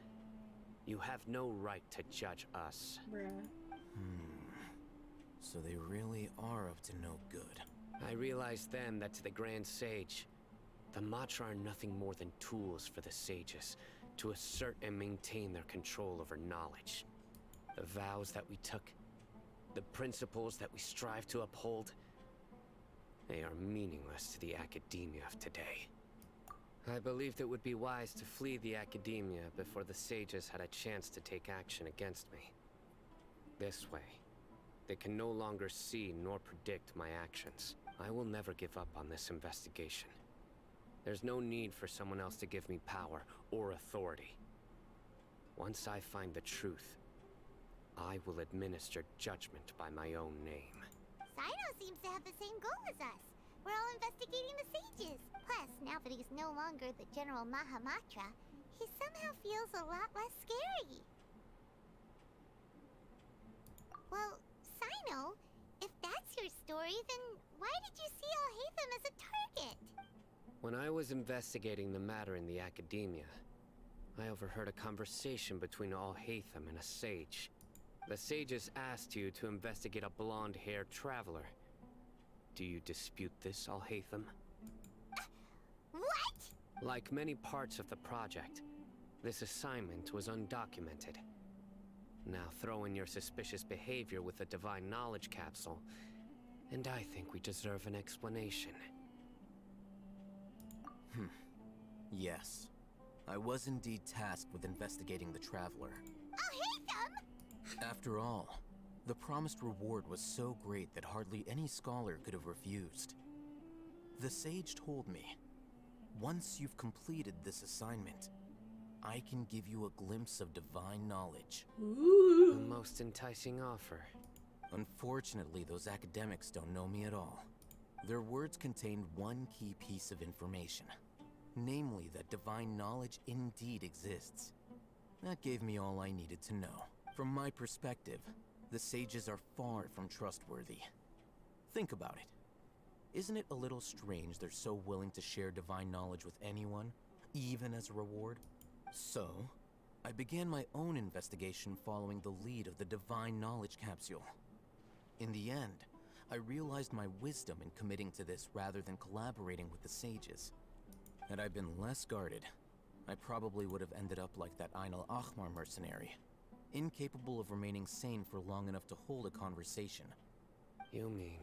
You have no right to judge us." Bruh. So they really are up to no good. I realized then that to the Grand Sage, the Matra are nothing more than tools for the sages to assert and maintain their control over knowledge. The vows that we took, the principles that we strive to uphold, they are meaningless to the academia of today. I believed it would be wise to flee the academia before the sages had a chance to take action against me. This way, they can no longer see nor predict my actions. I will never give up on this investigation. There's no need for someone else to give me power or authority. Once I find the truth, I will administer judgment by my own name. Sino seems to have the same goal as us. We're all investigating the sages. Plus, now that he's no longer the General Mahamatra, he somehow feels a lot less scary. Well, Sino, if that's your story, then why did you see Alhaitham as a target? When I was investigating the matter in the academia, I overheard a conversation between Alhaitham and a sage. The sages asked you to investigate a blonde-haired traveler. Do you dispute this, Alhaitham? What? Like many parts of the project, this assignment was undocumented. Now throw in your suspicious behavior with the Divine Knowledge Capsule, and I think we deserve an explanation. Yes. I was indeed tasked with investigating the Traveler. Alhaitham! After all, the promised reward was so great that hardly any scholar could have refused. The sage told me, once you've completed this assignment, I can give you a glimpse of divine knowledge. Ooh. A most enticing offer. Unfortunately, those academics don't know me at all. Their words contained one key piece of information. Namely, that divine knowledge indeed exists. That gave me all I needed to know. From my perspective, the sages are far from trustworthy. Think about it. Isn't it a little strange they're so willing to share divine knowledge with anyone, even as a reward? So, I began my own investigation following the lead of the Divine Knowledge Capsule. In the end, I realized my wisdom in committing to this rather than collaborating with the sages. Had I been less guarded, I probably would have ended up like that Ain al-Ahmar mercenary, incapable of remaining sane for long enough to hold a conversation. You mean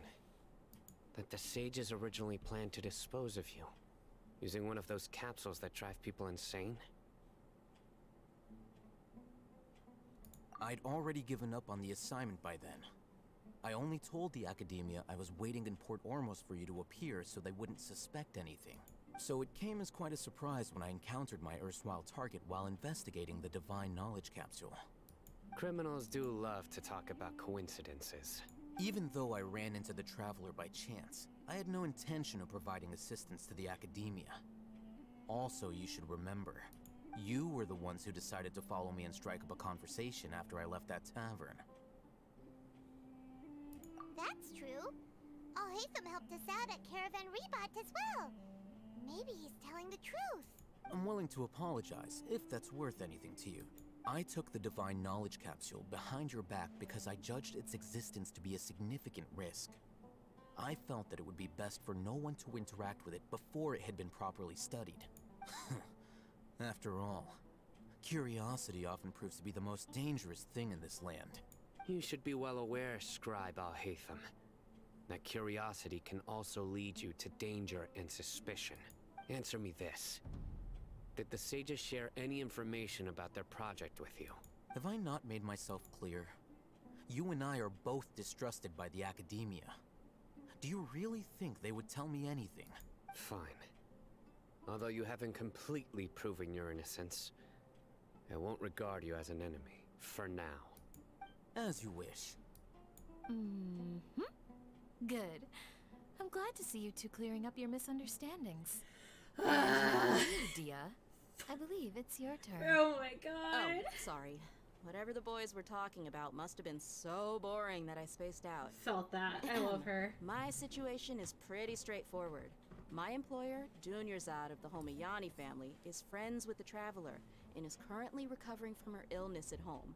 that the sages originally planned to dispose of you, using one of those capsules that drive people insane? I'd already given up on the assignment by then. I only told the Academia I was waiting in Port Ormos for you to appear so they wouldn't suspect anything. So it came as quite a surprise when I encountered my erstwhile target while investigating the Divine Knowledge Capsule. Criminals do love to talk about coincidences. Even though I ran into the Traveler by chance, I had no intention of providing assistance to the Academia. Also, you should remember, you were the ones who decided to follow me and strike up a conversation after I left that tavern. That's true. Alhaitham helped us out at Caravan Rebat as well. Maybe he's telling the truth. I'm willing to apologize, if that's worth anything to you. I took the Divine Knowledge Capsule behind your back because I judged its existence to be a significant risk. I felt that it would be best for no one to interact with it before it had been properly studied. After all, curiosity often proves to be the most dangerous thing in this land. You should be well aware, Scribe Alhaitham, that curiosity can also lead you to danger and suspicion. Answer me this. Did the sages share any information about their project with you? Have I not made myself clear? You and I are both distrusted by the Academia. Do you really think they would tell me anything? Fine. Although you haven't completely proven your innocence, I won't regard you as an enemy, for now. As you wish. Mm-hmm. Good. I'm glad to see you two clearing up your misunderstandings. Dia, I believe it's your turn. Oh my god. Oh, sorry. Whatever the boys were talking about must have been so boring that I spaced out. Felt that. I love her. My situation is pretty straightforward. My employer, Dunyarzad of the Homayani family, is friends with the Traveler and is currently recovering from her illness at home.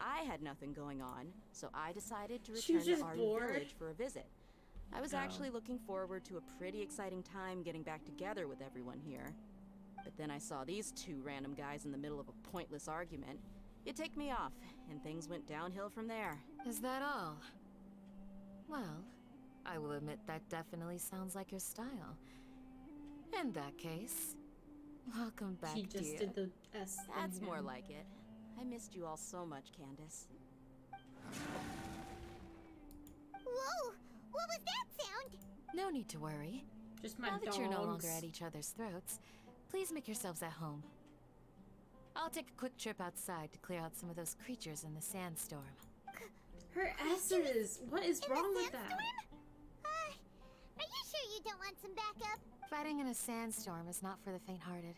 I had nothing going on, so I decided to return to our village for a visit. I was actually looking forward to a pretty exciting time getting back together with everyone here. But then I saw these two random guys in the middle of a pointless argument. It ticked me off, and things went downhill from there. Is that all? Well, I will admit that definitely sounds like your style. In that case, welcome back, She just dear. did the S thing That's more again. like it. I missed you all so much, Candace. Whoa! What was that sound? No need to worry. Just my Now that you're no longer dogs. at each other's throats, please make yourselves at home. I'll take a quick trip outside to clear out some of those creatures in the sandstorm. Her S's! What is wrong with that? Are you sure you don't want some backup? Fighting in a sandstorm is not for the faint-hearted.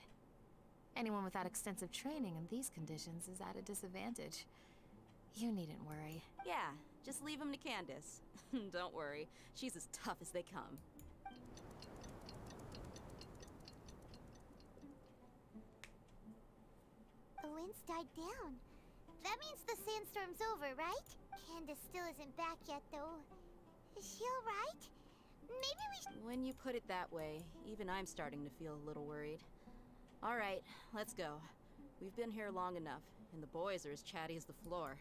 Anyone without extensive training in these conditions is at a disadvantage. You needn't worry. Yeah, just leave him to Candace. Don't worry, she's as tough as they come. The wind's died down. That means the sandstorm's over, right? Candace still isn't back yet, though. Is she alright? Maybe we should... When you put it that way, even I'm starting to feel a little worried. All right, let's go. We've been here long enough, and the boys are as chatty as the floor.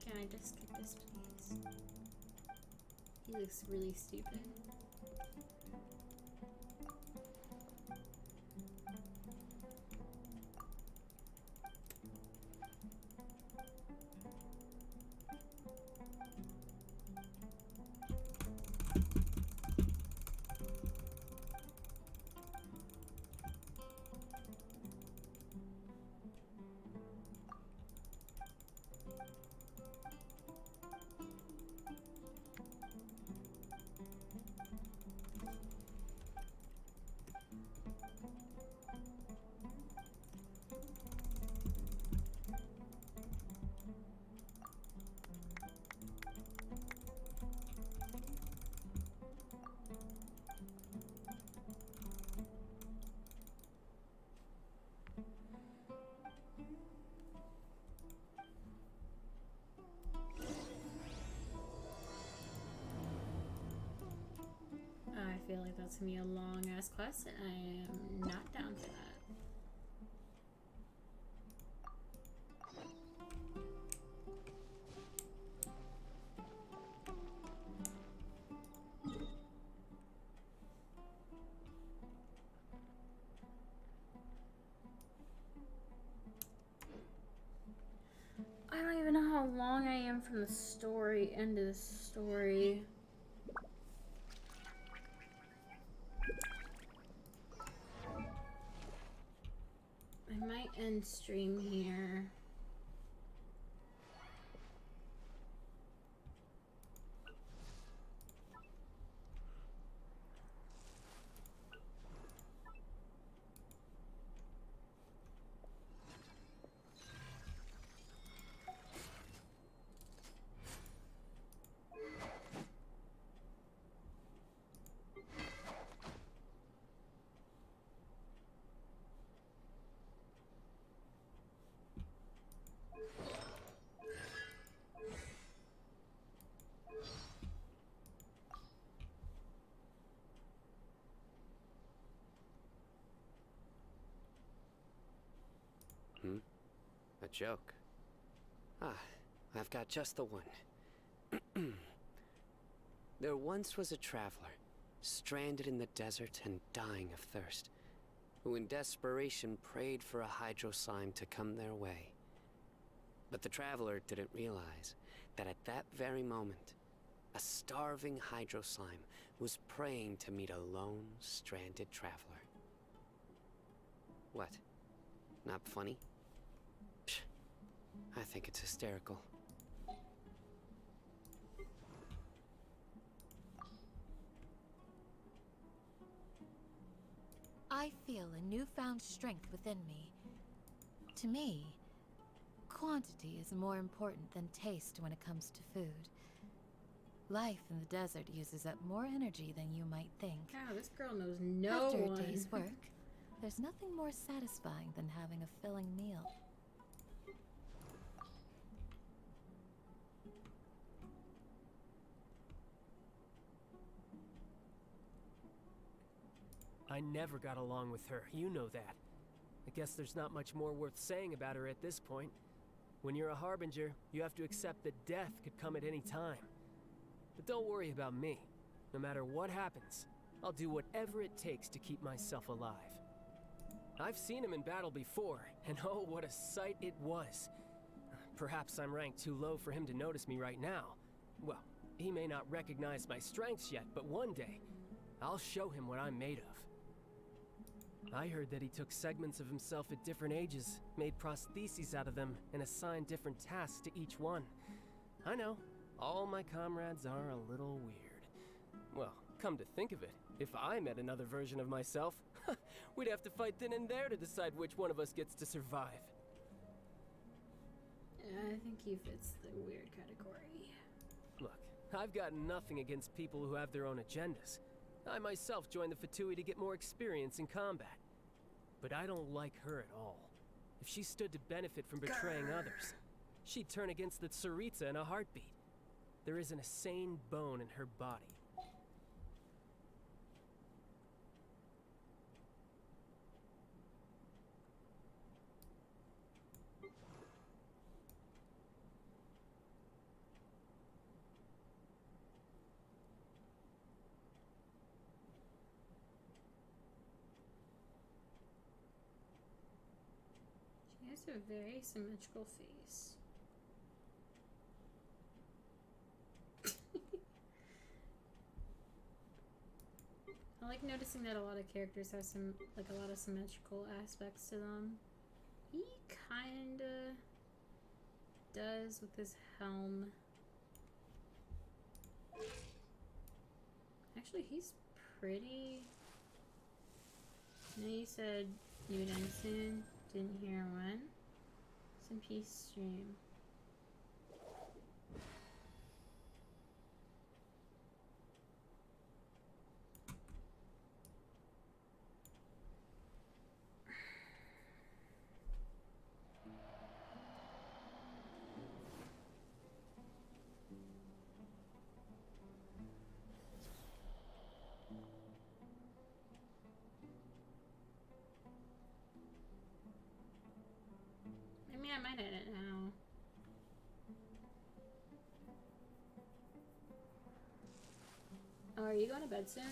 Can I just skip this, please? He looks really stupid. I feel like that's gonna be a long ass quest, and I am not down for that. I don't even know how long I am from the story, end of the story. I might end stream here. A joke. Ah, I've got just the one. There once was a traveler, stranded in the desert and dying of thirst, who in desperation prayed for a hydro slime to come their way. But the traveler didn't realize that at that very moment, a starving hydro slime was praying to meet a lone, stranded traveler. What? Not funny? Psh, I think it's hysterical. I feel a newfound strength within me. To me, quantity is more important than taste when it comes to food. Life in the desert uses up more energy than you might think. Wow, this girl knows no After one. a day's work, there's nothing more satisfying than having a filling meal. I never got along with her, you know that. I guess there's not much more worth saying about her at this point. When you're a Harbinger, you have to accept that death could come at any time. But don't worry about me. No matter what happens, I'll do whatever it takes to keep myself alive. I've seen him in battle before, and oh, what a sight it was. Perhaps I'm ranked too low for him to notice me right now. Well, he may not recognize my strengths yet, but one day, I'll show him what I'm made of. I heard that he took segments of himself at different ages, made prostheses out of them, and assigned different tasks to each one. I know, all my comrades are a little weird. Well, come to think of it, if I met another version of myself, we'd have to fight then and there to decide which one of us gets to survive. I think he fits the weird category. Look, I've got nothing against people who have their own agendas. I myself joined the Fatui to get more experience in combat. But I don't like her at all. If she stood to benefit from betraying others, she'd turn against the Tsaritsa in a heartbeat. There isn't a sane bone in her body. She has a very symmetrical face. I like noticing that a lot of characters have a lot of symmetrical aspects to them. He kinda does with his helm. Actually, he's pretty. I know you said you would end soon. Didn't hear when. Some peace stream. I mean, I might edit it now. Oh, are you going to bed soon?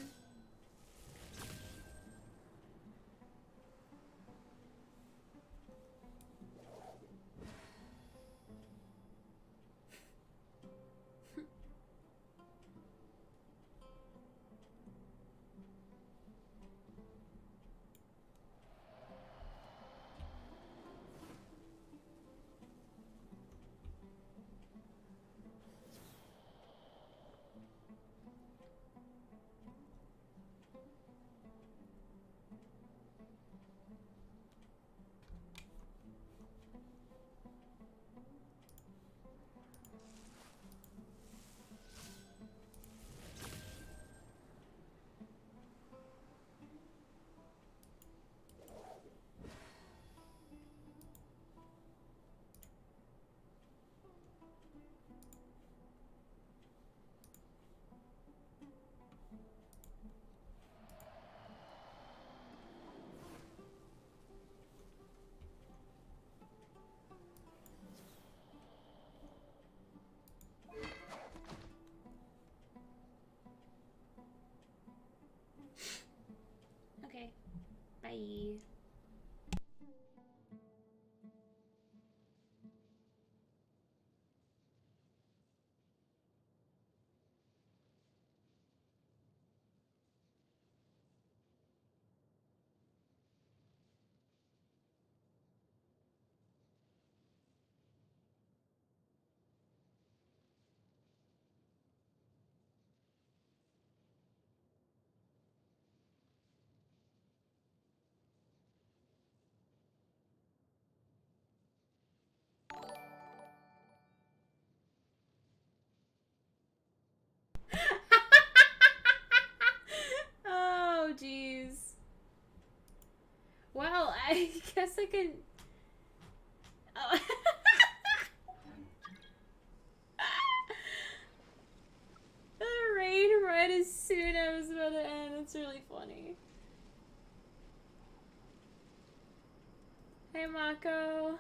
I guess I can. Oh. The raid right as soon as it was about to end. It's really funny. Hey, Mako.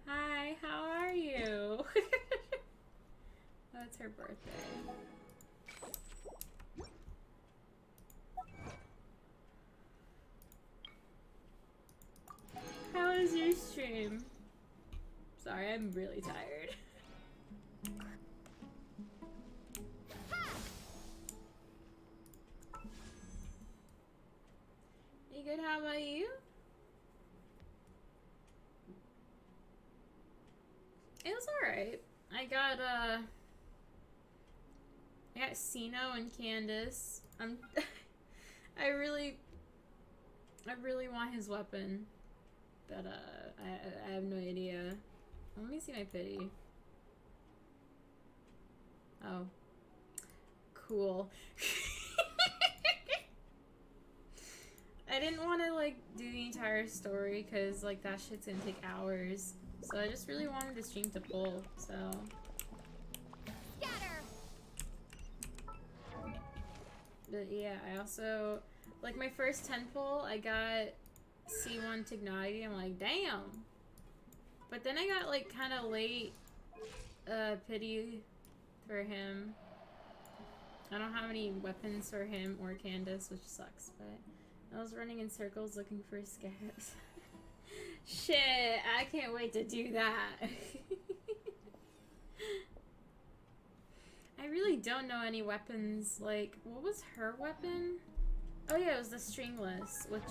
Hi, how are you? Oh, it's her birthday. How was your stream? Sorry, I'm really tired. You good? How about you? It was alright. I got Sino and Candace. I really want his weapon. But I have no idea. Let me see my pity. Oh. Cool. I didn't want to like do the entire story because like that shit's gonna take hours. So I just really wanted the stream to pull, so. Scatter. But yeah, I also, like my first 10 pull, I got C1 Tignati. I'm like, damn. But then I got like kind of late pity for him. I don't have any weapons for him or Candace, which sucks, but I was running in circles looking for scabs. Shit, I can't wait to do that. I really don't know any weapons. Like, what was her weapon? Oh yeah, it was the stringless, which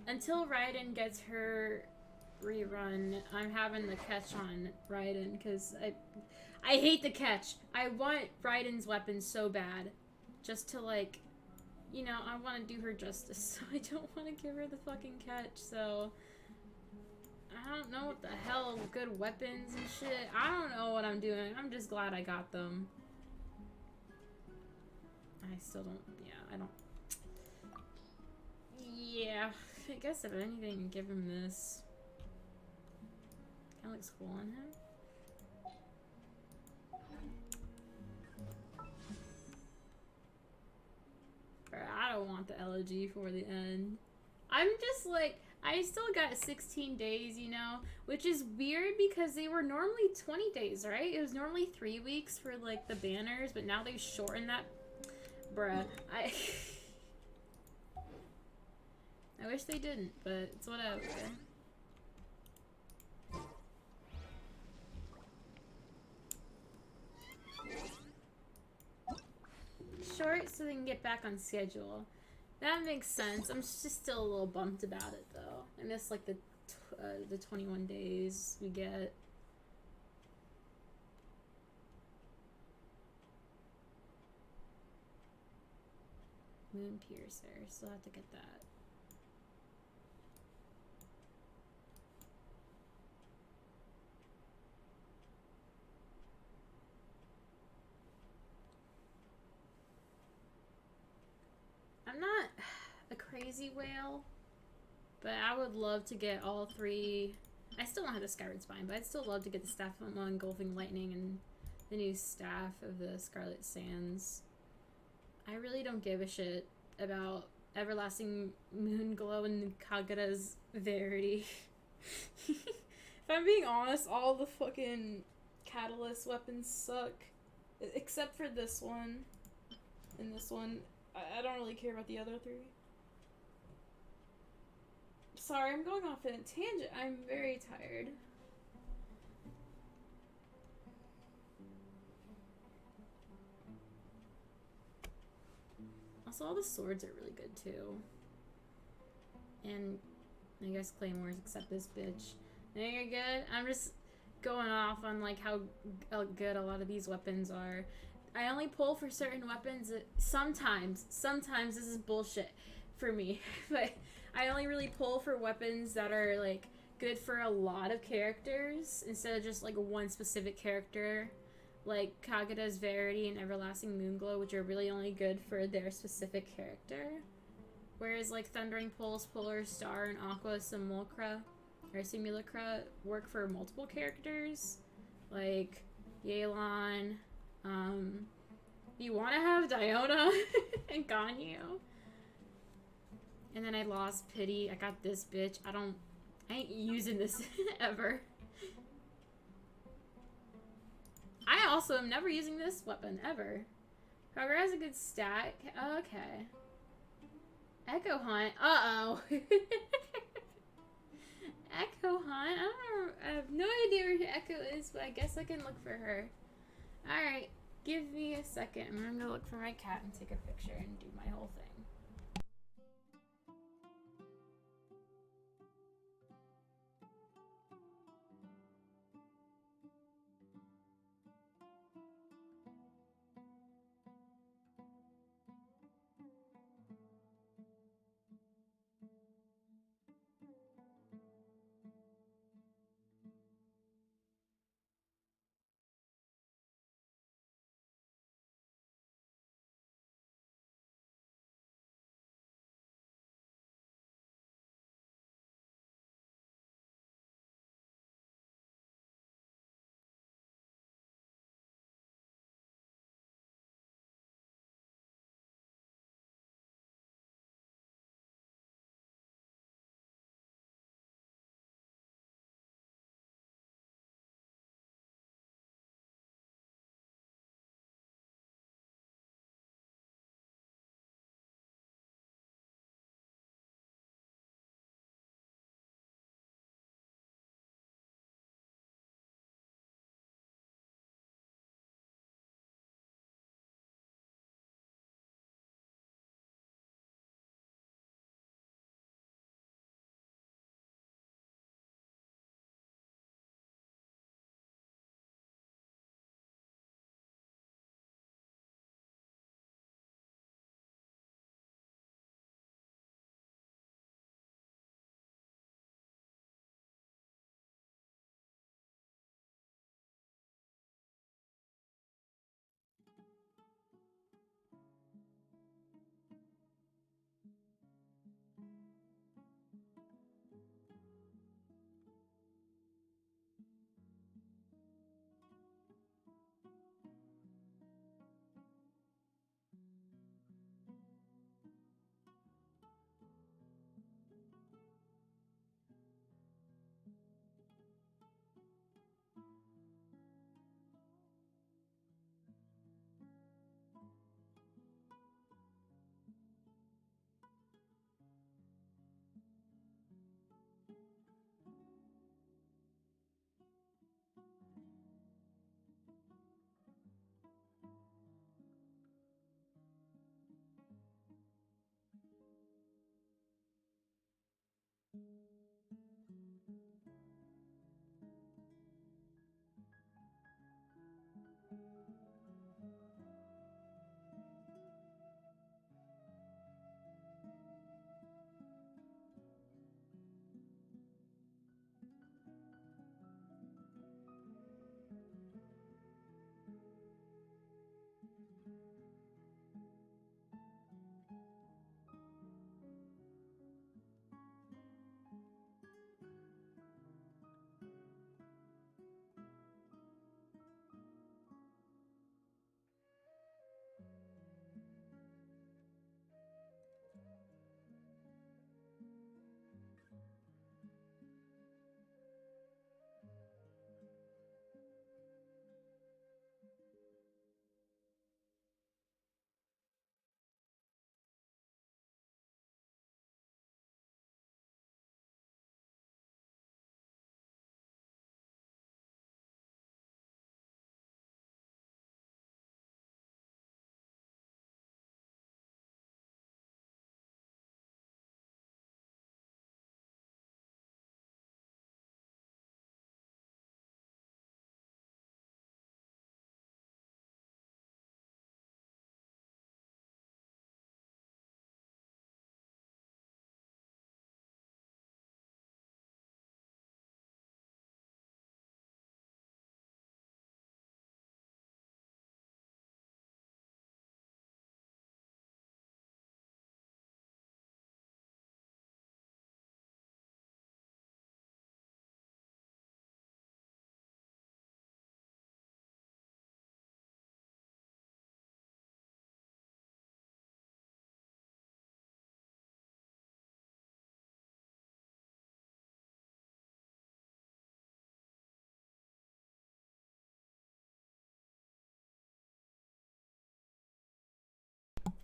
until Raiden gets her rerun, I'm having the catch on Raiden because I hate the catch. I want Raiden's weapon so bad, just to like, you know, I want to do her justice, so I don't want to give her the fucking catch. So I don't know what the hell good weapons and shit. I don't know what I'm doing. I'm just glad I got them. I still don't. Yeah, I don't. Yeah, I guess if anything, give him this. Kind of looks cool on him. I don't want the elegy for the end. I'm just like, I still got 16 days, you know, which is weird because they were normally 20 days, right? It was normally 3 weeks for like the banners, but now they've shortened that. Bruh, I wish they didn't, but it's whatever. Short so they can get back on schedule. That makes sense. I'm just still a little bummed about it though. I miss like the 21 days we get. Moon Piercer. Still have to get that. I'm not a crazy whale, but I would love to get all 3. I still don't have the Skyward Spine, but I'd still love to get the Staff of Engulfing Lightning and the new Staff of the Scarlet Sands. I really don't give a shit about Everlasting Moonglow and Kagura's Verity. If I'm being honest, all the fucking Catalyst weapons suck. Except for this one. And this one. I don't really care about the other 3. Sorry, I'm going off in a tangent. I'm very tired. Also, all the swords are really good too. And I guess claymores, except this bitch. There you're good. I'm just going off on like how good a lot of these weapons are. I only pull for certain weapons. Sometimes this is bullshit for me, but I only really pull for weapons that are like good for a lot of characters instead of just like one specific character. like Kagura's Verity and Everlasting Moonglow, which are really only good for their specific character. Whereas like Thundering Pulse, Polar Star, and Aqua Simulacra work for multiple characters. Like Yelan, you want to have Diona and Ganyu. And then I lost Pity. I got this bitch. I ain't using this ever. I also am never using this weapon ever. Kagura has a good stat. Okay. Echo Hunt. Uh-oh. Echo Hunt? I have no idea where Echo is, but I guess I can look for her. Alright. Give me a second. I'm gonna go look for my cat and take a picture and do my whole thing.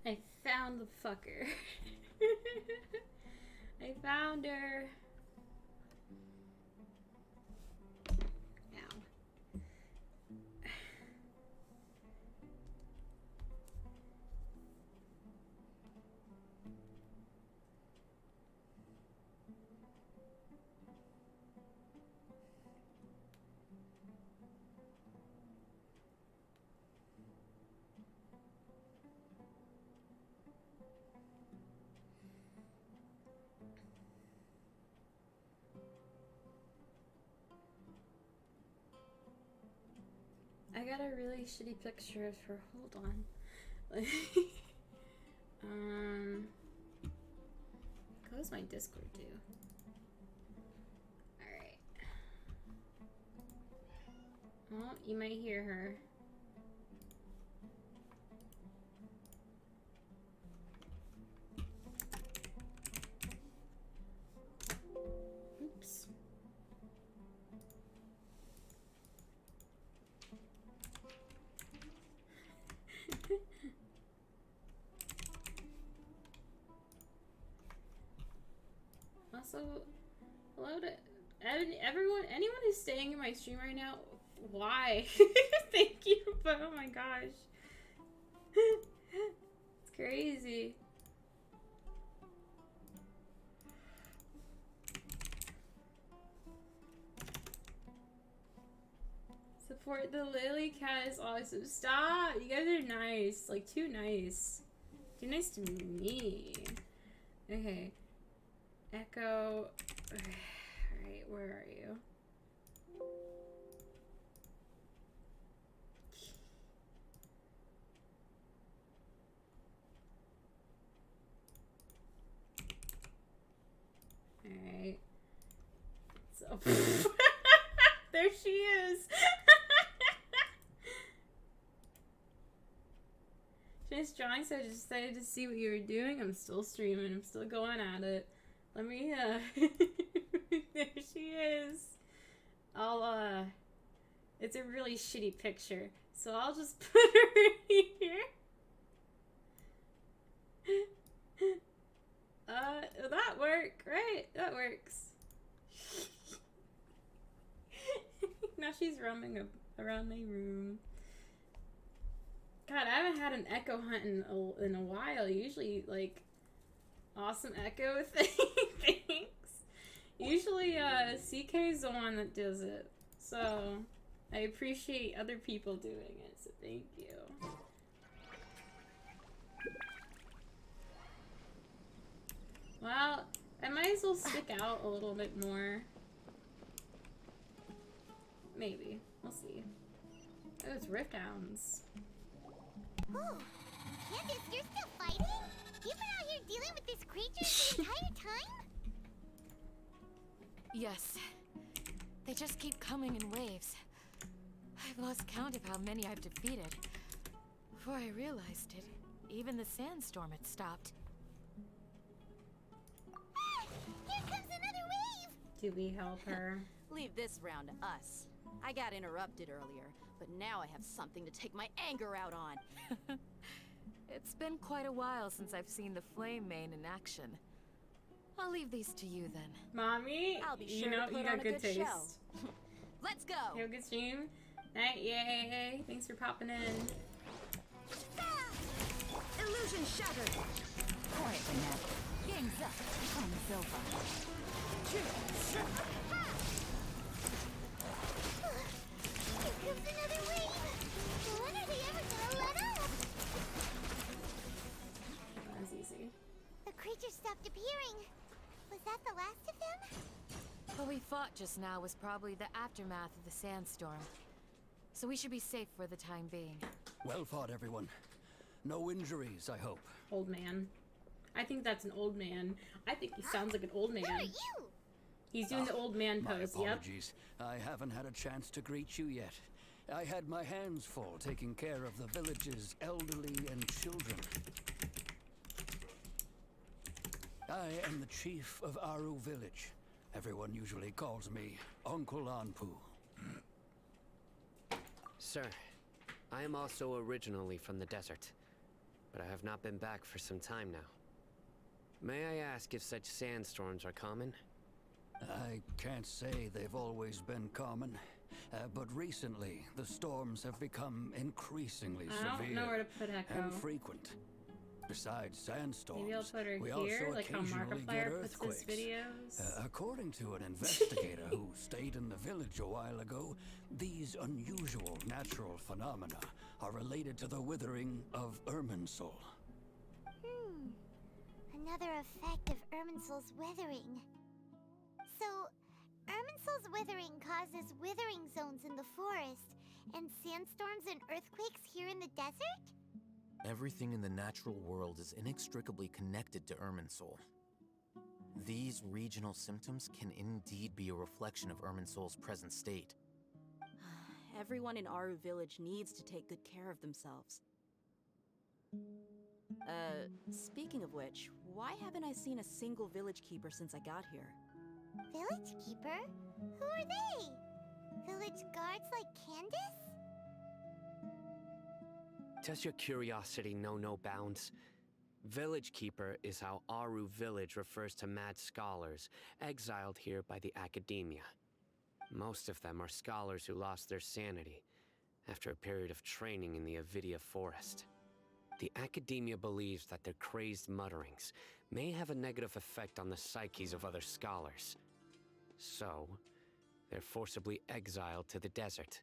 I found the fucker. I found her. Ow. I got a really shitty picture of her. Hold on. Close my Discord too. Alright. Well, you might hear her. Oops. Also, hello to everyone, anyone who's staying in my stream right now. Why? Thank you, but oh my gosh. It's crazy. Support the Lily Cat is awesome. Stop! You guys are nice. Like, too nice. Too nice to me. Okay. Echo. Alright, where are you? Alright. So. There she is! Finished drawing, so I just decided to see what you were doing. I'm still streaming. I'm still going at it. Let me, there she is. It's a really shitty picture, so I'll just put her here. That worked, right? That works. Now she's roaming around my room. God, I haven't had an echo hunt in a while. Usually, like, awesome echo things. Usually, CK's the one that does it. So, I appreciate other people doing it, so thank you. Well, I might as well stick out a little bit more. Maybe. We'll see. Oh, it's Rift Hounds. Oh, Candace, you're still fighting? You've been out here dealing with this creature the entire time? Yes. They just keep coming in waves. I've lost count of how many I've defeated. Before I realized it, even the sandstorm had stopped. Ah, here comes another wave! Do we help her? Leave this round to us. I got interrupted earlier, but now I have something to take my anger out on. It's been quite a while since I've seen the Flame Mane in action. I'll leave these to you then. Mommy, I'll be you sure know to put you on got a good taste. show. Let's go. You have a good stream. Night, yay! Thanks for popping in. Illusion shattered. Quietly now. Game's up. Time's over. Here comes another wave! When are they ever gonna let up? That was easy. The creature stopped appearing. Was that the last of them? What we fought just now was probably the aftermath of the sandstorm. So we should be safe for the time being. Well fought, everyone. No injuries, I hope. Old man. I think that's an old man. I think he sounds like an old man. Who are you? He's doing the old man My pose, yep. apologies. I haven't had a chance to greet you yet. I had my hands full taking care of the village's elderly and children. I am the chief of Aru village. Everyone usually calls me Uncle Anpu. Sir, I am also originally from the desert. but I have not been back for some time now. May I ask if such sandstorms are common? I can't say they've always been common, but recently the storms have become increasingly severe I don't know where to put Echo. and frequent. Besides sandstorms, Maybe I'll put her we here, also like how occasionally get Markiplier puts his earthquakes. videos. According to an investigator who stayed in the village a while ago, these unusual natural phenomena are related to the withering of Irminsul. Another effect of Irminsul's withering. So, Irminsul's withering causes withering zones in the forest, and sandstorms and earthquakes here in the desert? Everything in the natural world is inextricably connected to Irminsul. These regional symptoms can indeed be a reflection of Irminsul's present state. Everyone in Aru Village needs to take good care of themselves. Speaking of which, why haven't I seen a single village keeper since I got here? Village keeper? Who are they? Village guards like Candace? Does your curiosity know no bounds? Village Keeper is how Aru Village refers to mad scholars exiled here by the Academia. Most of them are scholars who lost their sanity after a period of training in the Avidia Forest. The Academia believes that their crazed mutterings may have a negative effect on the psyches of other scholars. So, they're forcibly exiled to the desert.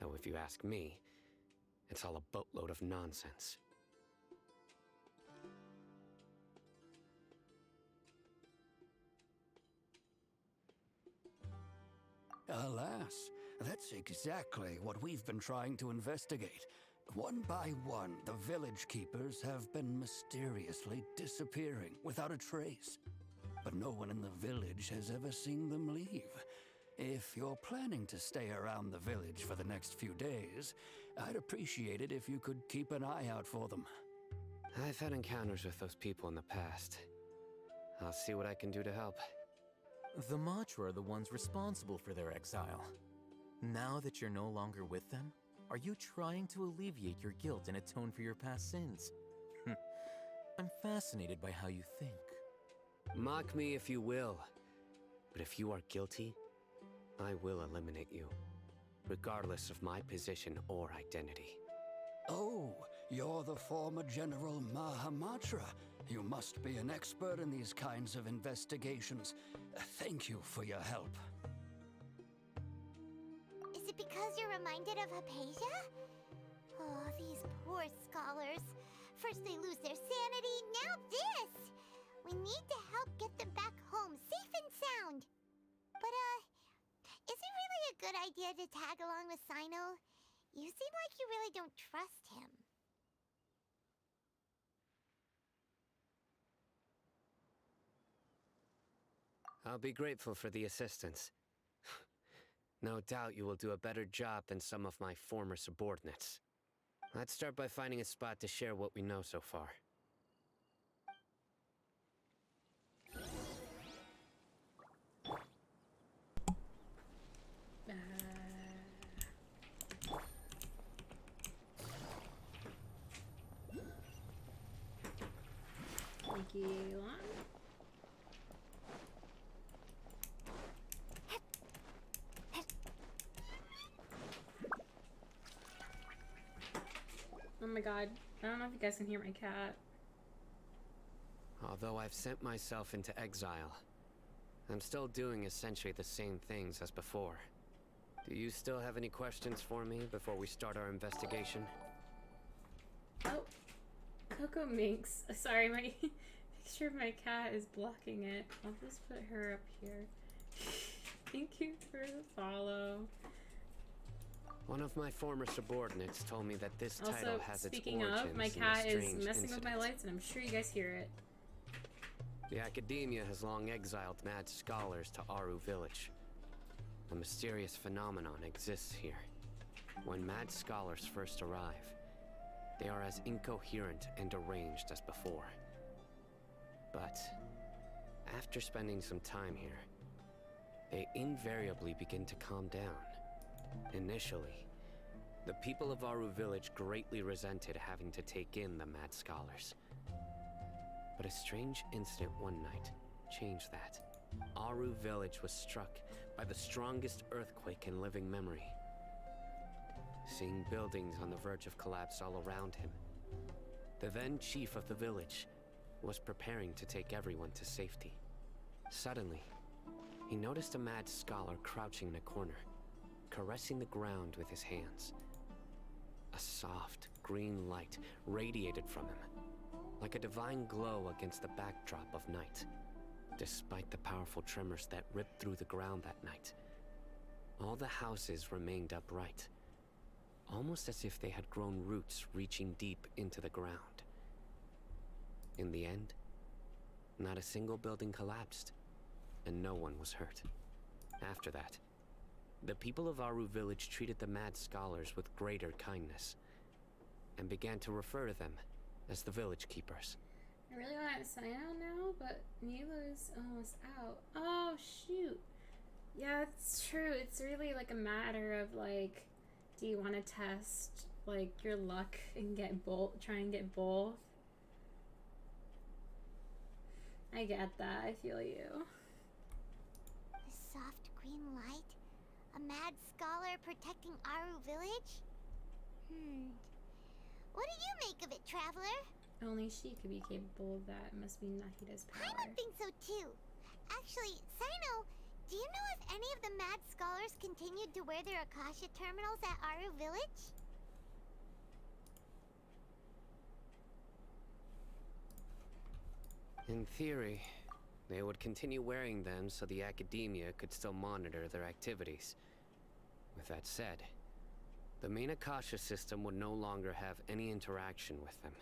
Though if you ask me, it's all a boatload of nonsense. Alas, that's exactly what we've been trying to investigate. One by one, the village keepers have been mysteriously disappearing without a trace. But no one in the village has ever seen them leave. If you're planning to stay around the village for the next few days, I'd appreciate it if you could keep an eye out for them. I've had encounters with those people in the past. I'll see what I can do to help. The Matra are the ones responsible for their exile. Now that you're no longer with them, are you trying to alleviate your guilt and atone for your past sins? I'm fascinated by how you think. Mock me if you will, but if you are guilty, I will eliminate you, regardless of my position or identity. Oh, you're the former General Mahamatra. You must be an expert in these kinds of investigations. Thank you for your help. Is it because you're reminded of Hypatia? Oh, these poor scholars. First they lose their sanity, now this! We need to help get them back home, safe and sound. But, is it really a good idea to tag along with Sino? You seem like you really don't trust him. I'll be grateful for the assistance. No doubt you will do a better job than some of my former subordinates. Let's start by finding a spot to share what we know so far. Thank you, Elon. Oh my god. I don't know if you guys can hear my cat. Although I've sent myself into exile, I'm still doing essentially the same things as before. Do you still have any questions for me before we start our investigation? Oh, Coco Minx. Sorry, my picture of my cat is blocking it. I'll just put her up here. Thank you for the follow. One of my former subordinates told me that this title Also, has its speaking origins of, my in a cat is strange messing with my incident. lights, and I'm sure you guys hear it. The Academia has long exiled mad scholars to Aru Village. A mysterious phenomenon exists here. When mad scholars first arrive, they are as incoherent and deranged as before. But after spending some time here, they invariably begin to calm down. Initially, The people of Aru village greatly resented having to take in the mad scholars. But a strange incident one night changed that. Aru village was struck by the strongest earthquake in living memory. Seeing buildings on the verge of collapse all around him, the then chief of the village was preparing to take everyone to safety. Suddenly, he noticed a mad scholar crouching in a corner, caressing the ground with his hands. A soft, green light radiated from him, like a divine glow against the backdrop of night. Despite the powerful tremors that ripped through the ground that night, all the houses remained upright, almost as if they had grown roots reaching deep into the ground. In the end, not a single building collapsed, and no one was hurt. After that, the people of Aru village treated the mad scholars with greater kindness, and began to refer to them as the village keepers. I really want to sign out now, but Nilo's almost out. Oh, shoot. Yeah, it's true. It's really like a matter of like, do you want to test like your luck and get both, try and get both? I get that. I feel you. A soft green light? A mad scholar protecting Aru village? What do you make of it, Traveler? Only she could be capable of that. It must be Nahida's power. I would think so too. Actually, Sino, do you know if any of the mad scholars continued to wear their Akasha terminals at Aru village? In theory, they would continue wearing them so the academia could still monitor their activities. With that said, the main Akasha system would no longer have any interaction with them.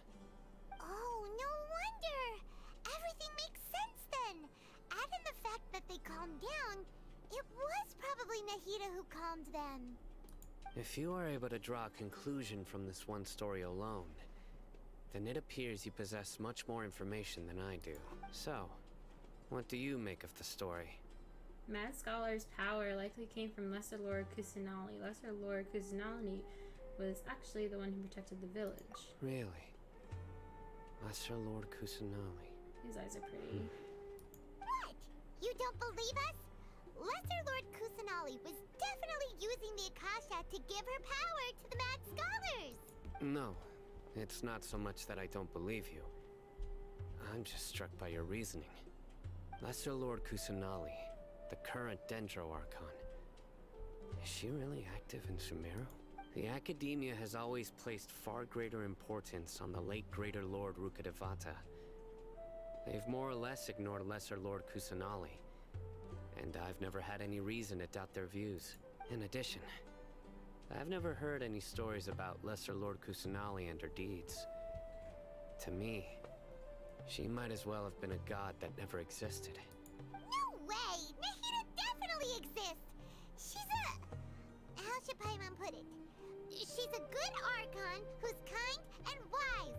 Oh, no wonder! Everything makes sense then! Add in the fact that they calmed down, it was probably Nahida who calmed them. If you are able to draw a conclusion from this one story alone, then it appears you possess much more information than I do. So, what do you make of the story? Mad Scholar's power likely came from Lesser Lord Kusanali. Lesser Lord Kusanali was actually the one who protected the village. Really? Lesser Lord Kusanali. His eyes are pretty. What? You don't believe us? Lesser Lord Kusanali was definitely using the Akasha to give her power to the Mad Scholars! No, it's not so much that I don't believe you. I'm just struck by your reasoning. Lesser Lord Kusanali, the current Dendro Archon. Is she really active in Sumeru? The Academia has always placed far greater importance on the late Greater Lord Rukkhadevata. They've more or less ignored Lesser Lord Kusanali, and I've never had any reason to doubt their views. In addition, I've never heard any stories about Lesser Lord Kusanali and her deeds. To me, she might as well have been a god that never existed. No way! Nahida definitely exists! She's a... how should Paimon put it? She's a good Archon who's kind and wise.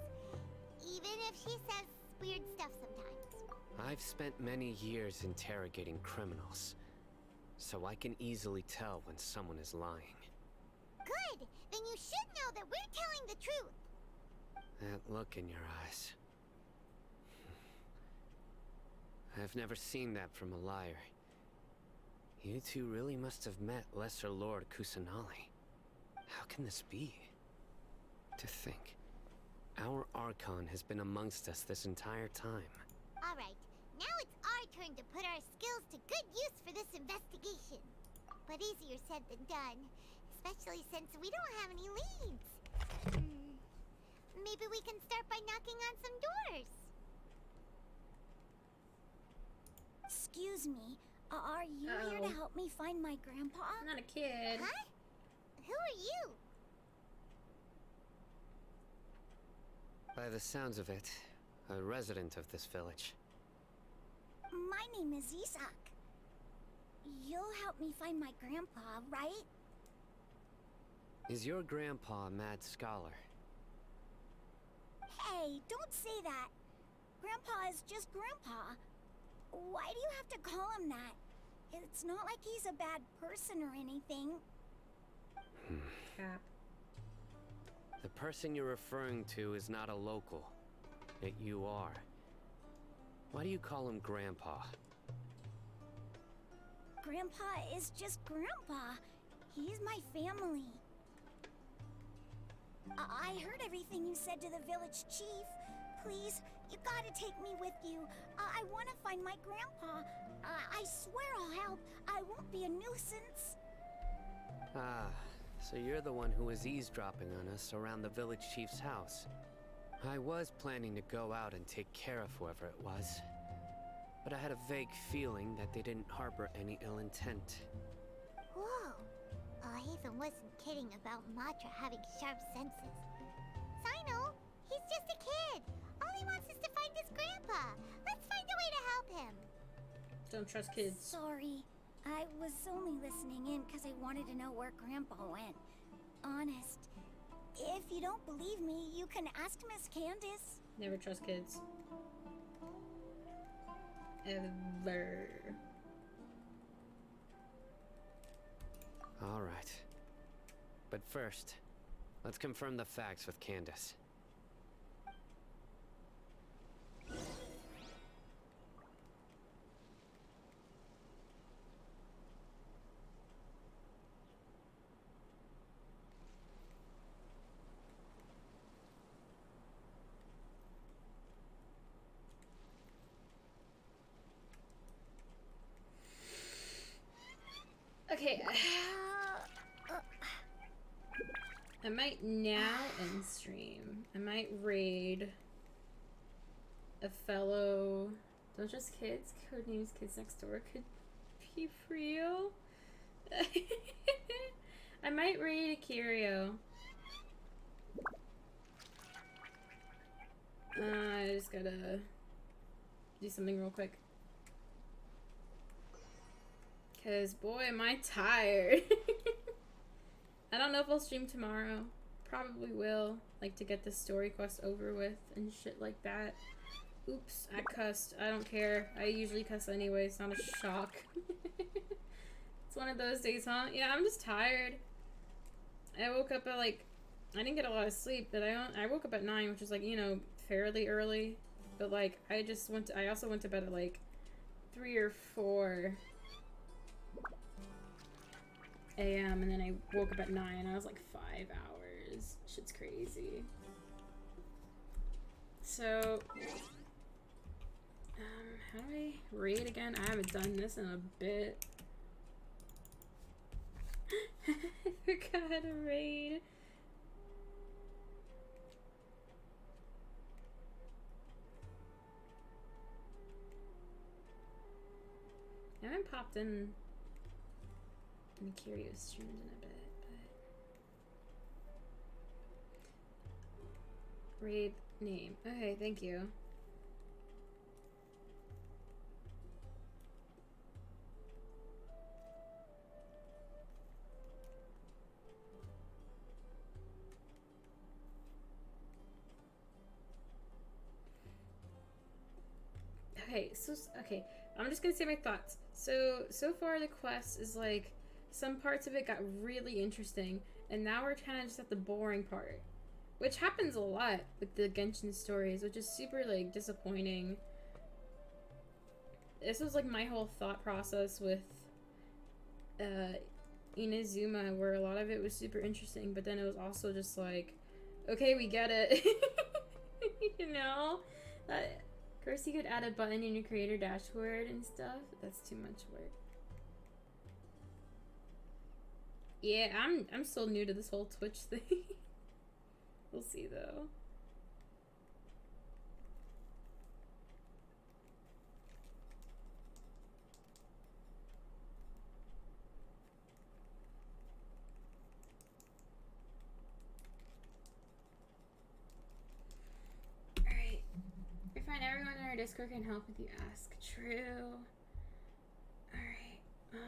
Even if she says weird stuff sometimes. I've spent many years interrogating criminals, so I can easily tell when someone is lying. Good! Then you should know that we're telling the truth! That look in your eyes. I've never seen that from a liar. You two really must have met Lesser Lord Kusanali. How can this be? To think, our Archon has been amongst us this entire time. Alright, now it's our turn to put our skills to good use for this investigation. But easier said than done, especially since we don't have any leads. Maybe we can start by knocking on some doors. Excuse me, are you here to help me find my grandpa? I'm not a kid. Huh? Who are you? By the sounds of it, a resident of this village. My name is Isak. You'll help me find my grandpa, right? Is your grandpa a mad scholar? Hey, don't say that. Grandpa is just Grandpa. Why do you have to call him that? It's not like he's a bad person or anything. Crap. The person you're referring to is not a local. Yet you are. Why do you call him Grandpa? Grandpa is just Grandpa. He's my family. I heard everything you said to the village chief. Please, you gotta take me with you. I want to find my grandpa. I swear I'll help. I won't be a nuisance. Ah, so you're the one who was eavesdropping on us around the village chief's house. I was planning to go out and take care of whoever it was, but I had a vague feeling that they didn't harbor any ill intent. Whoa. Haytham wasn't kidding about Matra having sharp senses. Sino, he's just a kid. All he wants is to find his grandpa. Let's find a way to help him. Don't trust kids. Sorry. I was only listening in because I wanted to know where Grandpa went. Honest. If you don't believe me, you can ask Miss Candace. Never trust kids. Ever. All right. But first, let's confirm the facts with Candace. Okay. I might now end stream. I might raid a fellow. Don't just kids. Codenames Kids Next Door could be real. I might raid Akirio. I just gotta do something real quick. Cause boy, am I tired. I don't know if I'll stream tomorrow. Probably will. Like to get the story quest over with and shit like that. Oops, I cussed. I don't care. I usually cuss anyway. It's not a shock. It's one of those days, huh? Yeah, I'm just tired. I woke up at like, I didn't get a lot of sleep, but I woke up at 9, which is like, you know, fairly early. But like, I also went to bed at like 3 or 4 a.m. and then I woke up at 9. I was like 5 hours. Shit's crazy. So, how do I raid again? I haven't done this in a bit. I forgot how to raid. I haven't popped in curious streams in a bit, but raid name. Okay, thank you. Okay, I'm just gonna say my thoughts. So far the quest is like, some parts of it got really interesting, and now we're kind of just at the boring part, which happens a lot with the Genshin stories, which is super like disappointing. This was like my whole thought process with Inazuma, where a lot of it was super interesting, but then it was also just like, okay, we get it. You know? Of course you could add a button in your creator dashboard and stuff. That's too much work. Yeah, I'm still new to this whole Twitch thing. We'll see though. Alright. I find everyone in our Discord can help with you ask. True. Alright. Read.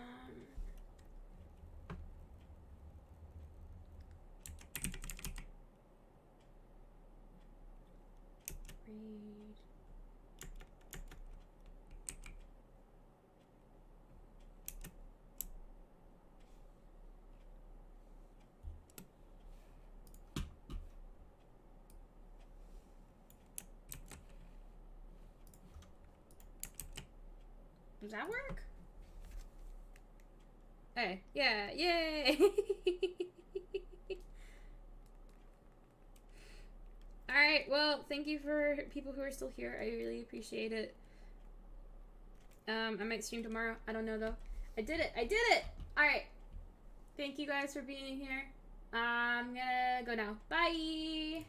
Does that work? Hey, yeah, yay! Alright, well, thank you for people who are still here. I really appreciate it. I might stream tomorrow. I don't know, though. I did it! I did it! Alright. Thank you guys for being here. I'm gonna go now. Bye!